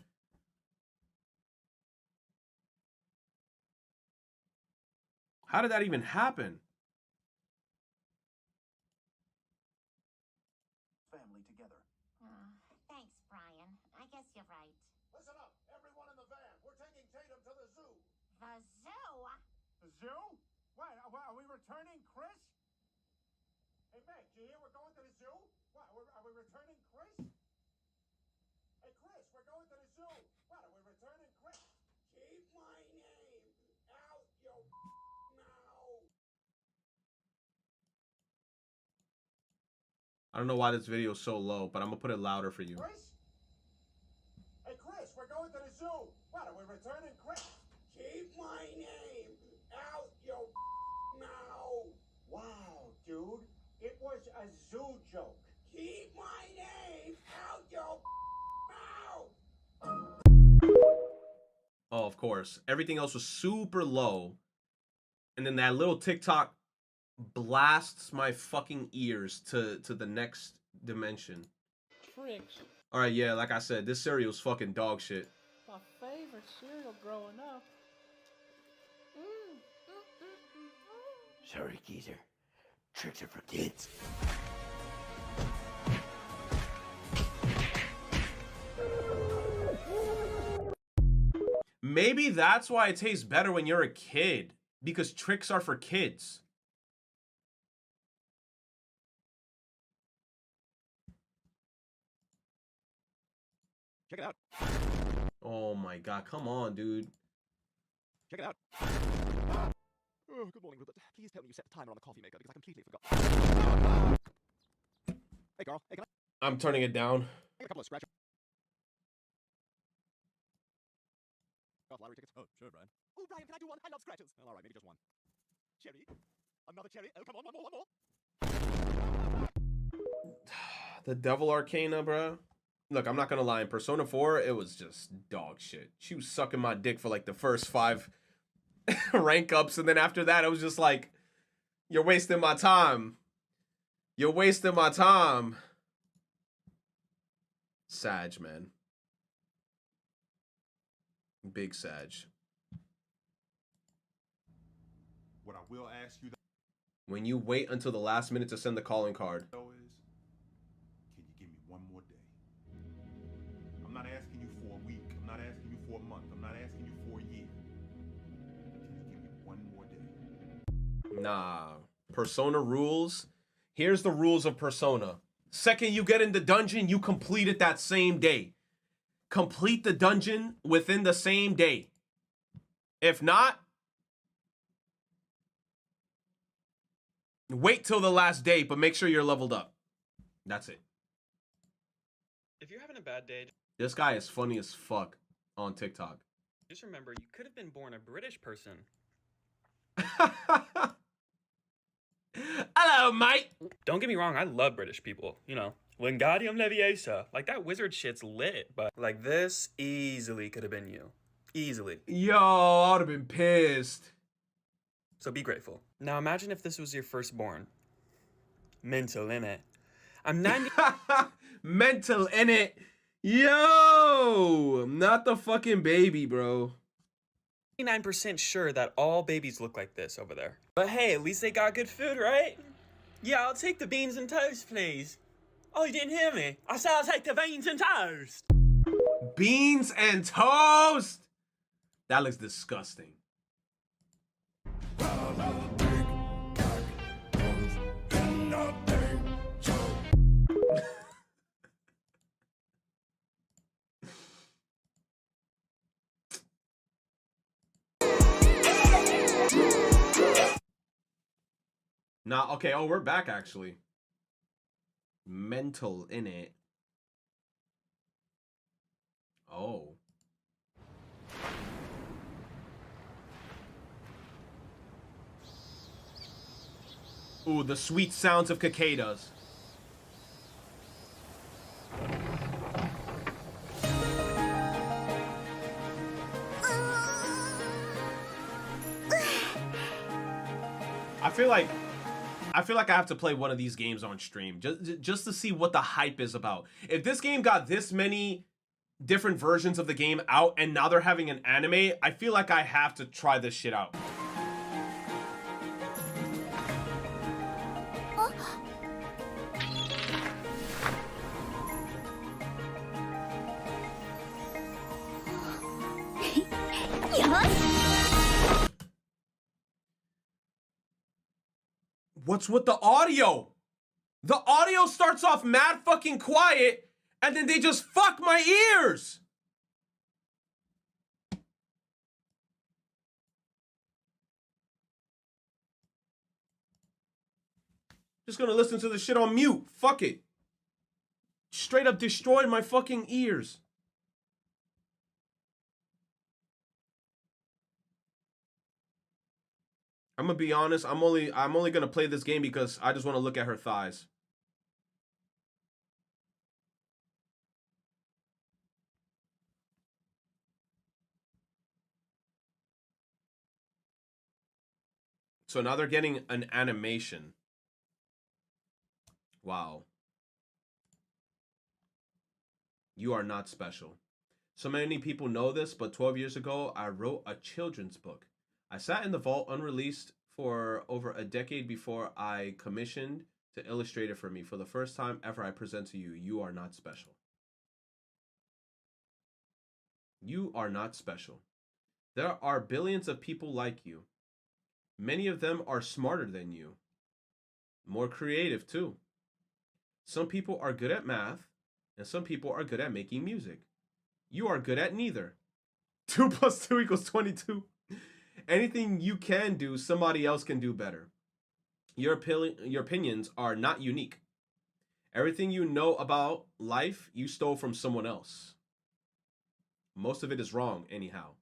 How did that even happen? Family together. Thanks, Brian. I guess you're right. Listen up, everyone in the van. We're taking Tatum to the zoo. The zoo? The zoo? What? Are we returning Chris? Hey, Meg, do you hear we're going to the zoo? What? Are we returning Chris? Hey, Chris, we're going to the zoo. What? Are we returning Chris? Keep my name out your mouth. I don't know why this video is so low, but I'm gonna put it louder for you. Chris? Hey, Chris, we're going to the zoo. What? Are we returning Chris? Keep my name out your mouth. Wow, dude. It was a zoo joke. Keep my name out your mouth. Oh, of course. Everything else was super low. And then that little TikTok blasts my fucking ears to the next dimension. Tricks. All right, yeah, like I said, this cereal's fucking dog shit. My favorite cereal growing up. Sorry, geezer. Tricks are for kids. Maybe that's why it tastes better when you're a kid. Because tricks are for kids. Check it out. Oh my god, come on, dude. Check it out. Oh, good morning, Rupert. Please tell me you set the timer on the coffee maker because I completely forgot. Hey, Carl. Hey, can I'm turning it down. I get a couple of scratch lottery tickets? Oh, sure, Brian. Oh, Brian, can I do one? I love scratches. Well, all right, maybe just one. Cherry. Another cherry. Oh, come on, one more. The Devil Arcana, bro. Look, I'm not gonna lie. In Persona 4, it was just dog shit. She was sucking my dick for like the first 5 rank ups, and then after that, it was just like, you're wasting my time. You're wasting my time. Sag, man. Big Sag. What I will ask you When you wait until the last minute to send the calling card. though is, can you give me one more day? I'm not asking you for a week. I'm not asking you for a month. I'm not asking you for a year. Can you give me one more day? Nah. Persona rules. Here's the rules of Persona. Second you get in the dungeon, you complete it that same day. Complete the dungeon within the same day. If not, wait till the last day, but make sure you're leveled up. That's it. If you're having a bad day, This guy is funny as fuck on TikTok. just remember you could have been born a British person. Hello, mate. Don't get me wrong, I love British people. You know, Wingardium Leviosa. Like, that wizard shit's lit, but like, this easily could have been you. Easily. Yo, I would have been pissed. So be grateful. Now imagine if this was your firstborn. Mental, innit? I'm 90... Mental in it. Yo, I'm not the fucking baby, bro. 99% sure that all babies look like this over there. But hey, at least they got good food, right? Yeah, I'll take the beans and toast, please. Oh, you didn't hear me. I said I'll take the beans and toast. Beans and toast. That looks disgusting. Nah, okay, oh, we're back, actually. Mental, innit? Oh. Ooh, the sweet sounds of cicadas. I feel like I have to play one of these games on stream just to see what the hype is about. If this game got this many different versions of the game out and now they're having an anime, I feel like I have to try this shit out. What's with the audio? The audio starts off mad fucking quiet, and then they just fuck my ears. Just gonna listen to the shit on mute. Fuck it. Straight up destroyed my fucking ears. I'm gonna be honest, I'm only gonna play this game because I just want to look at her thighs. So now they're getting an animation. Wow. You are not special. So many people know this, but 12 years ago, I wrote a children's book. I sat in the vault unreleased for over a decade before I commissioned to illustrate it for me. For the first time ever, I present to you, you are not special. You are not special. There are billions of people like you. Many of them are smarter than you. More creative, too. Some people are good at math, and some people are good at making music. You are good at neither. 2 + 2 = 22. Anything you can do, somebody else can do better. Your opinions are not unique. Everything you know about life, you stole from someone else. Most of it is wrong, anyhow.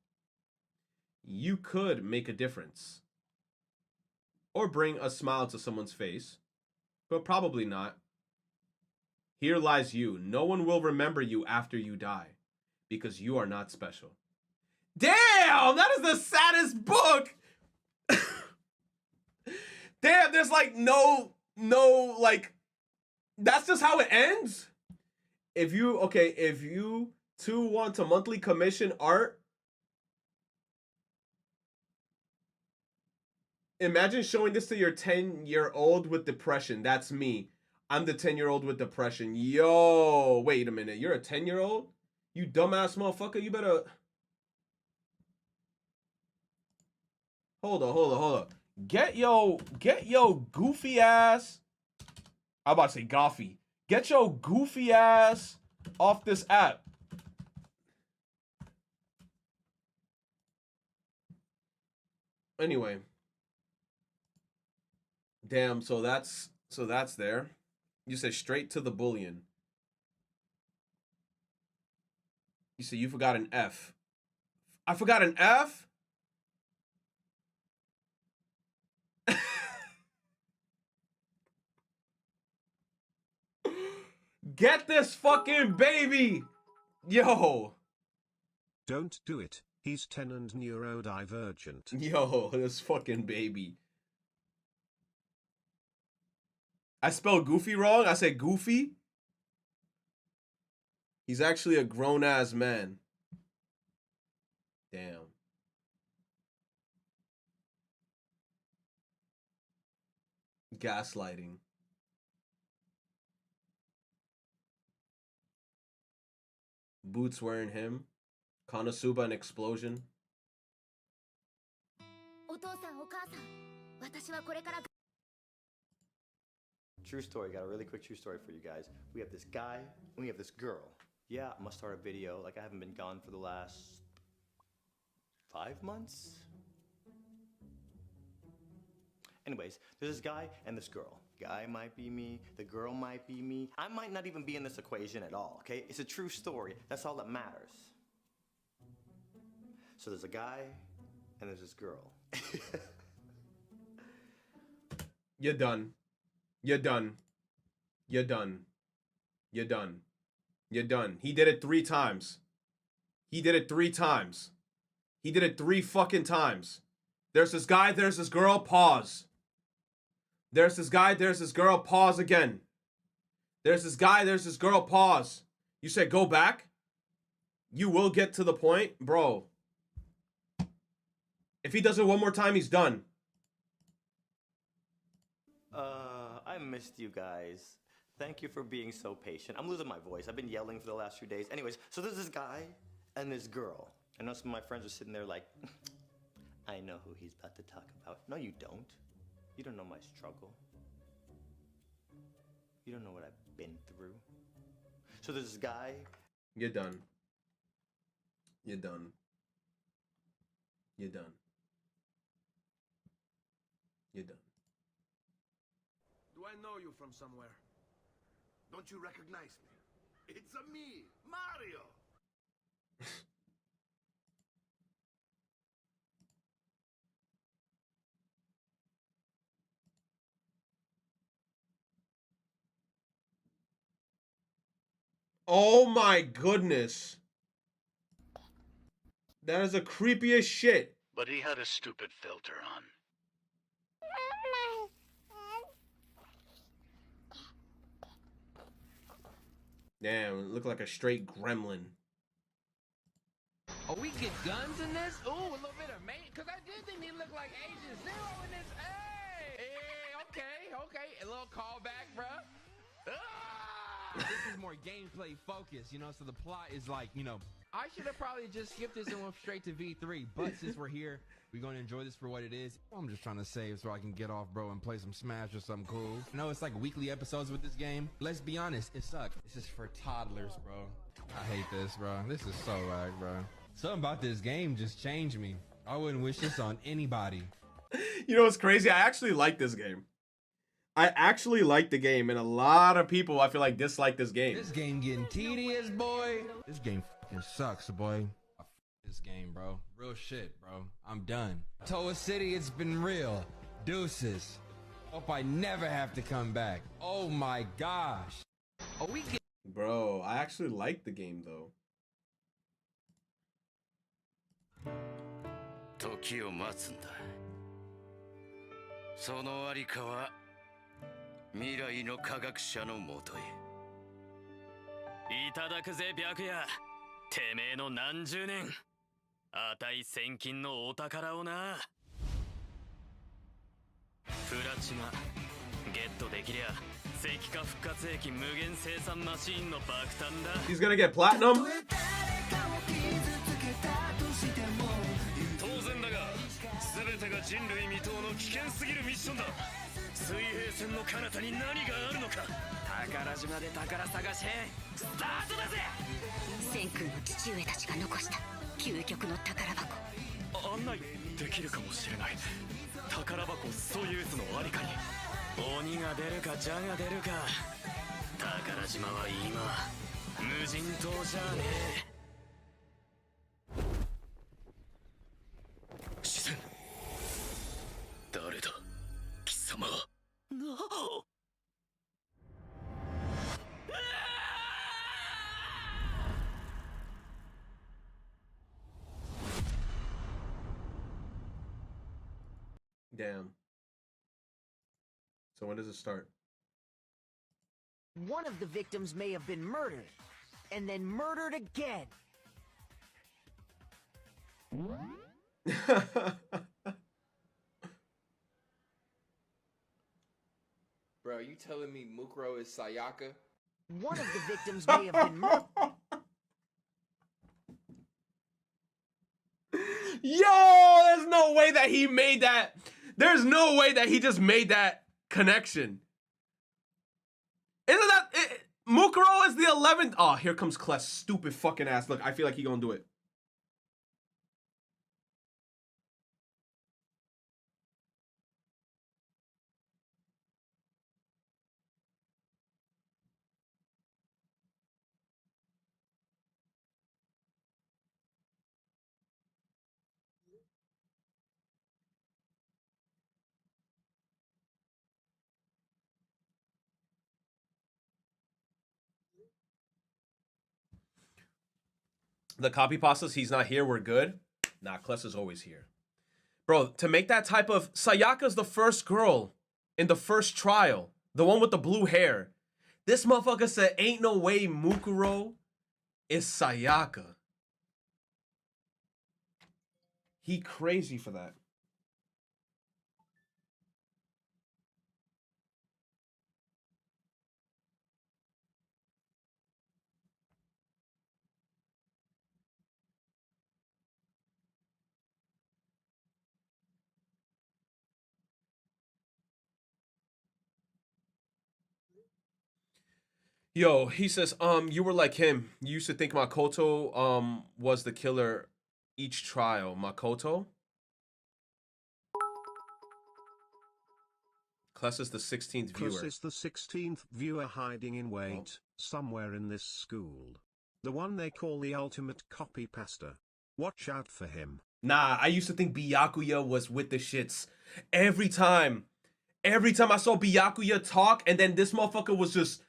You could make a difference. Or bring a smile to someone's face, but probably not. Here lies you. No one will remember you after you die, because you are not special. Damn, that is the saddest book. Damn, there's like no, like, that's just how it ends. If you two want to monthly commission art, imagine showing this to your 10-year-old with depression. That's me. I'm the 10-year-old with depression. Yo, wait a minute. You're a 10-year-old? You dumbass motherfucker. You better... Hold on. Get yo goofy ass. I'm about to say goffy. Get your goofy ass off this app. Anyway. Damn, so that's there. You said straight to the bullion. You said you forgot an F. I forgot an F? Get this fucking baby! Yo! Don't do it. He's 10 and neurodivergent. Yo, this fucking baby. I spelled goofy wrong? I said goofy? He's actually a grown-ass man. Damn. Gaslighting. Boots wearing him. Konosuba an explosion. True story, got a really quick true story for you guys. We have this guy, and we have this girl. Yeah, I must start a video, like I haven't been gone for the last 5 months? Anyways, there's this guy and this girl. Guy might be me, the girl might be me. I might not even be in this equation at all, okay? It's a true story. That's all that matters. So there's a guy and there's this girl. You're done. You're done. You're done. You're done. You're done. He did it 3 times. He did it 3 times. He did it 3 fucking times. There's this guy, there's this girl, pause. There's this guy, there's this girl, pause again. There's this guy, there's this girl, pause. You said go back? You will get to the point? Bro. If he does it one more time, he's done. I missed you guys. Thank you for being so patient. I'm losing my voice. I've been yelling for the last few days. Anyways, so there's this guy and this girl. I know some of my friends are sitting there like, I know who he's about to talk about. No, you don't. You don't know my struggle. You don't know what I've been through. So there's this guy. You're done. You're done. You're done. You're done. Do I know you from somewhere? Don't you recognize me? It's a me, Mario. Oh my goodness. That is the creepiest shit. But he had a stupid filter on. Damn, it looked like a straight gremlin. Oh, we get guns in this? Ooh, a little bit of mate. Because I did think he looked like Agent Zero in this. Hey, okay. A little callback, bruh. This is more gameplay focused, you know, so the plot is like, you know, I should have probably just skipped this and went straight to V3, but since we're here, we're going to enjoy this for what it is. I'm just trying to save so I can get off, bro, and play some Smash or something cool. I know it's like weekly episodes with this game. Let's be honest, it sucks. This is for toddlers, bro. I hate this, bro. This is so whack, bro. Something about this game just changed me. I wouldn't wish this on anybody. You know what's crazy? I actually like this game. I actually like the game, and a lot of people, I feel like, dislike this game. This game getting tedious, boy. This game fucking sucks, boy. I this game, bro. Real shit, bro. I'm done. Toa City, it's been real. Deuces. Hope I never have to come back. Oh my gosh. Oh, we get. Bro, I actually like the game, though. 時を待つんだ。そのありかは未来の科学者のもとへ。いただくぜ白夜。てめえの何十年。値千金のお宝をな。プラチナゲットできりゃ石化復活液無限生産マシーンの爆誕だ。 He's gonna get platinum? 当然だが全てが人類未踏の危険すぎるミッションだ。水平線の彼方に何があるのか。宝島で宝探し編スタートだぜ。千空の父上たちが残した究極の宝箱。案内できるかもしれない。宝箱ソユーズのありかに。鬼が出るかジャが出るか。宝島は今無人島じゃねえ。視線誰だ貴様は。No! Damn. So when does it start? One of the victims may have been murdered, and then murdered again. Bro, you telling me Mukuro is Sayaka? One of the victims may have been murdered. Yo, there's no way that he made that. There's no way that he just made that connection. Isn't that it? Mukuro is the 11th. Oh, here comes Kless. Stupid fucking ass. Look, I feel like he gonna do it. The copy pastas, he's not here, we're good. Nah, Kless is always here. Bro, to make that type of... Sayaka's the first girl in the first trial. The one with the blue hair. This motherfucker said, ain't no way Mukuro is Sayaka. He crazy for that. Yo, he says, you were like him. You used to think Makoto, was the killer each trial. Makoto? Kless is the 16th viewer. Kless is the 16th viewer hiding in wait, somewhere in this school. The one they call the ultimate copy pasta. Watch out for him. Nah, I used to think Byakuya was with the shits. Every time I saw Byakuya talk, and then this motherfucker was just...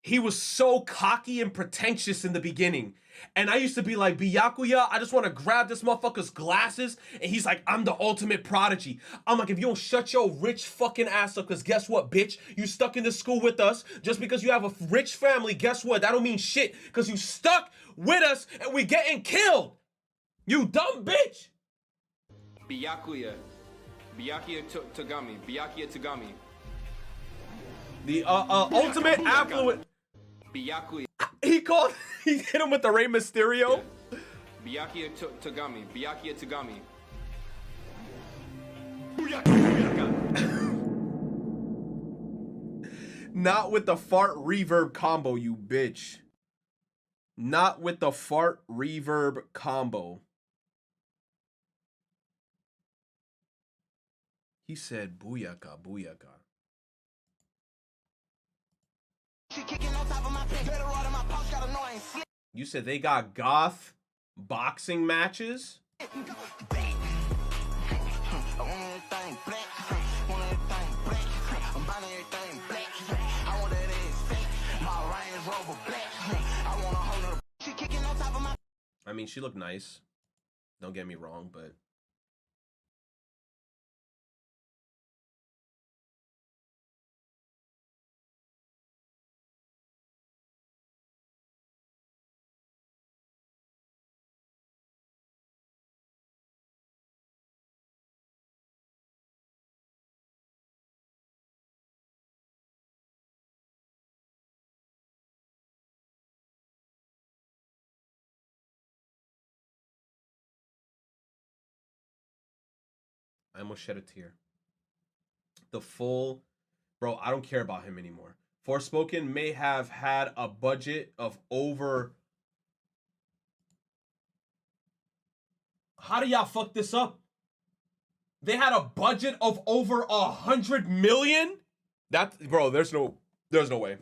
He was so cocky and pretentious in the beginning. And I used to be like, Byakuya, I just want to grab this motherfucker's glasses. And he's like, I'm the ultimate prodigy. I'm like, if you don't shut your rich fucking ass up, because guess what, bitch? You stuck in this school with us. Just because you have a rich family, guess what? That don't mean shit. Because you stuck with us and we getting killed. You dumb bitch. Byakuya. Byakuya Tagami. Byakuya Tagami. The ultimate affluent... Byakuya. He hit him with the Rey Mysterio. Byakuya Tagami. Byakuya Tagami. Not with the fart reverb combo, you bitch. Not with the fart reverb combo. He said, booyaka, booyaka. You said they got goth boxing matches? I mean, she looked nice. Don't get me wrong, but... I almost shed a tear. The full... Bro, I don't care about him anymore. Forspoken may have had a budget of over... How do y'all fuck this up? They had a budget of over 100 million? That... Bro, there's no way.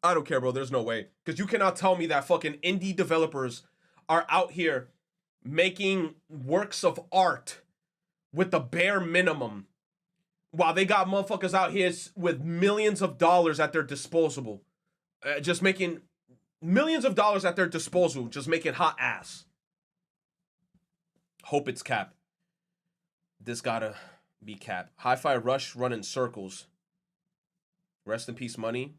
I don't care, bro. There's no way. Because you cannot tell me that fucking indie developers are out here making works of art with the bare minimum, while they got motherfuckers out here with millions of dollars at their disposal, just making millions of dollars at their disposal, just making hot ass. Hope it's Cap. This gotta be Cap. Hi-Fi Rush running circles. Rest in peace, Money.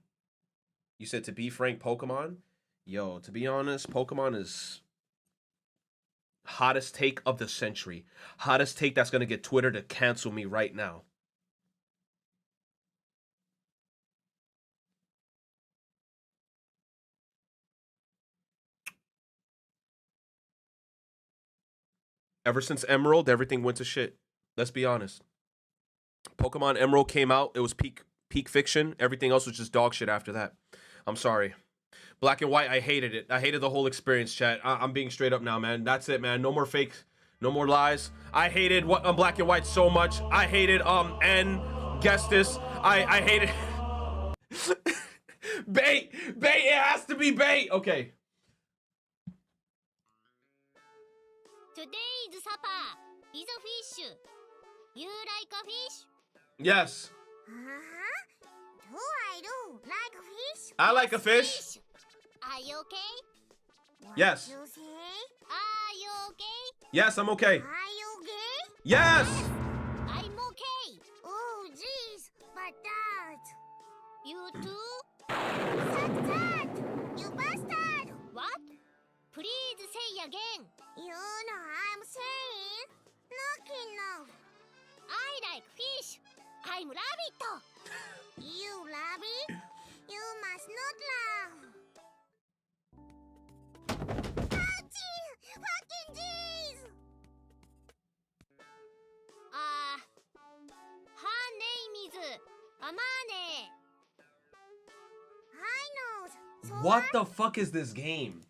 You said, to be frank, Pokemon? Yo, to be honest, Pokemon is... hottest take of the century. Hottest take that's going to get Twitter to cancel me right now. Ever since Emerald, everything went to shit. Let's be honest. Pokemon Emerald came out. It was peak fiction. Everything else was just dog shit after that. I'm sorry. Black and White, I hated it. I hated the whole experience, chat. I'm being straight up now, man. That's it, man. No more fake, no more lies. I hated Black and White so much. I hated N. Guess this. I hated bait. It has to be bait. Okay. Today's supper is a fish. You like a fish? Yes. Do I do like a fish? I like a fish. Are you okay? Yes. You say? Are you okay? Yes, I'm okay. Are you okay? Yes! I'm okay. Oh, jeez. But that. You too? Suck that! You bastard! What? Please say again. You know I'm saying. Knocking off. I like fish. I'm rabbit. You rabbit? You must not laugh. Ouchie! Fucking jeez! Her name is Amane. I know. So What the fuck is this game?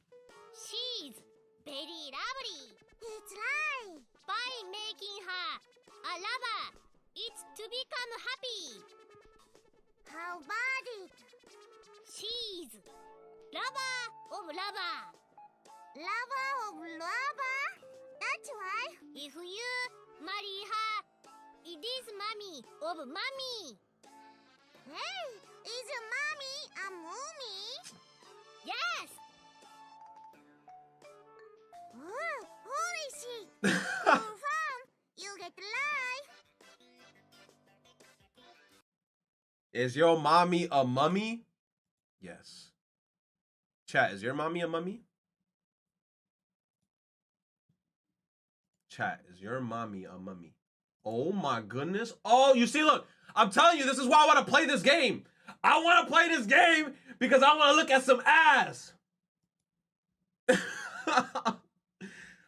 she's very lovely. It's right. By making her a lover, it's to become happy. How about it? She's lover of lover. Lover of lover? That's right. If you marry her, it is mommy of mommy. Hey, is your mommy a mommy? Yes. Oh, holy shit. Confirm, you get life. Is your mommy a mummy? Yes. Chat, is your mommy a mummy? Chat, is your mommy a mummy? Oh my goodness. Oh, you see, look, I'm telling you, this is why I want to play this game. I want to play this game because I want to look at some ass.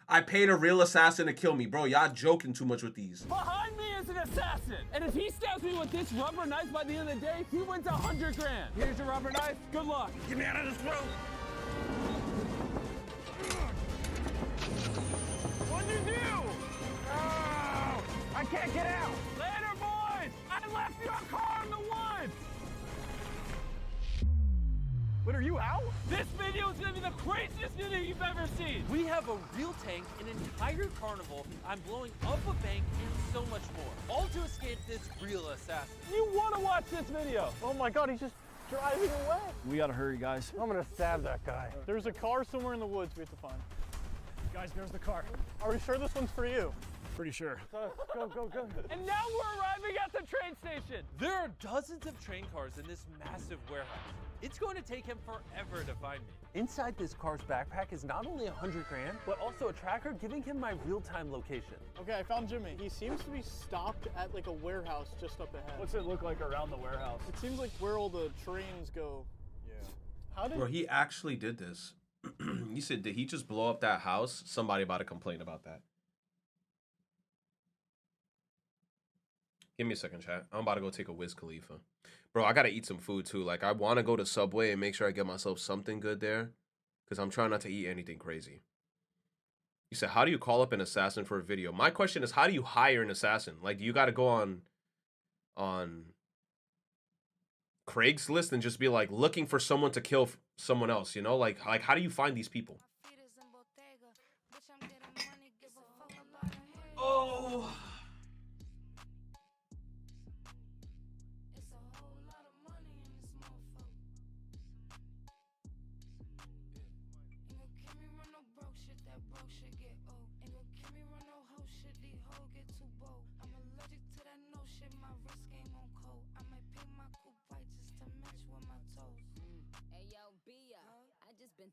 I paid a real assassin to kill me. Bro, y'all joking too much with these. Behind me is an assassin. And if he stabs me with this rubber knife by the end of the day, he wins 100 grand. Here's your rubber knife. Good luck. Get me out of this room. What'd you do? Oh, I can't get out. Later, boys. I left your car in the woods. Wait, are you out? This video is gonna be the craziest video you've ever seen. We have a real tank, an entire carnival, I'm blowing up a bank, and so much more. All to escape this real assassin. You wanna watch this video? Oh my God, he's just driving away. We gotta hurry, guys. I'm gonna stab that guy. There's a car somewhere in the woods we have to find. Guys, there's the car. Are we sure this one's for you? Pretty sure. Go, go, go. And now we're arriving at the train station. There are dozens of train cars in this massive warehouse. It's going to take him forever to find me. Inside this car's backpack is not only 100 grand, but also a tracker giving him my real-time location. Okay, I found Jimmy. He seems to be stopped at like a warehouse just up ahead. What's it look like around the warehouse? It seems like where all the trains go. Yeah. How did... Bro, he actually did this. He said, did he just blow up that house? Somebody about to complain about that. Give me a second, chat. I'm about to go take a Wiz Khalifa. Bro, I gotta eat some food too. Like, I want to go to Subway and make sure I get myself something good there. Because I'm trying not to eat anything crazy. You said, how do you call up an assassin for a video? My question is, how do you hire an assassin? Like, do you gotta go on Craigslist and just be like looking for someone to kill someone else, you know? Like how do you find these people? Oh.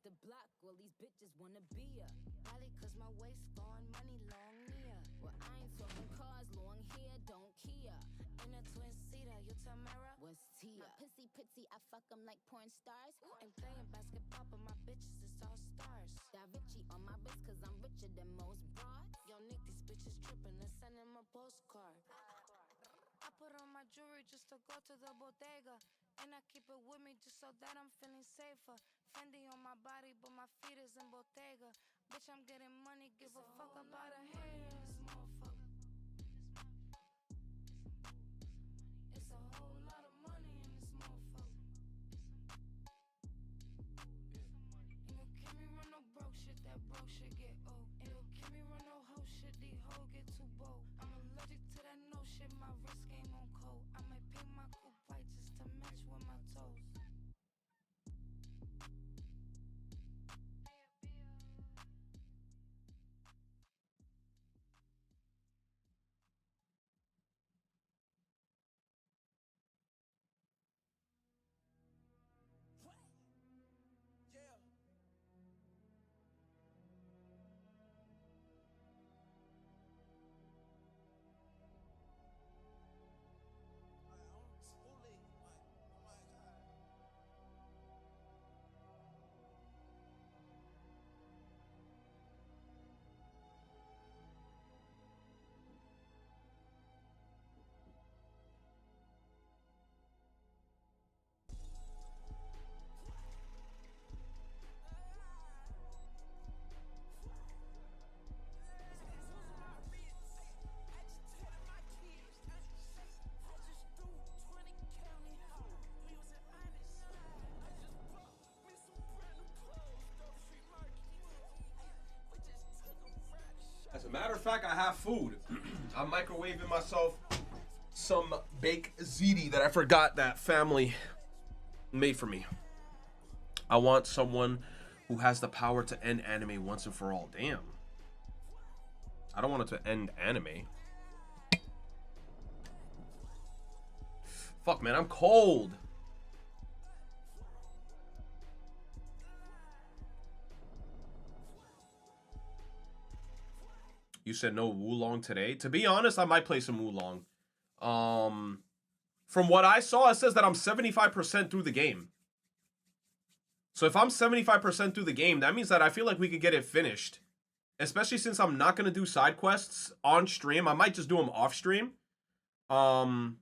The block, all these bitches wanna be ya. Probably cause my waist gone, money long near. Well, I ain't talking cars, long hair, don't care. In a twin seater, you Tamara? What's Tia? My pissy pitsy, I fuck them like porn stars. Ain't playing basketball, but my bitches is all stars. Da Vinci on my wrist, cause I'm richer than most broads. Yo, Nick, these bitches tripping and send him a postcard. I put on my jewelry just to go to the bodega. And I keep it with me just so that I'm feeling safer. Fendi on my body, but my feet is in Bottega. Bitch, I'm getting money, give a fuck about a haters, motherfucker. It's a whole lot of money in this motherfucker. Ain't gon' keep me run no broke shit, that broke shit get old. Ain't gon' keep me run no hoe shit, these hoes get too bold. I'm allergic to that no shit, my wrist game on cold. I might paint my coupe white just to match with my toes. fact, I have food. I'm microwaving myself some baked ziti that I forgot that family made for me. I want someone who has the power to end anime once and for all. Damn. I don't want it to end anime. Fuck, man, I'm cold. You said no Wulong today. To be honest, I might play some Wulong. From what I saw, it says that I'm 75% through the game. So if I'm 75% through the game, that means that I feel like we could get it finished. Especially since I'm not going to do side quests on stream. I might just do them off stream. How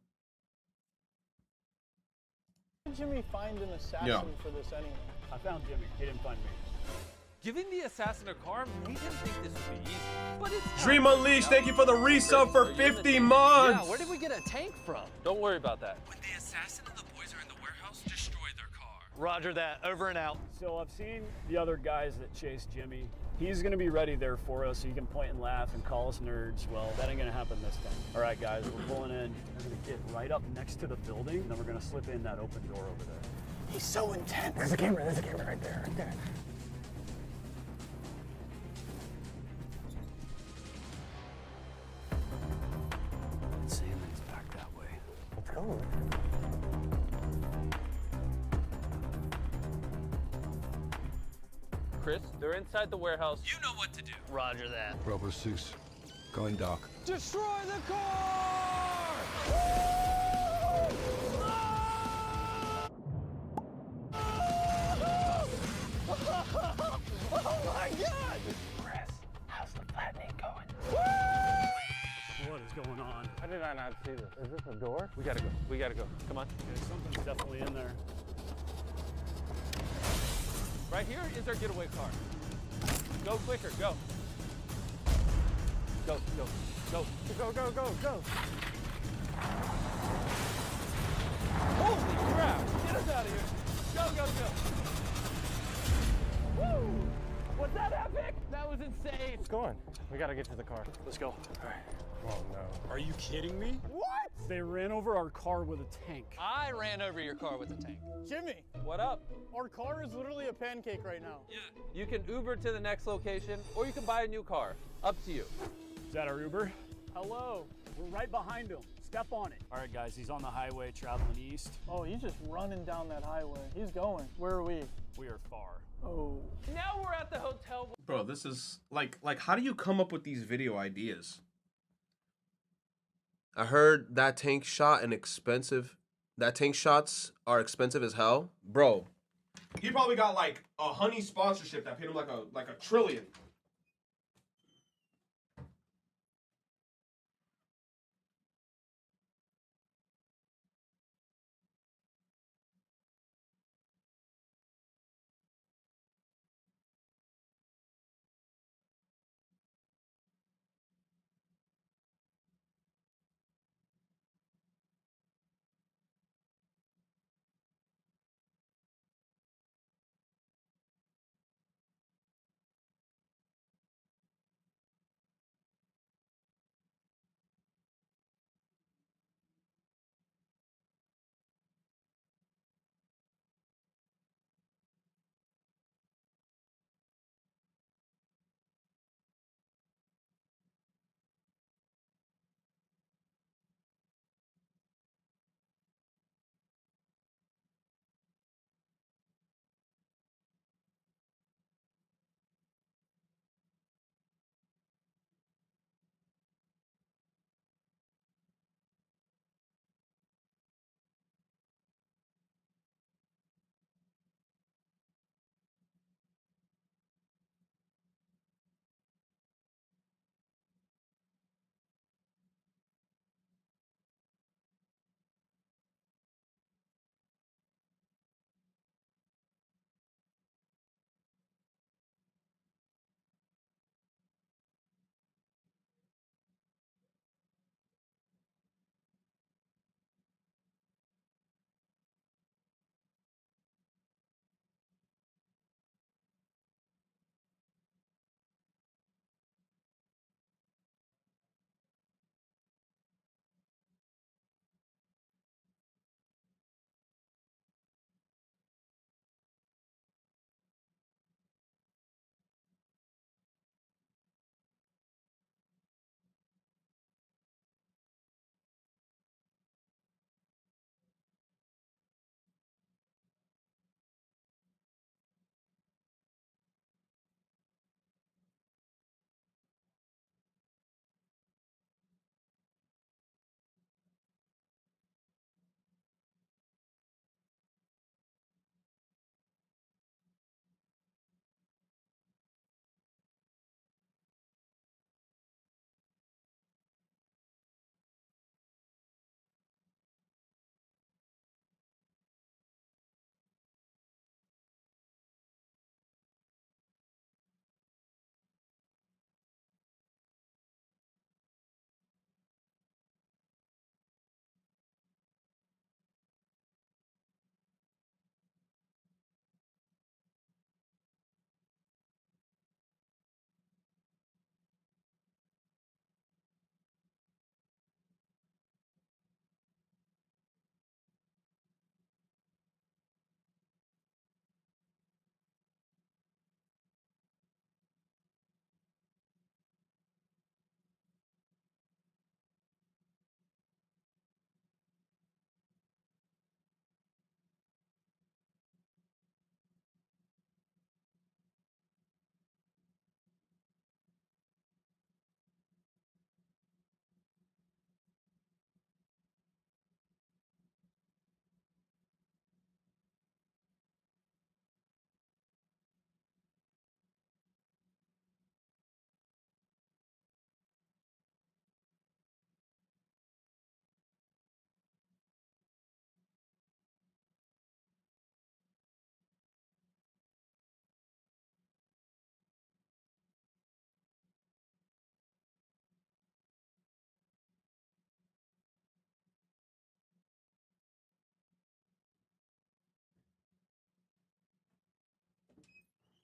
did Jimmy find an assassin for this anyway? I found Jimmy. He didn't find me. Giving the assassin a car made him think this would be easy, but it's Dream not. Unleashed, thank you for the resub for 50 months. Yeah, where did we get a tank from? Don't worry about that. When the assassin and the boys are in the warehouse, destroy their car. Roger that. Over and out. So I've seen the other guys that chased Jimmy. He's going to be ready there for us so he can point and laugh and call us nerds. Well, that ain't going to happen this time. All right, guys, we're pulling in. We're going to get right up next to the building, and then we're going to slip in that open door over there. He's so intense. There's a camera right there, right there. Salmon's back that way. Let's go. Chris, they're inside the warehouse. You know what to do. Roger that. Rubber Seuss. Going dark. Destroy the car! Oh my God! Chris, how's the flattening going? What is going on? How did I not see this? Is this a door? We gotta go. We gotta go. Come on. Okay, something's definitely in there. Right here is our getaway car. Go quicker, go. Go, go, go. Go, go, go, go. Holy crap! Get us out of here. Go, go, go. Woo! Was that epic? That was insane. Let's go on. We gotta get to the car. Let's go. All right. Oh no. Are you kidding me? What? They ran over our car with a tank. I ran over your car with a tank. Jimmy, What up? our car is literally a pancake right now. Yeah. You can Uber to the next location, or you can buy a new car. Up to you. Is that our Uber? Hello. We're right behind him. Step on it. All right, guys. He's on the highway traveling east. Oh, he's just running down that highway. He's going. Where are we? We are far. Oh. Now we're at the hotel. Bro, this is like how do you come up with these video ideas? I heard that tank shot and expensive. That tank shots are expensive as hell. Bro, he probably got like a honey sponsorship that paid him like a trillion.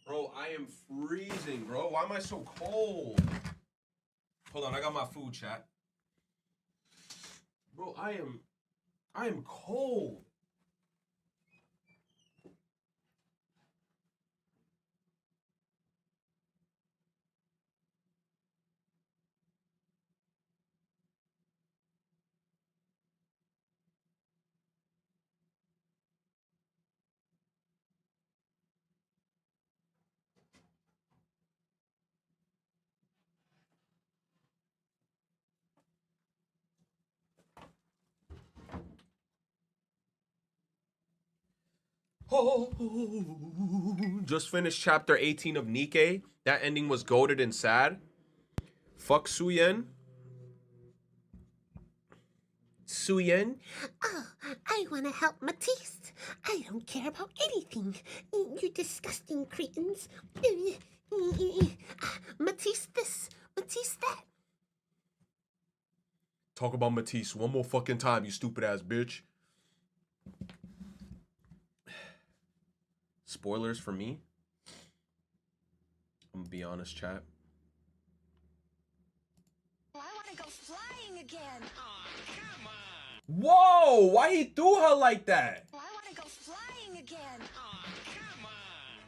Bro, I am freezing, bro. Why am I so cold? Hold on, I got my food, chat. Bro, I am cold. Just finished chapter 18 of Nikkei. That ending was goated and sad. Fuck Suyen. Suyen? Oh, I want to help Matisse. I don't care about anything. You disgusting cretins. Matisse this, Matisse that. Talk about Matisse one more fucking time, you stupid ass bitch. Spoilers for me? I'm gonna be honest, chat. I want to go flying again. Oh, come on. Whoa! Why he threw her like that? I want to go flying again. Oh, come on.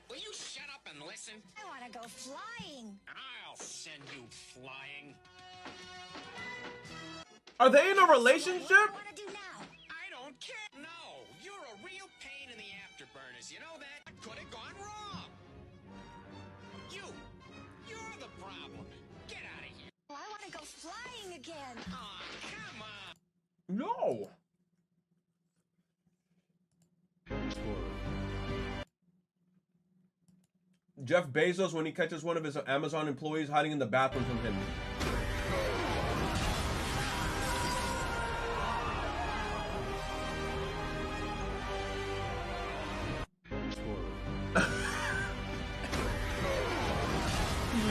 Will you shut up and listen? I want to go flying. I'll send you flying. Are they in a relationship? What do you want to do now? I don't care. No, you're a real pain in the afterburners. You know that? Could have gone wrong. You're the problem. Get out of here. I want to go flying again. Oh, come on. No. Jeff Bezos when he catches one of his Amazon employees hiding in the bathroom from him.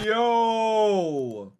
Yo!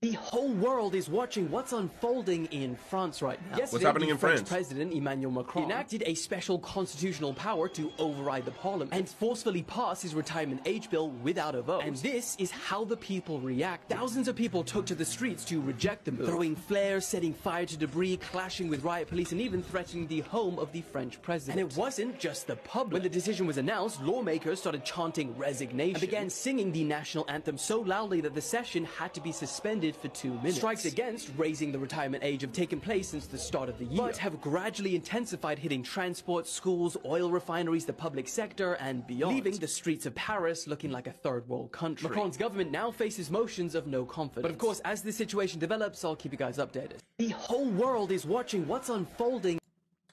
The whole world is watching what's unfolding in France right now. What's happening the in French France? President Emmanuel Macron enacted a special constitutional power to override the parliament and forcefully pass his retirement age bill without a vote. And this is how the people react. Thousands of people took to the streets to reject the move, throwing flares, setting fire to debris, clashing with riot police, and even threatening the home of the French president. And it wasn't just the public. When the decision was announced, lawmakers started chanting resignation and began singing the national anthem so loudly that the session had to be suspended for 2 minutes. Strikes against raising the retirement age have taken place since the start of the year, but have gradually intensified, hitting transport, schools, oil refineries, the public sector, and beyond, leaving the streets of Paris looking like a third world country. Macron's government now faces motions of no confidence. But of course, as the situation develops, I'll keep you guys updated. The whole world is watching what's unfolding.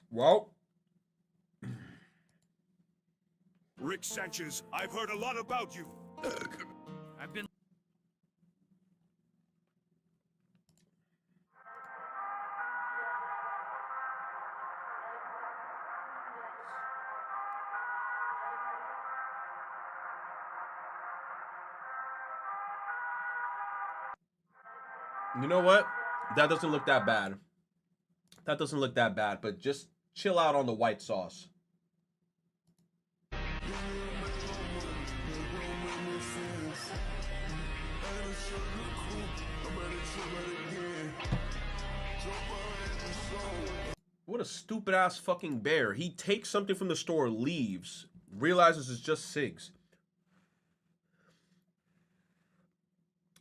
Well, Rick Sanchez, I've heard a lot about you. I've been... you know what? That doesn't look that bad. That doesn't look that bad, but just chill out on the white sauce. What a stupid ass fucking bear. He takes something from the store, leaves, realizes it's just cigs.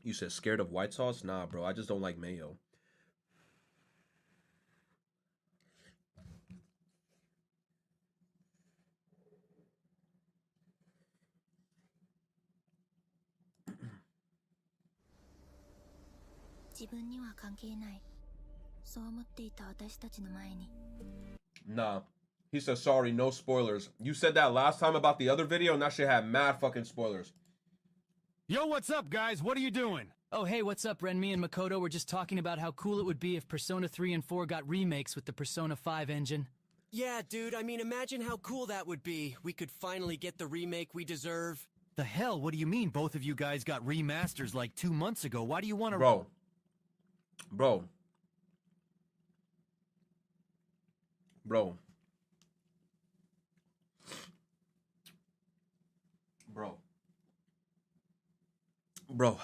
You said scared of white sauce? Nah, bro. I just don't like mayo. Nah. He said sorry, no spoilers. You said that last time about the other video and that shit had mad fucking spoilers. Yo, what's up, guys? What are you doing? Oh, hey, what's up, Ren? Me and Makoto were just talking about how cool it would be if Persona 3 and 4 got remakes with the Persona 5 engine. Yeah, dude, I mean, imagine how cool that would be. We could finally get the remake we deserve. The hell? What do you mean both of you guys got remasters like 2 months ago? Why do you want to... Bro. Bro.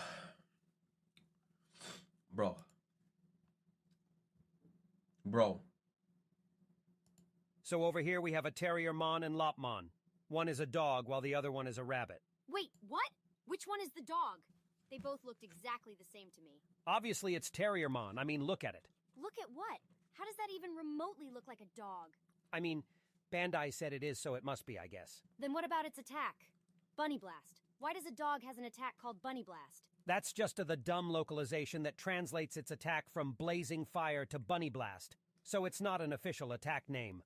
So over here we have a Terriermon and Lopmon. One is a dog while the other one is a rabbit. Wait, what? Which one is the dog? They both looked exactly the same to me. Obviously it's Terriermon. I mean, look at it. Look at what? How does that even remotely look like a dog? I mean, Bandai said it is, so it must be, I guess. Then what about its attack? Bunny Blast. Why does a dog has an attack called Bunny Blast? That's just the dumb localization that translates its attack from Blazing Fire to Bunny Blast. So it's not an official attack name.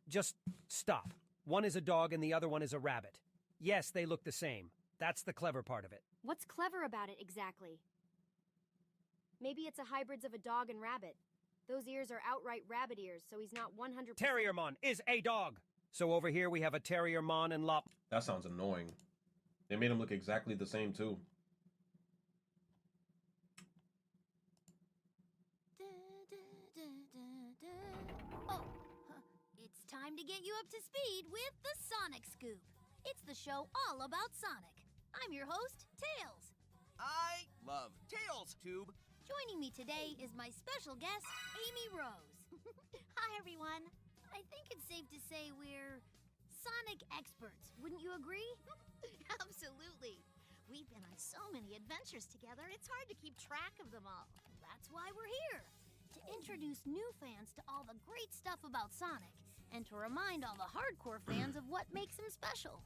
Just stop. One is a dog and the other one is a rabbit. Yes, they look the same. That's the clever part of it. What's clever about it exactly? Maybe it's a hybrids of a dog and rabbit. Those ears are outright rabbit ears, so he's not 100%. Terriermon is a dog. So over here we have a Terriermon and Lop. That sounds annoying. They made him look exactly the same too. It's time to get you up to speed with the Sonic Scoop. It's the show all about Sonic. I'm your host, Tails. I love Tails Tube. Joining me today is my special guest, Amy Rose. Hi, everyone. I think it's safe to say we're Sonic experts. Wouldn't you agree? Absolutely. We've been on so many adventures together, it's hard to keep track of them all. That's why we're here, to introduce new fans to all the great stuff about Sonic, and to remind all the hardcore fans of what makes him special.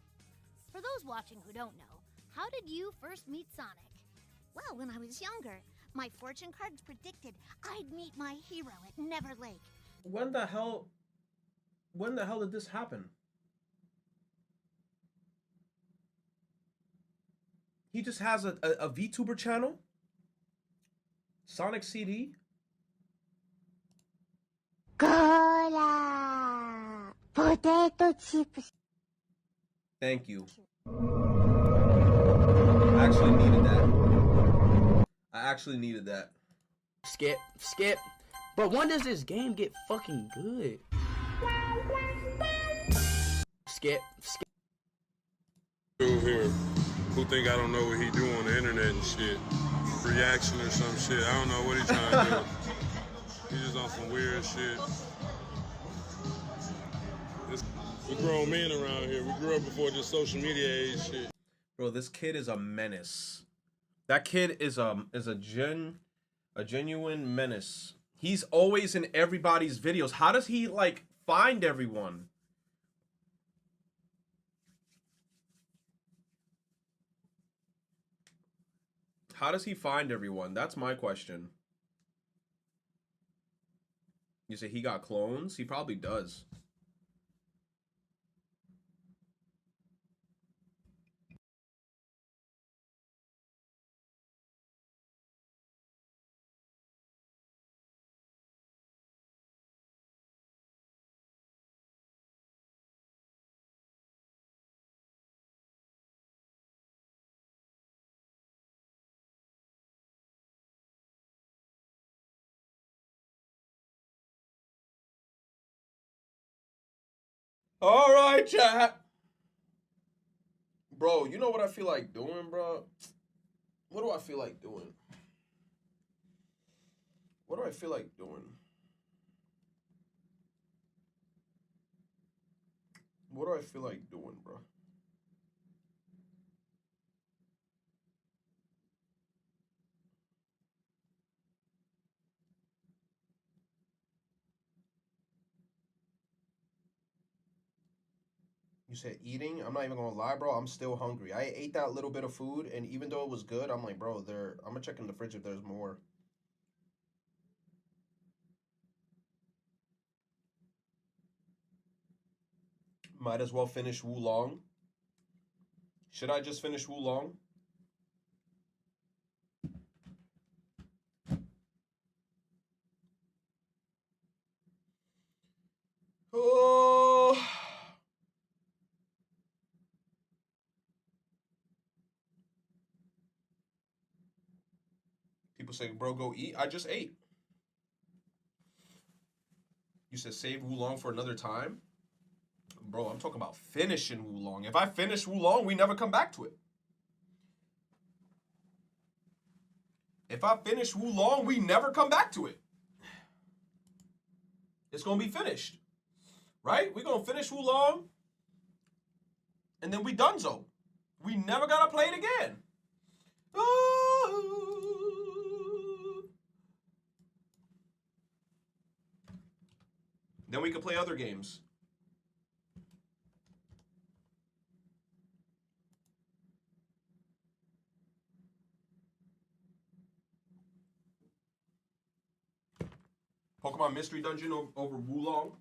For those watching who don't know, how did you first meet Sonic? Well, when I was younger, my fortune cards predicted I'd meet my hero at Never Lake. When the hell did this happen? He just has a VTuber channel? Sonic CD? Cola! Potato chips. Thank you. I actually needed that. Skip. But when does this game get fucking good? Skip. Dude here who think I don't know what he do on the internet and shit. Reaction or some shit. I don't know what he trying to do. He just on some weird shit. We grown men around here. We grew up before this social media age shit. Bro, this kid is a menace. That kid is a genuine menace. He's always in everybody's videos. How does he like find everyone? How does he find everyone? That's my question. You say he got clones? He probably does. All right, chat. Bro, you know what I feel like doing, bro? What do I feel like doing? What do I feel like doing? What do I feel like doing, bro? You said eating? I'm not even gonna lie, bro. I'm still hungry. I ate that little bit of food, and even though it was good, I'm like, bro, I'm gonna check in the fridge if there's more. Might as well finish Wulong. Should I just finish Wulong? Oh. People say, bro, go eat. I just ate. You said save Wulong for another time? Bro, I'm talking about finishing Wulong. If I finish Wulong, we never come back to it. If I finish Wulong, we never come back to it. It's gonna be finished, right? We're gonna finish Wulong, and then we donezo. We never gotta play it again. Then we can play other games. Pokemon Mystery Dungeon over Wulong.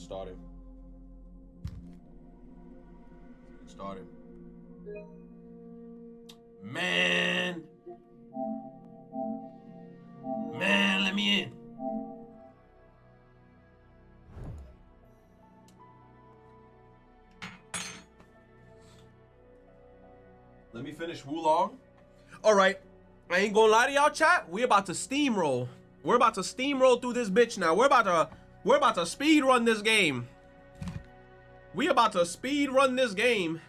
started. Started. Man, let me in. Let me finish Wulong. All right, I ain't gonna lie to y'all, chat. We about to steamroll. We're about to steamroll through this bitch now. We're about to speed run this game. We about to speed run this game.